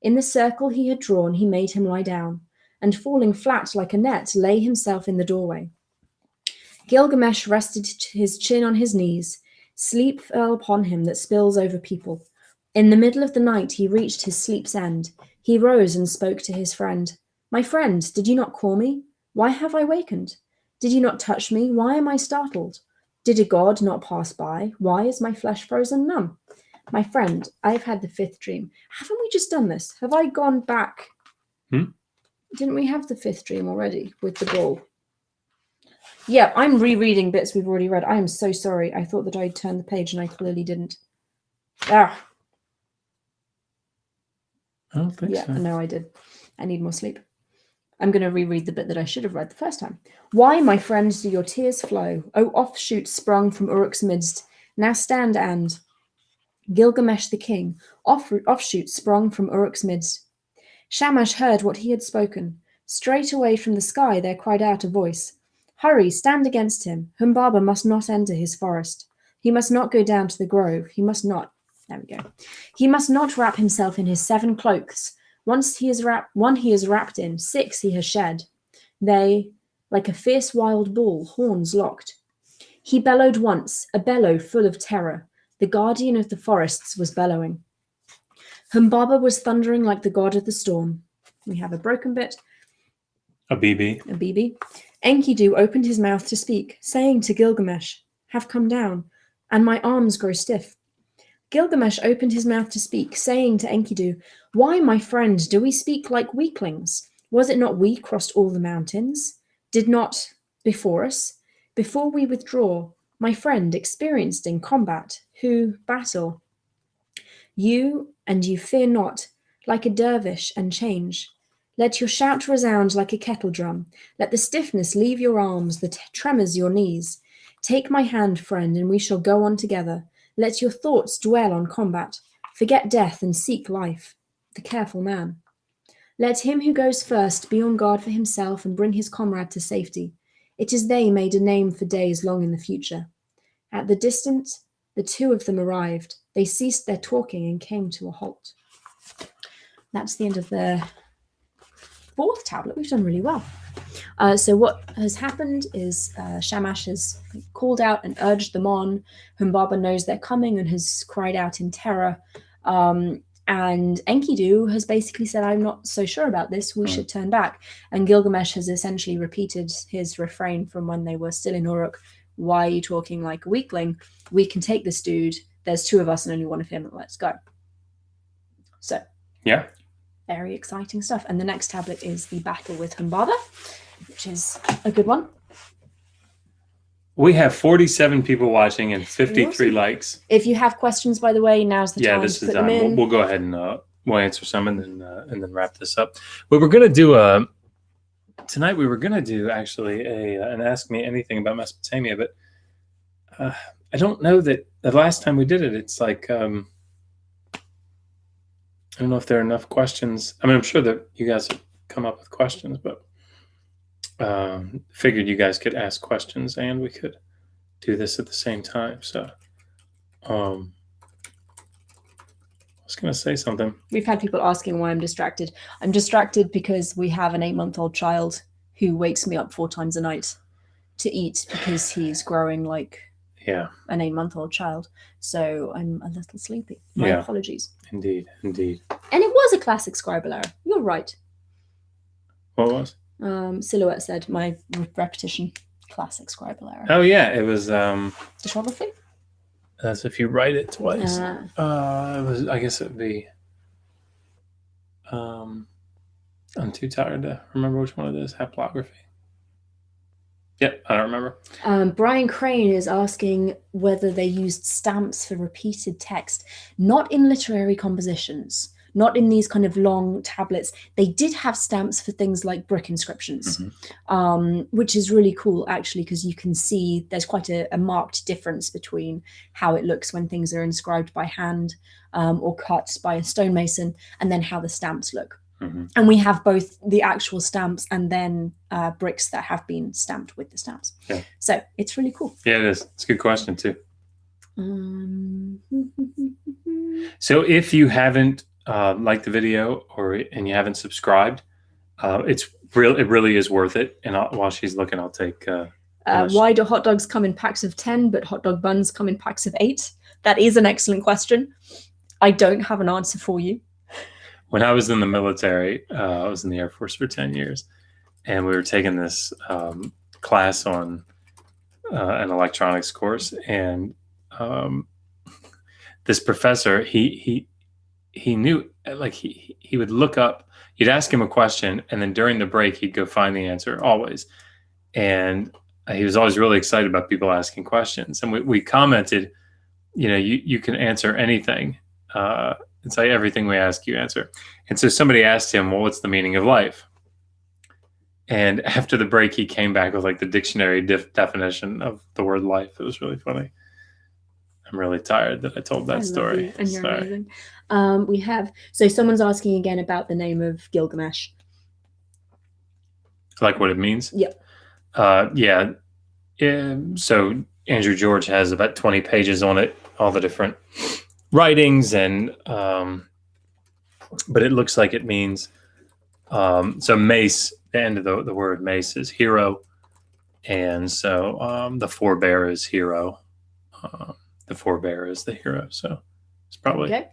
In the circle he had drawn he made him lie down, and falling flat like a net lay himself in the doorway. Gilgamesh rested his chin on his knees. Sleep fell upon him that spills over people. In the middle of the night he reached his sleep's end. He rose and spoke to his friend. My friend, did you not call me? Why have I wakened? Did you not touch me? Why am I startled? Did a god not pass by? Why is my flesh frozen numb? My friend, I have had the fifth dream. Haven't we just done this? Have I gone back? Didn't we have the fifth dream already with the bull? Yeah, I'm rereading bits we've already read. I am so sorry. I thought that I'd turned the page and I clearly didn't. I don't think so. No, I did. I need more sleep. I'm going to reread the bit that I should have read the first time. Why, my friends, do your tears flow? O offshoot sprung from Uruk's midst. Now stand and Gilgamesh the king, offshoot sprung from Uruk's midst. Shamash heard what he had spoken. Straight away from the sky there cried out a voice. Hurry, stand against him. Humbaba must not enter his forest. He must not go down to the grove. He must not. There we go. He must not wrap himself in his 7 cloaks. One he is wrapped in, 6 he has shed. They, like a fierce wild bull, horns locked. He bellowed once, a bellow full of terror. The guardian of the forests was bellowing. Humbaba was thundering like the god of the storm. We have a broken bit. A BB. A BB. Enkidu opened his mouth to speak, saying to Gilgamesh, have come down, and my arms grow stiff. Gilgamesh opened his mouth to speak, saying to Enkidu, why, my friend, do we speak like weaklings? Was it not we crossed all the mountains? Did not before us, before we withdraw, my friend experienced in combat, who battle? You and you fear not, like a dervish, and change. Let your shout resound like a kettle drum. Let the stiffness leave your arms, the tremors your knees. Take my hand, friend, and we shall go on together. Let your thoughts dwell on combat. Forget death and seek life. The careful man. Let him who goes first be on guard for himself and bring his comrade to safety. It is they made a name for days long in the future. At the distance, the two of them arrived. They ceased their talking and came to a halt. That's the end of the 4th tablet. We've done really well. So what has happened is Shamash has called out and urged them on. Humbaba knows they're coming and has cried out in terror. And Enkidu has basically said, I'm not so sure about this, we should turn back. And Gilgamesh has essentially repeated his refrain from when they were still in Uruk. Why are you talking like a weakling? We can take this dude. There's 2 of us and only 1 of him. Let's go. So, yeah, very exciting stuff. And the next tablet is the battle with Humbaba, which is a good one. We have 47 people watching and 53 awesome. Likes. If you have questions, by the way, now's the time this to is put them in. We'll go ahead and we'll answer some and then wrap this up. But we're gonna do tonight. We were gonna do actually an Ask Me Anything about Mesopotamia, but I don't know that the last time we did it. It's like I don't know if there are enough questions. I mean, I'm sure that you guys have come up with questions, but figured you guys could ask questions and we could do this at the same time. So I was going to say something. We've had people asking why I'm distracted. I'm distracted because we have an 8-month-old child who wakes me up 4 times a night to eat because he's growing like an 8-month-old child. So I'm a little sleepy. My apologies. Indeed. And it was a classic scribal error. You're right. What was? Silhouette said my repetition. Classic scribal error. Oh yeah, it was Photography? That's if you write it twice. It was, I guess it would be I'm too tired to remember which one it is. Haplography. Yep, I don't remember. Brian Crane is asking whether they used stamps for repeated text, not in literary compositions, not in these kind of long tablets. They did have stamps for things like brick inscriptions, which is really cool, actually, because you can see there's quite a marked difference between how it looks when things are inscribed by hand or cut by a stonemason, and then how the stamps look. And we have both the actual stamps and then bricks that have been stamped with the stamps. Yeah. So it's really cool. Yeah, it is. It's a good question, too. So if you haven't liked the video and you haven't subscribed, it really is worth it. And while she's looking, I'll take... why do hot dogs come in packs of 10, but hot dog buns come in packs of 8? That is an excellent question. I don't have an answer for you. When I was in the military, I was in the Air Force for 10 years, and we were taking this class on an electronics course, and this professor, he knew, like he would look up, you'd ask him a question, and then during the break, he'd go find the answer always. And he was always really excited about people asking questions. And we commented, you can answer anything. It's like everything we ask, you answer. And so somebody asked him, well, what's the meaning of life? And after the break, he came back with like the dictionary definition of the word life. It was really funny. I'm really tired that I told that story. And you're amazing. We have, so someone's asking again about the name of Gilgamesh. Like what it means? Yep. So Andrew George has about 20 pages on it, all the different writings, and but it looks like it means so mace, the end of the word mace is hero, and so the forebear is hero. The forebear is the hero, so it's probably okay.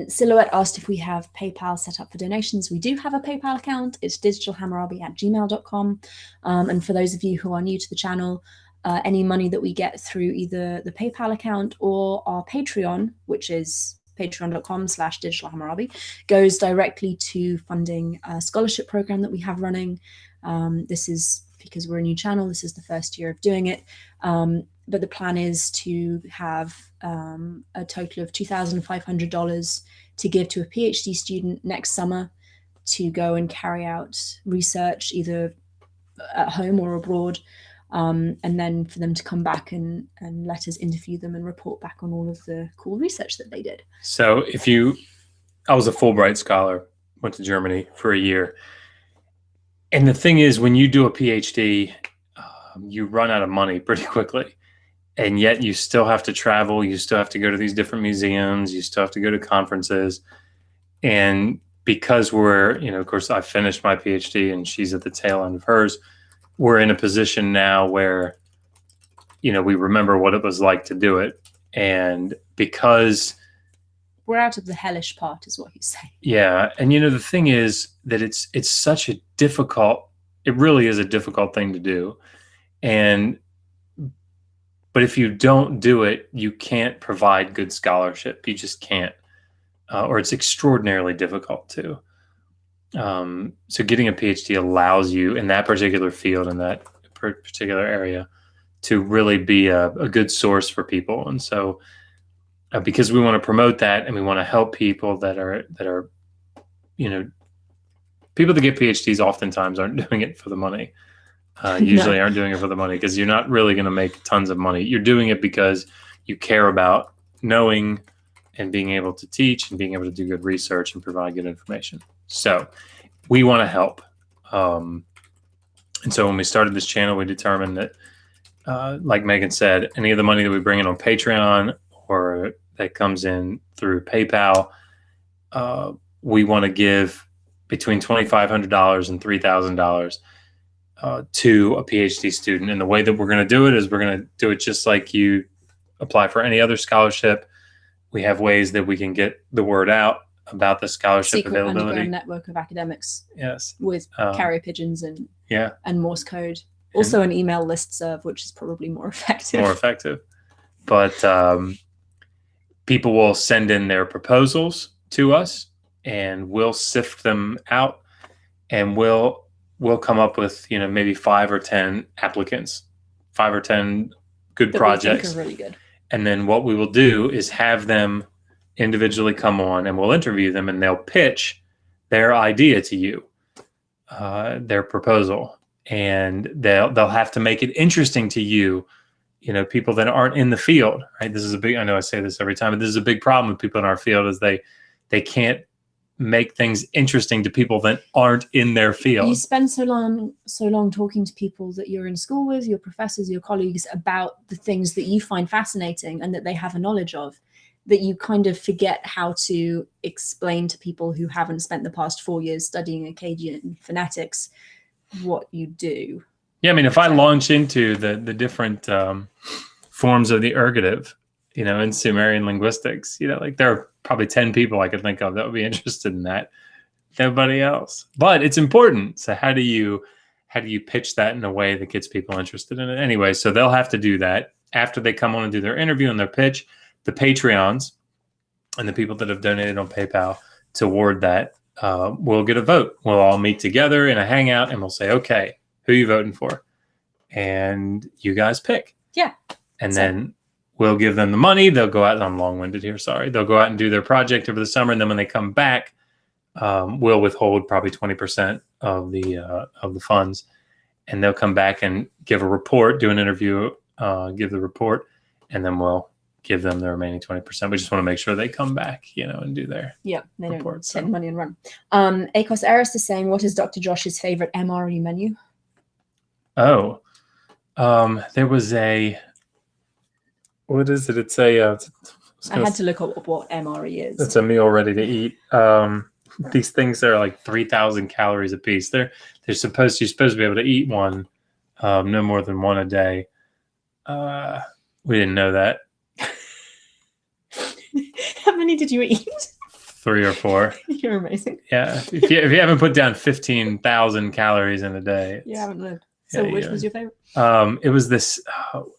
Silhouette asked if we have PayPal set up for donations. We do have a PayPal account. It's digitalhammurabi@gmail.com. And for those of you who are new to the channel, any money that we get through either the PayPal account or our Patreon, which is patreon.com/Digital Hammurabi, goes directly to funding a scholarship program that we have running. This is because we're a new channel. This is the first year of doing it. But the plan is to have a total of $2,500 to give to a PhD student next summer to go and carry out research either at home or abroad, and then for them to come back and let us interview them and report back on all of the cool research that they did. So I was a Fulbright scholar, went to Germany for a year. And the thing is, when you do a PhD, you run out of money pretty quickly. And yet you still have to travel. You still have to go to these different museums. You still have to go to conferences. And because we're, of course, I finished my PhD and she's at the tail end of hers, we're in a position now where, we remember what it was like to do it. And because we're out of the hellish part is what you say. Yeah. And, the thing is that it's such a it really is a difficult thing to do. But if you don't do it, you can't provide good scholarship. You just can't, or it's extraordinarily difficult to. So getting a PhD allows you in that particular field, in that particular area, to really be a good source for people. And so because we want to promote that and we want to help people that are, people that get PhDs oftentimes aren't doing it for the money. Usually aren't doing it for the money because you're not really going to make tons of money. You're doing it because you care about knowing and being able to teach and being able to do good research and provide good information. So we want to help. And so when we started this channel, we determined that, like Megan said, any of the money that we bring in on Patreon or that comes in through PayPal, we want to give between $2,500 and $3,000 to a PhD student. And the way that we're going to do it is we're going to do it just like you apply for any other scholarship. We have ways that we can get the word out about the scholarship Secret availability. underground network of academics. Yes. With carrier pigeons and Morse code. Also an email listserv, which is probably more effective. But people will send in their proposals to us and we'll sift them out and we'll come up with, maybe 5 or 10 applicants, 5 or 10 good projects. We think are really good. And then what we will do is have them individually come on and we'll interview them and they'll pitch their idea to you, their proposal. And they'll have to make it interesting to you, people that aren't in the field, right? This is I know I say this every time, but this is a big problem with people in our field is they can't make things interesting to people that aren't in their field. You spend so long talking to people that you're in school with, your professors, your colleagues, about the things that you find fascinating and that they have a knowledge of, that you kind of forget how to explain to people who haven't spent the past 4 years studying Akkadian phonetics what you do. Yeah, I mean, if I launch into the different forms of the ergative, in Sumerian linguistics, there are probably 10 people I could think of that would be interested in that. Nobody else. But it's important. So how do you pitch that in a way that gets people interested in it? Anyway, so they'll have to do that after they come on and do their interview and their pitch. The Patreons and the people that have donated on PayPal toward that will get a vote. We'll all meet together in a hangout and we'll say, okay, who are you voting for? And you guys pick. Yeah. And then we'll give them the money. They'll go out. I'm long-winded here. Sorry. They'll go out and do their project over the summer. And then when they come back, we'll withhold probably 20% of the funds. And they'll come back and give a report, do an interview, give the report, and then we'll give them the remaining 20%. We just want to make sure they come back, and do their they report, don't take the money and run. Akos Eris is saying, what is Dr. Josh's favorite MRE menu? Oh, there was what is it? It's I had to look up what MRE is. It's a meal ready to eat. These things are like 3,000 calories a piece. You're supposed to be able to eat one, no more than one a day. We didn't know that. How many did you eat? 3 or 4. You're amazing. Yeah. If you haven't put down 15,000 calories in a day, you haven't lived. So which was your favorite? It was this.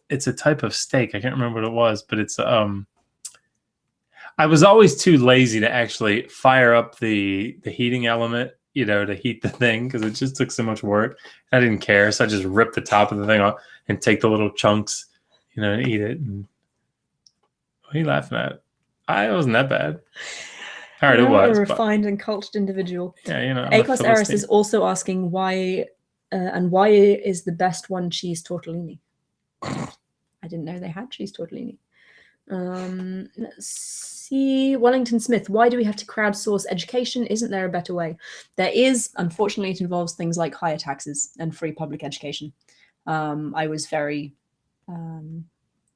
It's a type of steak. I can't remember what it was, but it's. I was always too lazy to actually fire up the heating element, to heat the thing, because it just took so much work. I didn't care, so I just ripped the top of the thing off and take the little chunks, and eat it. And what are you laughing at? I wasn't that bad. All right, it was a refined and cultured individual. Yeah, Akos Eris is also asking why is the best one cheese tortellini? I didn't know they had cheese tortellini. Let's see. Wellington Smith, why do we have to crowdsource education? Isn't there a better way? There is. Unfortunately, it involves things like higher taxes and free public education. I was very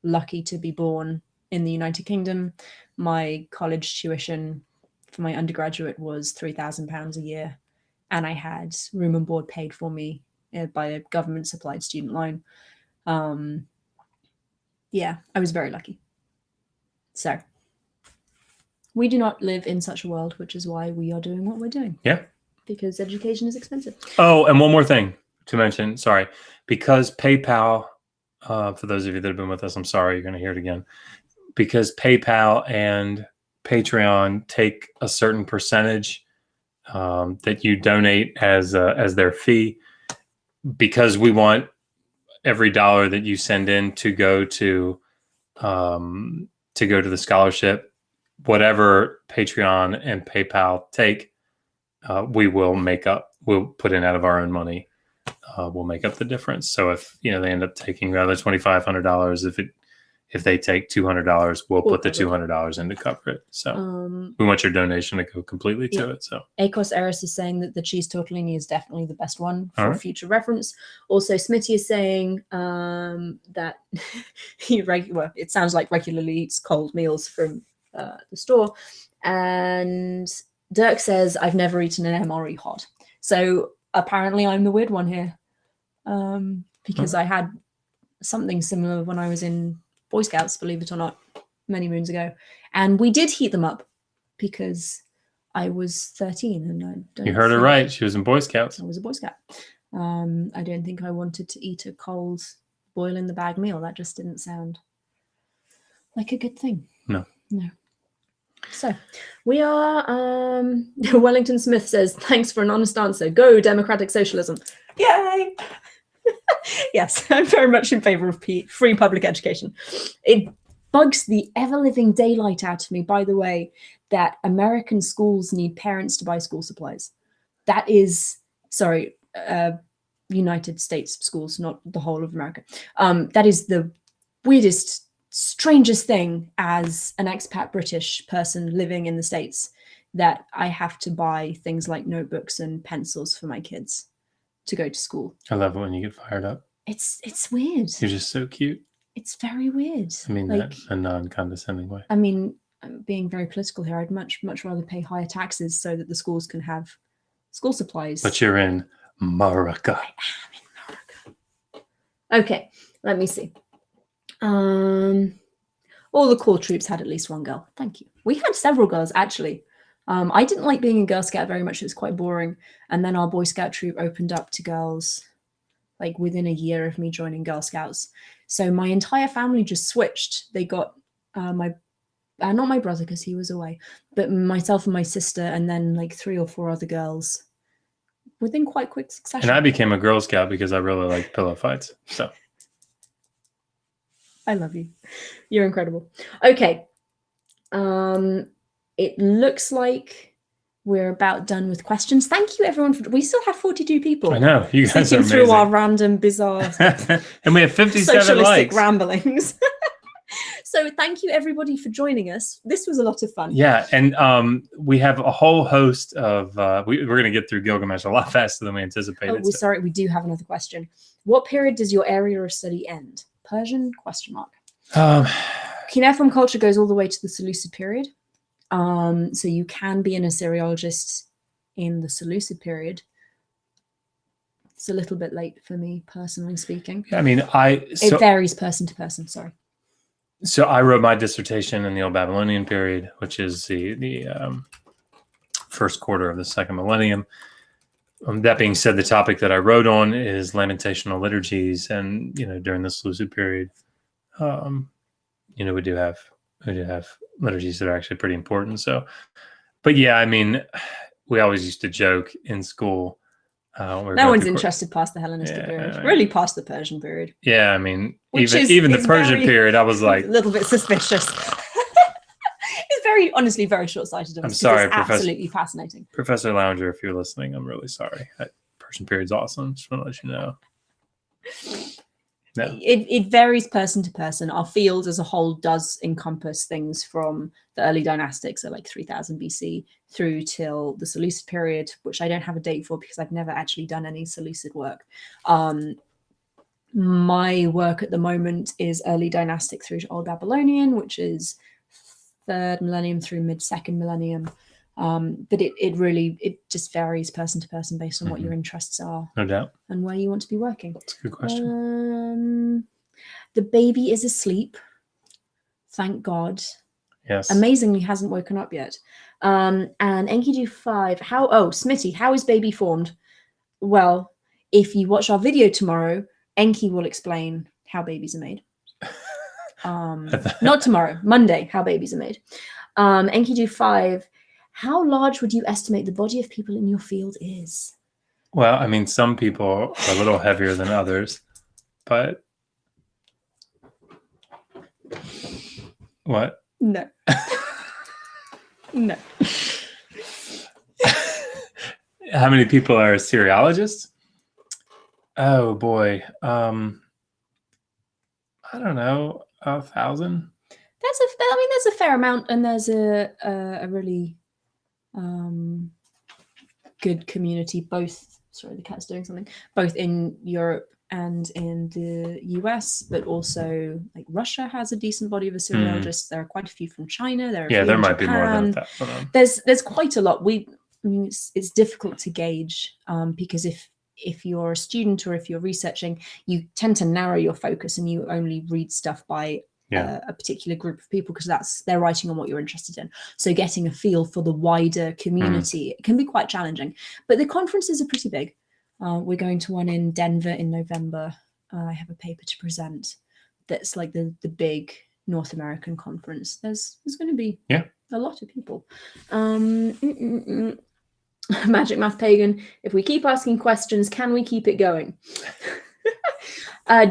lucky to be born in the United Kingdom. My college tuition for my undergraduate was £3,000 a year, and I had room and board paid for me by a government supplied student loan. Yeah, I was very lucky. So we do not live in such a world, which is why we are doing what we're doing. Yeah. Because education is expensive. Oh, and one more thing to mention. Sorry. Because PayPal, for those of you that have been with us, I'm sorry, you're going to hear it again. Because PayPal and Patreon take a certain percentage that you donate as their fee, because we want every dollar that you send in to go to the scholarship. Whatever Patreon and PayPal take, we'll put in out of our own money. We'll make up the difference. So if they end up taking rather $2,500, if they take $200, we'll put the $200 in to cover it. So we want your donation to go completely to it. So Akos Eris is saying that the cheese tortellini is definitely the best one for future reference. Also, Smitty is saying that it sounds like regularly eats cold meals from the store. And Dirk says, I've never eaten an MRE hot. So apparently I'm the weird one here, because I had something similar when I was in Boy Scouts, believe it or not, many moons ago. And we did heat them up because I was 13 and I don't You heard her right. She was in Boy Scouts. I was a Boy Scout. I don't think I wanted to eat a cold boil in the bag meal. That just didn't sound like a good thing. No. So we are, Wellington Smith says, thanks for an honest answer. Go democratic socialism. Yay! Yes, I'm very much in favor of free public education. It bugs the ever-living daylight out of me, by the way, that American schools need parents to buy school supplies. That is, United States schools, not the whole of America. That is the weirdest, strangest thing as an expat British person living in the States, that I have to buy things like notebooks and pencils for my kids to go to school. I love it when you get fired up. It's weird. You're just so cute. It's very weird. I mean, that in a non-condescending way. I mean, I'm being very political here. I'd much rather pay higher taxes so that the schools can have school supplies. But you're in America. I am in America. Okay, let me see. All the core troops had at least one girl. Thank you. We had several girls, actually. I didn't like being a Girl Scout very much. It was quite boring. And then our Boy Scout troop opened up to girls like within a year of me joining Girl Scouts. So my entire family just switched. They got not my brother because he was away, but myself and my sister, and then like 3 or 4 other girls within quite quick succession. And I became a Girl Scout because I really like pillow fights. So I love you. You're incredible. Okay. It looks like we're about done with questions. Thank you, everyone. We still have 42 people. I know. You guys are amazing. Through our random, bizarre, and we have 57 socialistic likes. ramblings. So thank you, everybody, for joining us. This was a lot of fun. Yeah, and we have a whole host of... we're going to get through Gilgamesh a lot faster than we anticipated. Oh, sorry, we do have another question. What period does your area of study end? Persian? ? Cuneiform culture goes all the way to the Seleucid period. So you can be an Assyriologist in the Seleucid period. It's a little bit late for me, personally speaking. I mean, it varies person to person. Sorry. So I wrote my dissertation in the Old Babylonian period, which is the first quarter of the second millennium. That being said, the topic that I wrote on is lamentational liturgies, and during the Seleucid period, we do have we do have liturgies that are actually pretty important. So, but yeah, I mean, we always used to joke in school. No one's interested past the Hellenistic period, really past the Persian period. Yeah, I mean, even the Persian period, I was like a little bit suspicious. It's honestly very short-sighted of us. I'm sorry, it's absolutely fascinating. Professor Lounger, if you're listening, I'm really sorry. Persian period's awesome. Just want to let you know. No. It varies person to person. Our field as a whole does encompass things from the early dynastics, so like 3000 BC, through till the Seleucid period, which I don't have a date for because I've never actually done any Seleucid work. My work at the moment is early dynastic through to Old Babylonian, which is 3rd millennium through mid-2nd millennium. But it just varies person to person based on what your interests are. No doubt. And where you want to be working. That's a good question. The baby is asleep. Thank God. Yes. Amazingly hasn't woken up yet. And Enkidu 5, Smitty, how is baby formed? Well, if you watch our video tomorrow, Enki will explain how babies are made. Not tomorrow, Monday, how babies are made. Enkidu 5, how large would you estimate the body of people in your field is? Well, I mean, some people are a little heavier than others, but what? No. No. How many people are Assyriologists? Oh boy. I don't know, 1,000. There's a fair amount, and there's a really good community, both, sorry, the cat's doing something, both in Europe and in the US, but also like Russia has a decent body of Assyriologists. There are quite a few from China. There might be more than 1,000. There's quite a lot. It's difficult to gauge because if you're a student or if you're researching, you tend to narrow your focus and you only read stuff by a particular group of people because they're writing on what you're interested in. So getting a feel for the wider community can be quite challenging. But the conferences are pretty big. We're going to one in Denver in November. I have a paper to present that's like the big North American conference. There's going to be a lot of people. Magic Math Pagan, if we keep asking questions, can we keep it going?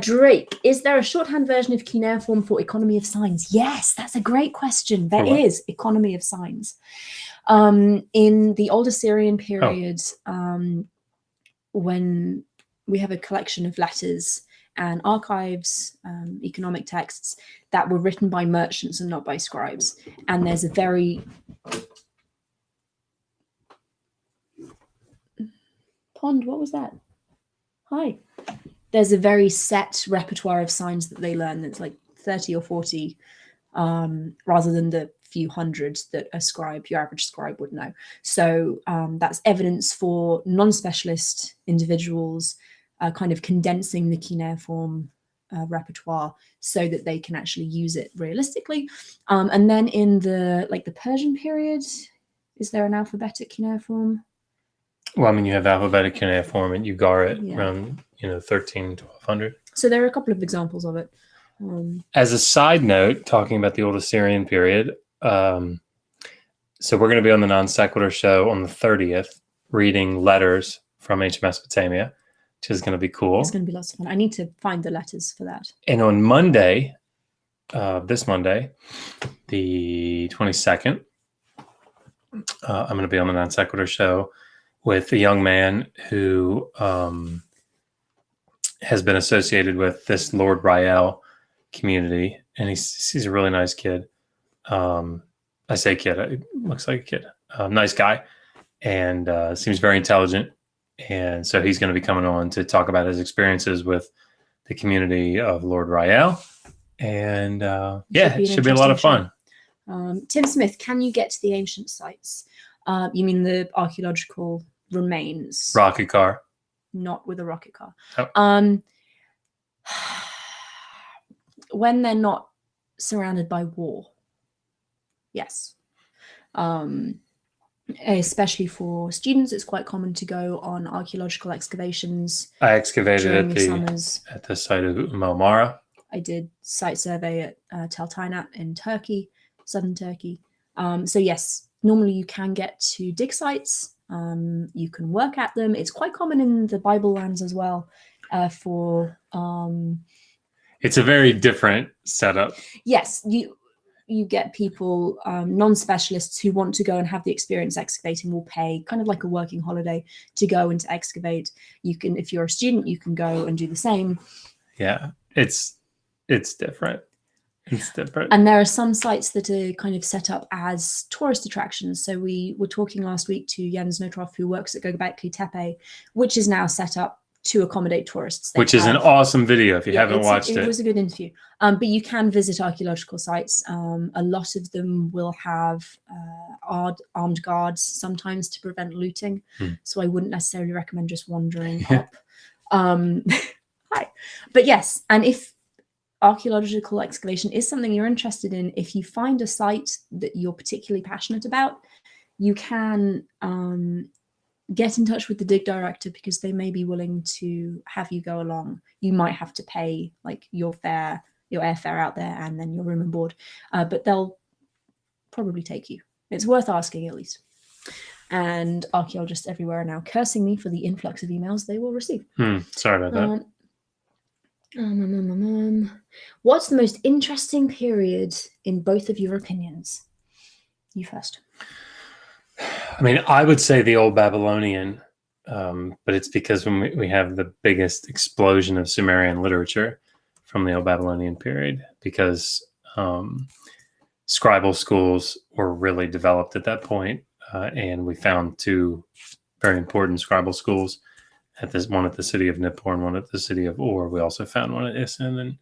Drake, is there a shorthand version of cuneiform for economy of signs? Yes, that's a great question. There is economy of signs. In the Old Assyrian period, when we have a collection of letters and archives, economic texts that were written by merchants and not by scribes. And there's a very... Pond, what was that? Hi. There's a very set repertoire of signs that they learn that's like 30 or 40 rather than the few hundreds that your average scribe would know. So that's evidence for non-specialist individuals kind of condensing the cuneiform repertoire so that they can actually use it realistically. And then in the Persian period, is there an alphabetic cuneiform? Well, I mean, you have alphabetic cuneiform and Ugarit around 1200. So there are a couple of examples of it. As a side note, talking about the Old Assyrian period, so we're going to be on the Non Sequitur show on the 30th, reading letters from ancient Mesopotamia, which is going to be cool. It's going to be lots of fun. I need to find the letters for that. And on Monday, this Monday, the 22nd, I'm going to be on the Non Sequitur show with a young man who has been associated with this Lord Rael community, and he's a really nice kid. I say kid, it looks like a kid. Nice guy, and seems very intelligent. And so he's going to be coming on to talk about his experiences with the community of Lord Rael. And it should be a lot of fun. Tim Smith, can you get to the ancient sites? You mean the archaeological remains? Rocket car. Not with a rocket car. Oh. When they're not surrounded by war. Yes. Especially for students, it's quite common to go on archaeological excavations. I excavated at the site of Marmara. I did site survey at Tel Tainat in Turkey. southern Turkey. So yes, normally you can get to dig sites. You can work at them. It's quite common in the Bible lands as well. It's a very different setup. Yes, you get people, non-specialists who want to go and have the experience excavating will pay kind of like a working holiday to go and to excavate. You can, if you're a student, you can go and do the same. Yeah, it's different. It's different. And there are some sites that are kind of set up as tourist attractions. So we were talking last week to Jens Notroff, who works at Göbekli Tepe, which is now set up to accommodate tourists. Which is an awesome video if you haven't watched it. It was a good interview. But you can visit archaeological sites. A lot of them will have armed guards sometimes to prevent looting. So I wouldn't necessarily recommend just wandering up. Hi. But yes, and if archaeological excavation is something you're interested in, if you find a site that you're particularly passionate about, you can get in touch with the dig director, because they may be willing to have you go along. You might have to pay like your airfare out there and then your room and board, but they'll probably take you. It's worth asking at least. And archaeologists everywhere are now cursing me for the influx of emails they will receive. Sorry about that. What's the most interesting period in both of your opinions? You first. I mean, I would say the Old Babylonian, but it's because when we have the biggest explosion of Sumerian literature from the Old Babylonian period, because scribal schools were really developed at that point, and we found two very important scribal schools, one at the city of Nippur and one at the city of Ur. We also found one at Isin, and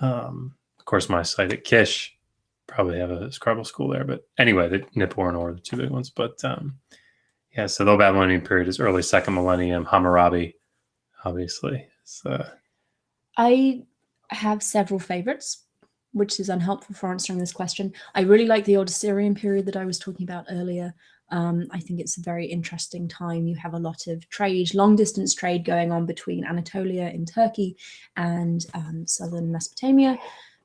of course my site at Kish probably have a scribal school there. But anyway, the Nippur and Ur are the two big ones. But yeah, so the Old Babylonian period is early second millennium. Hammurabi, obviously. I have several favorites, which is unhelpful for answering this question. I really like the Old Assyrian period that I was talking about earlier. I think it's a very interesting time. You have a lot of trade, long distance trade going on between Anatolia in Turkey and southern Mesopotamia.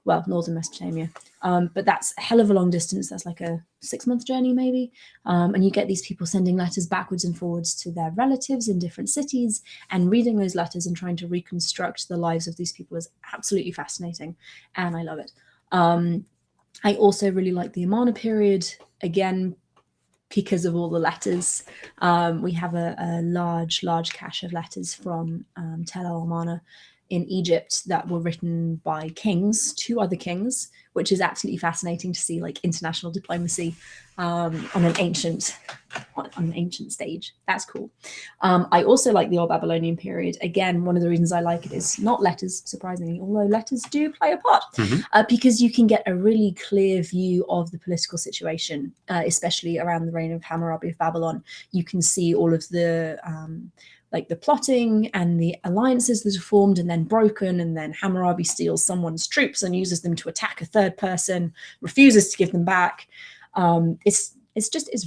Well, northern Mesopotamia, but that's a hell of a long distance. That's like a 6-month journey maybe, and you get these people sending letters backwards and forwards to their relatives in different cities, and reading those letters and trying to reconstruct the lives of these people is absolutely fascinating, and I love it. I also really like the Amarna period, again because of all the letters. We have a large cache of letters from Tel El Amarna in Egypt that were written by kings to other kings, which is absolutely fascinating to see, like international diplomacy on an ancient stage. That's cool. I also like the Old Babylonian period. Again, one of the reasons I like it is not letters, surprisingly, although letters do play a part, because you can get a really clear view of the political situation, especially around the reign of Hammurabi of Babylon. You can see all of the like the plotting and the alliances that are formed and then broken, and then Hammurabi steals someone's troops and uses them to attack a third person, refuses to give them back. It's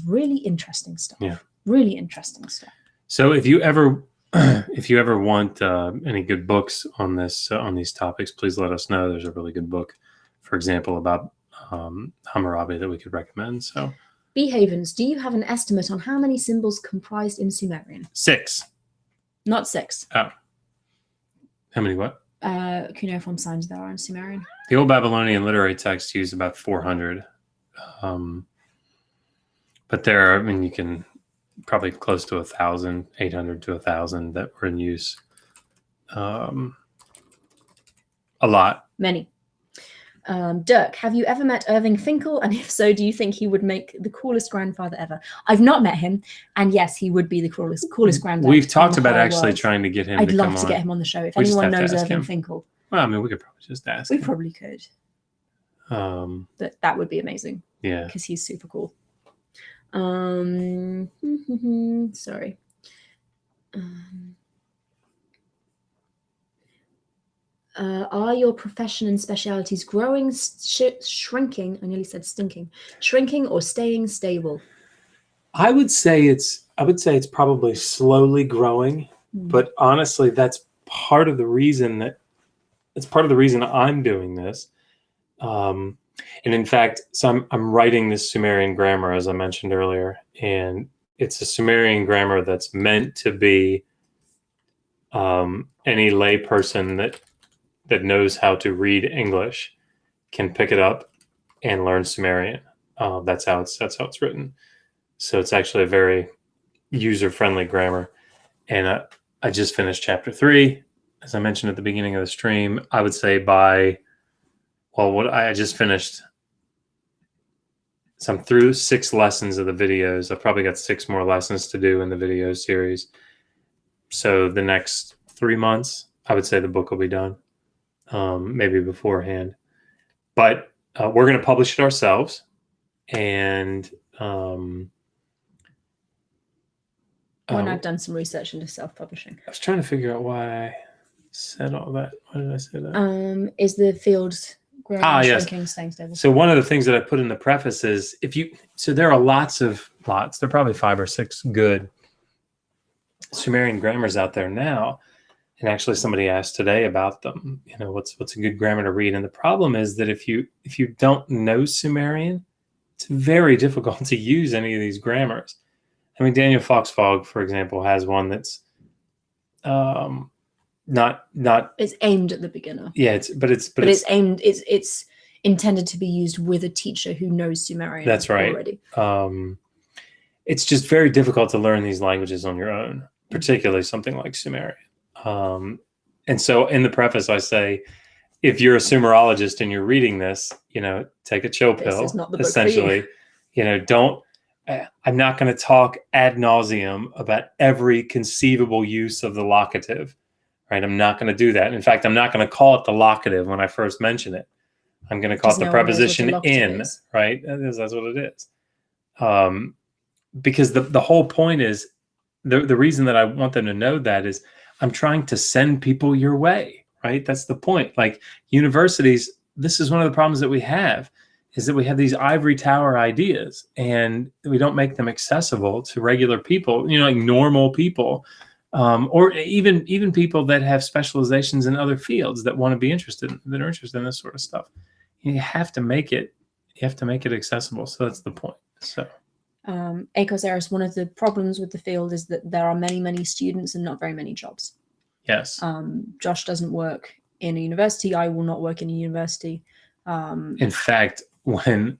really interesting stuff. Yeah, really interesting stuff. So if you ever want any good books on this on these topics, please let us know. There's a really good book, for example, about Hammurabi that we could recommend. So, B. Havens, do you have an estimate on how many symbols comprised in Sumerian? 6. Not 6. Oh. How many what? Cuneiform signs there are in Sumerian. The Old Babylonian literary text used about 400. But there are, I mean, you can probably close to 1,000, 800 to 1,000 that were in use. A lot. Many. Dirk, have you ever met Irving Finkel? And if so, do you think he would make the coolest grandfather ever? I've not met him, and yes, he would be the coolest granddad. We've talked about actually trying to get him. I'd love to get him on the show. If anyone knows Irving Finkel, well, I mean, we could probably just ask. We probably could. But that would be amazing. Yeah, because he's super cool. Sorry. Are your profession and specialities growing, shrinking? I nearly said stinking. Shrinking or staying stable? I would say it's probably slowly growing, but honestly, that's part of the reason I'm doing this. And in fact, so I'm writing this Sumerian grammar, as I mentioned earlier, and it's a Sumerian grammar that's meant to be any lay person that knows how to read English can pick it up and learn Sumerian. That's how it's written. So it's actually a very user-friendly grammar. And I just finished chapter 3, as I mentioned at the beginning of the stream. I would say what I just finished. So I'm through 6 lessons of the videos. I've probably got 6 more lessons to do in the video series. So the next 3 months, I would say the book will be done, maybe beforehand. But we're going to publish it ourselves. And when I've done some research into self-publishing. I was trying to figure out why I said all that. Why did I say that? Is the field growing, shrinking, staying stable? So one of the things that I put in the preface is so there are lots, there are probably 5 or 6 good Sumerian grammars out there now. And actually somebody asked today about them, what's a good grammar to read. And the problem is that if you don't know Sumerian, it's very difficult to use any of these grammars. I mean, Daniel Foxfogg, for example, has one that's not. It's aimed at the beginner. Yeah, it's aimed. It's intended to be used with a teacher who knows Sumerian. That's right. Already. It's just very difficult to learn these languages on your own, particularly something like Sumerian. And so, in the preface, I say, if you're a Sumerologist and you're reading this, take a chill pill. This is not the book essentially, for you. Don't. I'm not going to talk ad nauseum about every conceivable use of the locative, right? I'm not going to do that. In fact, I'm not going to call it the locative when I first mention it. I'm going to call it the preposition in, right? That's what it is. Because the whole point is, the reason that I want them to know that is I'm trying to send people your way, right? That's the point. Like universities, this is one of the problems that we have, is that we have these ivory tower ideas and we don't make them accessible to regular people, like normal people, or even people that have specializations in other fields that want to be interested in this sort of stuff. You have to make it accessible. So that's the point. So Akos Eris, one of the problems with the field is that there are many, many students and not very many jobs. Yes. Josh doesn't work in a university. I will not work in a university. In fact, I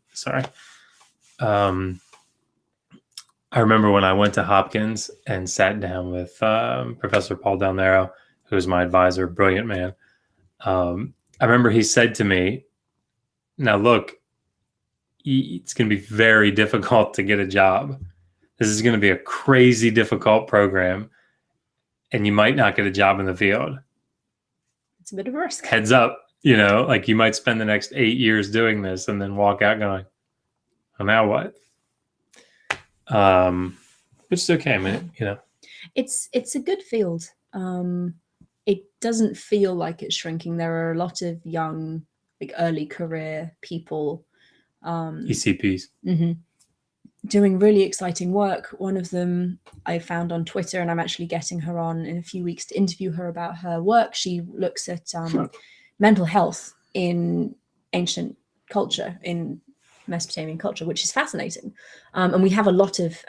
remember when I went to Hopkins and sat down with Professor Paul Del Nero, who was my advisor, brilliant man. I remember he said to me, now look, it's going to be very difficult to get a job. This is going to be a crazy difficult program, and you might not get a job in the field. It's a bit of a risk. Heads up. Like you might spend the next 8 years doing this and then walk out going, well, now what? Which is okay. I mean, It's a good field. It doesn't feel like it's shrinking. There are a lot of young, like early career people. ECPs. Mm-hmm, doing really exciting work. One of them I found on Twitter, and I'm actually getting her on in a few weeks to interview her about her work. She looks at mental health in ancient culture, in Mesopotamian culture, which is fascinating. And we have a lot of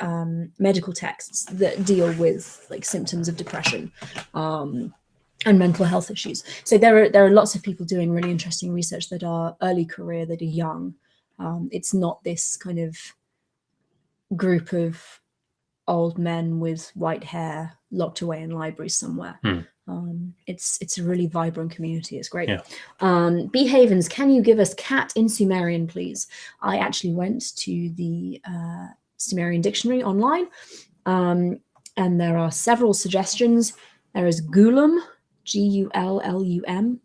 medical texts that deal with like symptoms of depression and mental health issues. So there are lots of people doing really interesting research that are early career, that are young. It's not this kind of group of old men with white hair locked away in libraries somewhere. It's a really vibrant community. It's great. Yeah. B. Havens, can you give us cat in Sumerian, please? I actually went to the Sumerian dictionary online, and there are several suggestions. There is Gulum, Gullum,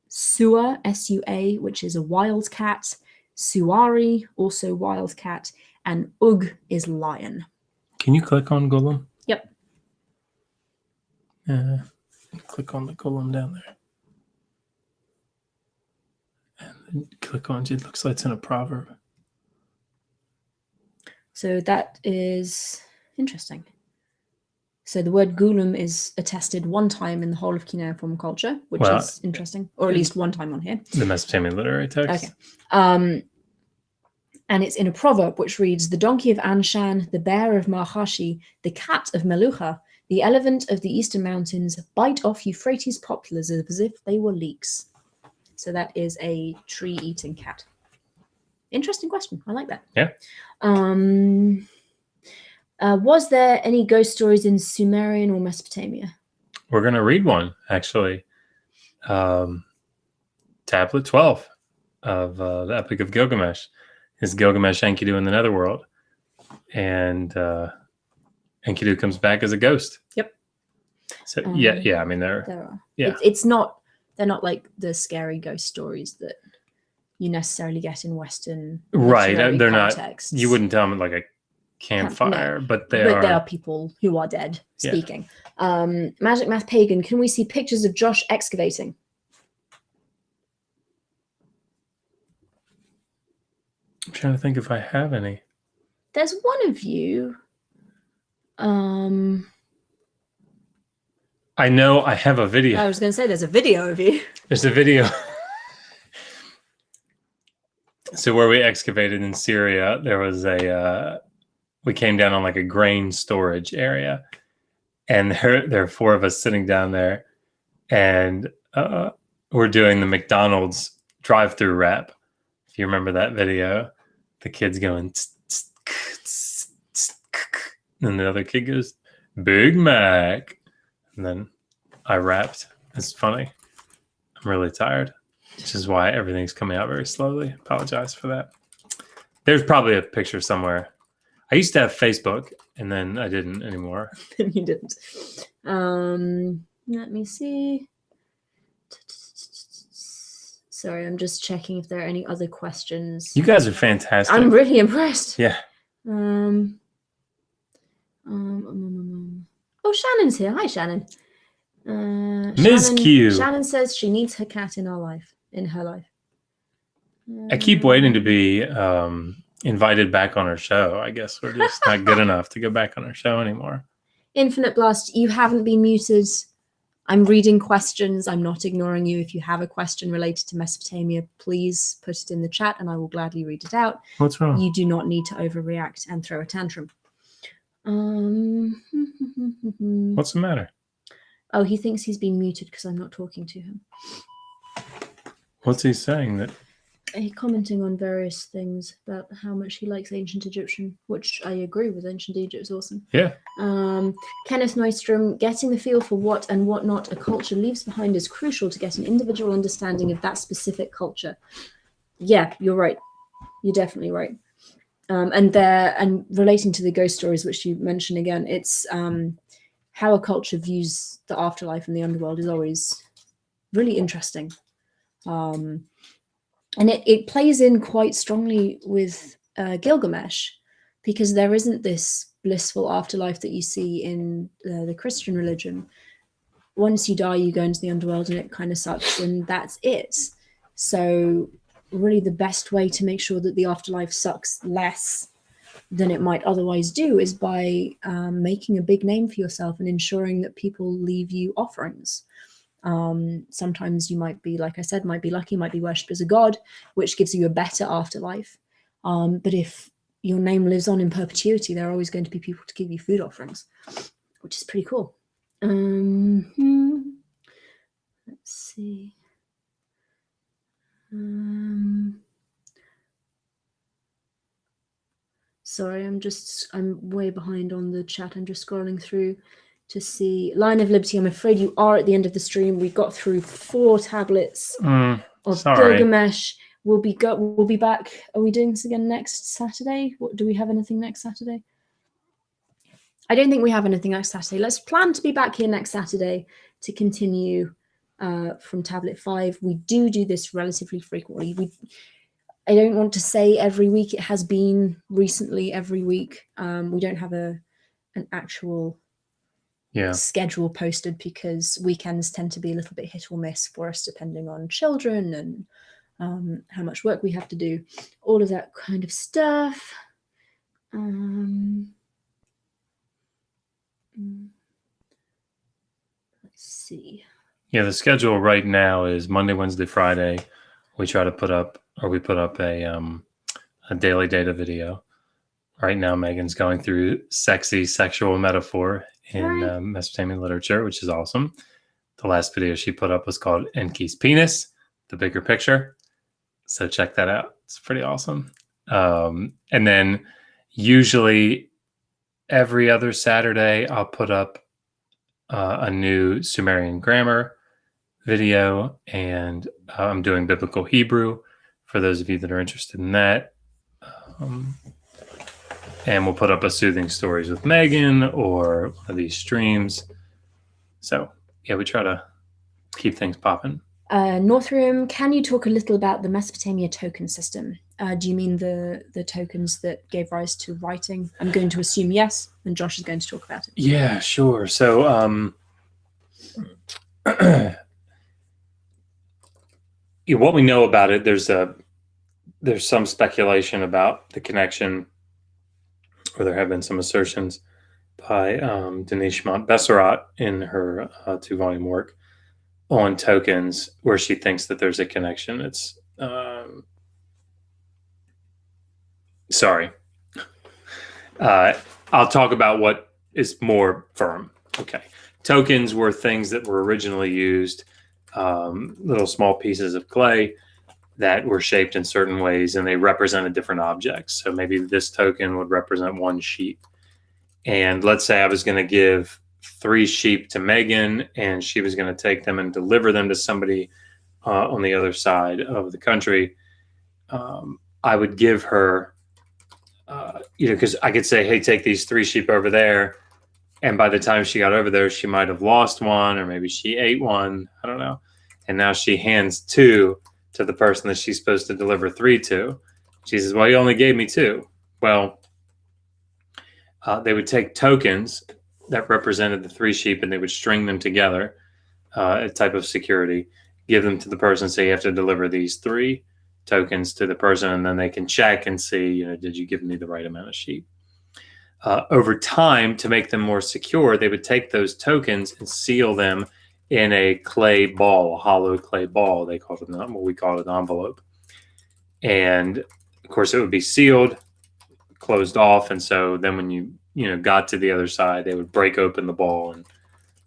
Sua, Sua, which is a wild cat, Suari, also wild cat, and Ug is lion. Can you click on Golem? Yep. Click on the Golem down there. And then click on it. Looks like it's in a proverb. So that is interesting. So the word gulum is attested one time in the whole of cuneiform culture, which is interesting, or at least one time on here. The Mesopotamian literary text. Okay. And it's in a proverb which reads, the donkey of Anshan, the bear of Marhashi, the cat of Melucha, the elephant of the eastern mountains bite off Euphrates poplars as if they were leeks. So that is a tree-eating cat. Interesting question. I like that. Yeah. Was there any ghost stories in Sumerian or Mesopotamia? We're going to read one, actually. Tablet 12 of the Epic of Gilgamesh is Gilgamesh Enkidu in the Netherworld. And Enkidu comes back as a ghost. Yep. So yeah. I mean, there are. Yeah. They're not like the scary ghost stories that you necessarily get in Western. Right. They're contexts. Not. You wouldn't tell them at like a campfire, no, but there are people who are dead speaking. Magic Math Pagan. Can we see pictures of Josh excavating? I'm trying to think if I have any. There's one of you. I know I have a video. I was going to say there's a video of you. There's a video. So where we excavated in Syria, there was we came down on like a grain storage area, and there are 4 of us sitting down there, and we're doing the McDonald's drive-through rap. If you remember that video, the kid's going, and the other kid goes, Big Mac. And then I rapped. It's funny. I'm really tired, which is why everything's coming out very slowly. Apologize for that. There's probably a picture somewhere. I used to have Facebook, and then I didn't anymore. You didn't. Let me see. Sorry, I'm just checking if there are any other questions. You guys are fantastic. I'm really impressed. Yeah. Oh, Shannon's here. Hi, Shannon. Ms. Q. Shannon says she needs her cat in her life. I keep waiting to be invited back on her show. I guess we're just not good enough to go back on her show anymore. Infinite Blast, you haven't been muted. I'm reading questions. I'm not ignoring you. If you have a question related to Mesopotamia, please put it in the chat and I will gladly read it out. What's wrong? You do not need to overreact and throw a tantrum. What's the matter? Oh, he thinks he's been muted because I'm not talking to him. What's he saying? That He's commenting on various things about how much he likes ancient Egyptian, which I agree with. Ancient Egypt is awesome. Yeah. Kenneth Neustrom, getting the feel for what and what not a culture leaves behind is crucial to get an individual understanding of that specific culture. Yeah, you're right. You're definitely right. And relating to the ghost stories, which you mentioned again, it's how a culture views the afterlife and the underworld is always really interesting. And it plays in quite strongly with Gilgamesh, because there isn't this blissful afterlife that you see in the Christian religion. Once you die, you go into the underworld and it kind of sucks, and that's it. So really the best way to make sure that the afterlife sucks less than it might otherwise do is by making a big name for yourself and ensuring that people leave you offerings. Sometimes you might be, like I said, might be lucky, might be worshipped as a god, which gives you a better afterlife. But if your name lives on in perpetuity, there are always going to be people to give you food offerings, which is pretty cool. Let's see. Sorry, I'm way behind on the chat. I'm just scrolling through to see. Line of Liberty, I'm afraid you are at the end of the stream. We got through 4 tablets of Gilgamesh. We'll be back. Are we doing this again next Saturday? Do we have anything next Saturday? I don't think we have anything next Saturday. Let's plan to be back here next Saturday to continue from tablet 5. We do this relatively frequently. I don't want to say every week. It has been recently every week. We don't have an actual schedule posted because weekends tend to be a little bit hit or miss for us, depending on children and how much work we have to do, all of that kind of stuff. see. Yeah, the schedule right now is Monday, Wednesday, Friday. We try to put up a daily data video. Right now, Megan's going through sexy sexual metaphor in Mesopotamian literature, which is awesome. The last video she put up was called Enki's Penis, the bigger picture. So check that out. It's pretty awesome. And then usually every other Saturday, I'll put up a new Sumerian grammar video, and I'm doing biblical Hebrew for those of you that are interested in that. And we'll put up a Soothing Stories with Megan or one of these streams. So yeah, we try to keep things popping. Northroom, can you talk a little about the Mesopotamia token system? Do you mean the tokens that gave rise to writing? I'm going to assume yes, and Josh is going to talk about it. Yeah, sure. So what we know about it, there's some speculation about the connection, or there have been some assertions by Denise Schmont-Besserat in her 2-volume work on tokens, where she thinks that there's a connection. It's I'll talk about what is more firm. Okay. Tokens were things that were originally used, little small pieces of clay that were shaped in certain ways, and they represented different objects. So maybe this token would represent one sheep. And let's say I was going to give 3 sheep to Megan, and she was going to take them and deliver them to somebody on the other side of the country. I would give her, because I could say, hey, take these 3 sheep over there. And by the time she got over there, she might have lost one, or maybe she ate one. I don't know. And now she hands 2 to the person that she's supposed to deliver 3 to. She says, well, you only gave me 2. Well, they would take tokens that represented the 3 sheep, and they would string them together, a type of security, give them to the person, say you have to deliver these 3 tokens to the person, and then they can check and see, did you give me the right amount of sheep? Over time, to make them more secure, they would take those tokens and seal them in a clay ball, a hollow clay ball. They called it, what we call it, an envelope. And of course, it would be sealed, closed off. And so then when you got to the other side, they would break open the ball and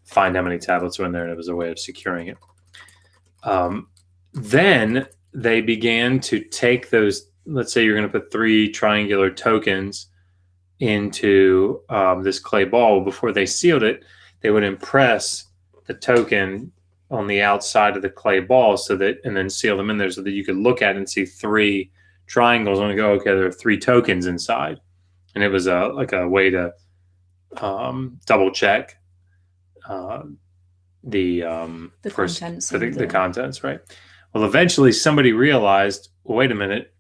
find how many tablets were in there, and it was a way of securing it. Then they began to take those, let's say you're going to put 3 triangular tokens into this clay ball. Before they sealed it, they would impress the token on the outside of the clay ball, and then seal them in there so that you could look at it and see 3 triangles and go, okay, there are 3 tokens inside. And it was like a way to double check the contents. The contents, right? Well, eventually somebody realized, well, wait a minute,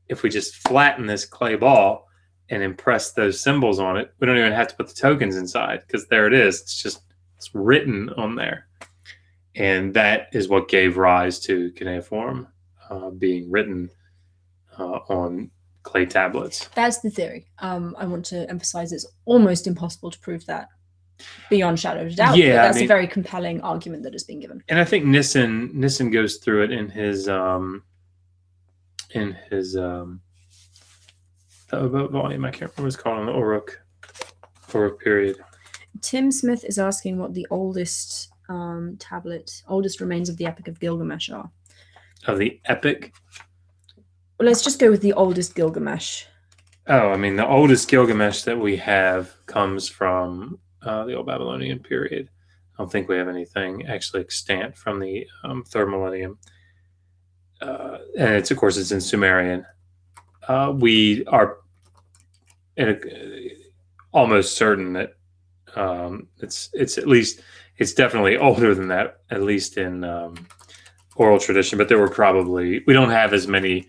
if we just flatten this clay ball and impress those symbols on it, we don't even have to put the tokens inside, because there it is. It's written on there. And that is what gave rise to cuneiform being written on clay tablets. That's the theory. I want to emphasize it's almost impossible to prove that beyond shadow of doubt. Yeah, that's a very compelling argument that has been given. And I think Nissen goes through it in his volume. I can't remember what it's called, on the Uruk period. Tim Smith is asking what the oldest remains of the Epic of Gilgamesh are. Of the Epic? Well, let's just go with the oldest Gilgamesh. Oh, the oldest Gilgamesh that we have comes from the Old Babylonian period. I don't think we have anything actually extant from the 3rd millennium. And it's in Sumerian. We are almost certain that it's definitely older than that, at least in oral tradition. But we don't have as many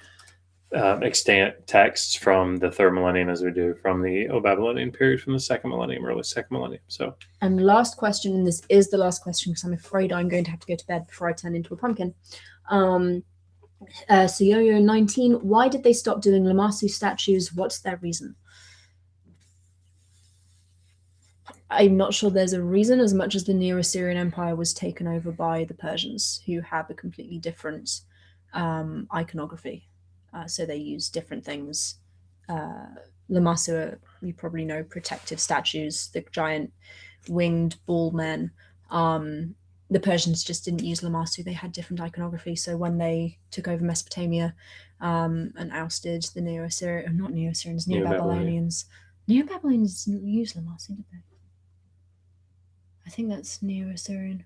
extant texts from the 3rd millennium as we do from the Old Babylonian period, from the 2nd millennium, early 2nd millennium. So, and last question, and this is the last question because I'm afraid I'm going to have to go to bed before I turn into a pumpkin. So Yo-Yo 19, why did they stop doing Lamassu statues? What's their reason? I'm not sure there's a reason, as much as the Neo-Assyrian Empire was taken over by the Persians, who have a completely different iconography. So they use different things. Lamassu, you probably know, protective statues, the giant winged bull men. The Persians just didn't use Lamassu. They had different iconography. So when they took over Mesopotamia and ousted the Neo-Assyrian, not Neo-Assyrians, Neo-Babylonians. Neo-Babylonians didn't use Lamassu, did they? I think that's Neo-Assyrian.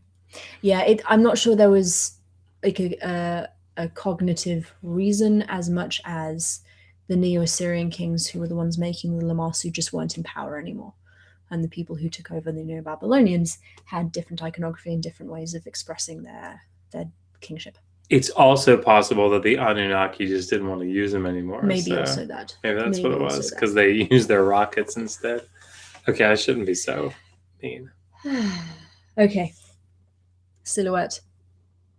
Yeah, I'm not sure there was like a cognitive reason as much as the Neo-Assyrian kings, who were the ones making the Lamassu, just weren't in power anymore. And the people who took over the Neo-Babylonians had different iconography and different ways of expressing their kingship. It's also possible that the Anunnaki just didn't want to use them anymore. Maybe also that. Maybe that's what it was, because they used their rockets instead. Okay, I shouldn't be so mean. Okay. Silhouette.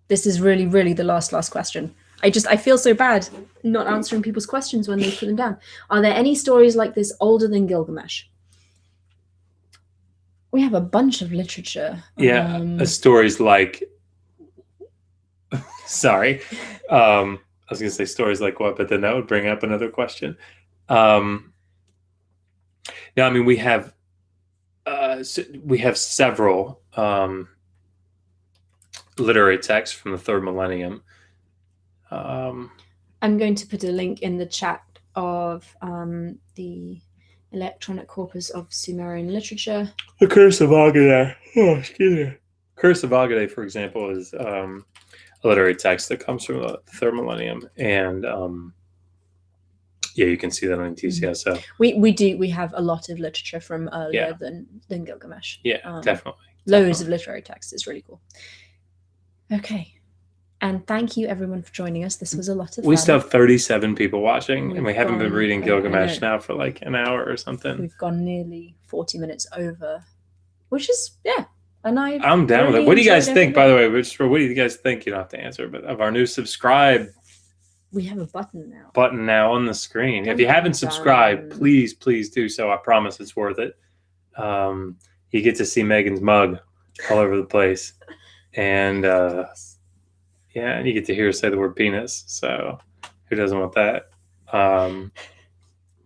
This is really, really the last question. I feel so bad not answering people's questions when they put them down. Are there any stories like this older than Gilgamesh? We have a bunch of literature. Yeah, stories like... Sorry. I was going to say stories like what, but then that would bring up another question. No, I mean, we have several literary texts from the third millennium. I'm going to put a link in the chat of the electronic corpus of Sumerian literature. The Curse of Agaday. Oh, excuse me. Curse of Agaday, for example, is a literary text that comes from the third millennium, and yeah, you can see that on TCSO. We have a lot of literature from earlier than Gilgamesh. Yeah, definitely. Loads of literary texts. It's really cool. Okay. And thank you, everyone, for joining us. This was a lot of fun. We still have 37 people watching, and we haven't been reading Gilgamesh now for like an hour or something. We've gone nearly 40 minutes over, which is, yeah. And I'm down with it. What do you guys think, by the way? What do you guys think? You don't have to answer, but of our new subscribe. We have a button now. Button now on the screen. If you haven't subscribed, please do so. I promise it's worth it. You get to see Megan's mug all over the place. And yeah, and you get to hear her say the word penis. So who doesn't want that?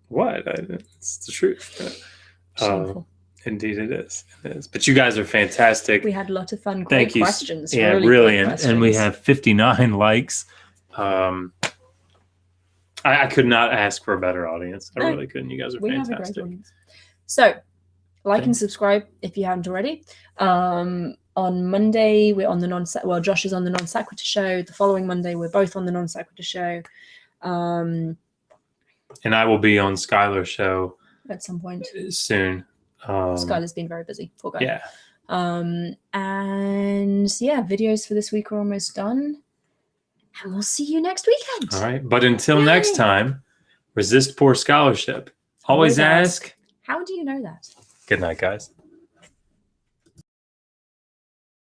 What? It's the truth. Shameful. Indeed it is. It is. But you guys are fantastic. We had a lot of fun. Great questions. Yeah, really. And we have 59 likes. I could not ask for a better audience. I really couldn't. You guys are fantastic. We have a great audience. So, like and subscribe if you haven't already. On Monday, we're on the Josh is on the Non Sequitur show. The following Monday, we're both on the Non Sequitur show. And I will be on Skylar's show at some point soon. Skylar's been very busy. Poor guy. Yeah. And yeah, videos for this week are almost done. And we'll see you next weekend. All right. But until next time, resist poor scholarship. Always ask. How do you know that? Good night, guys.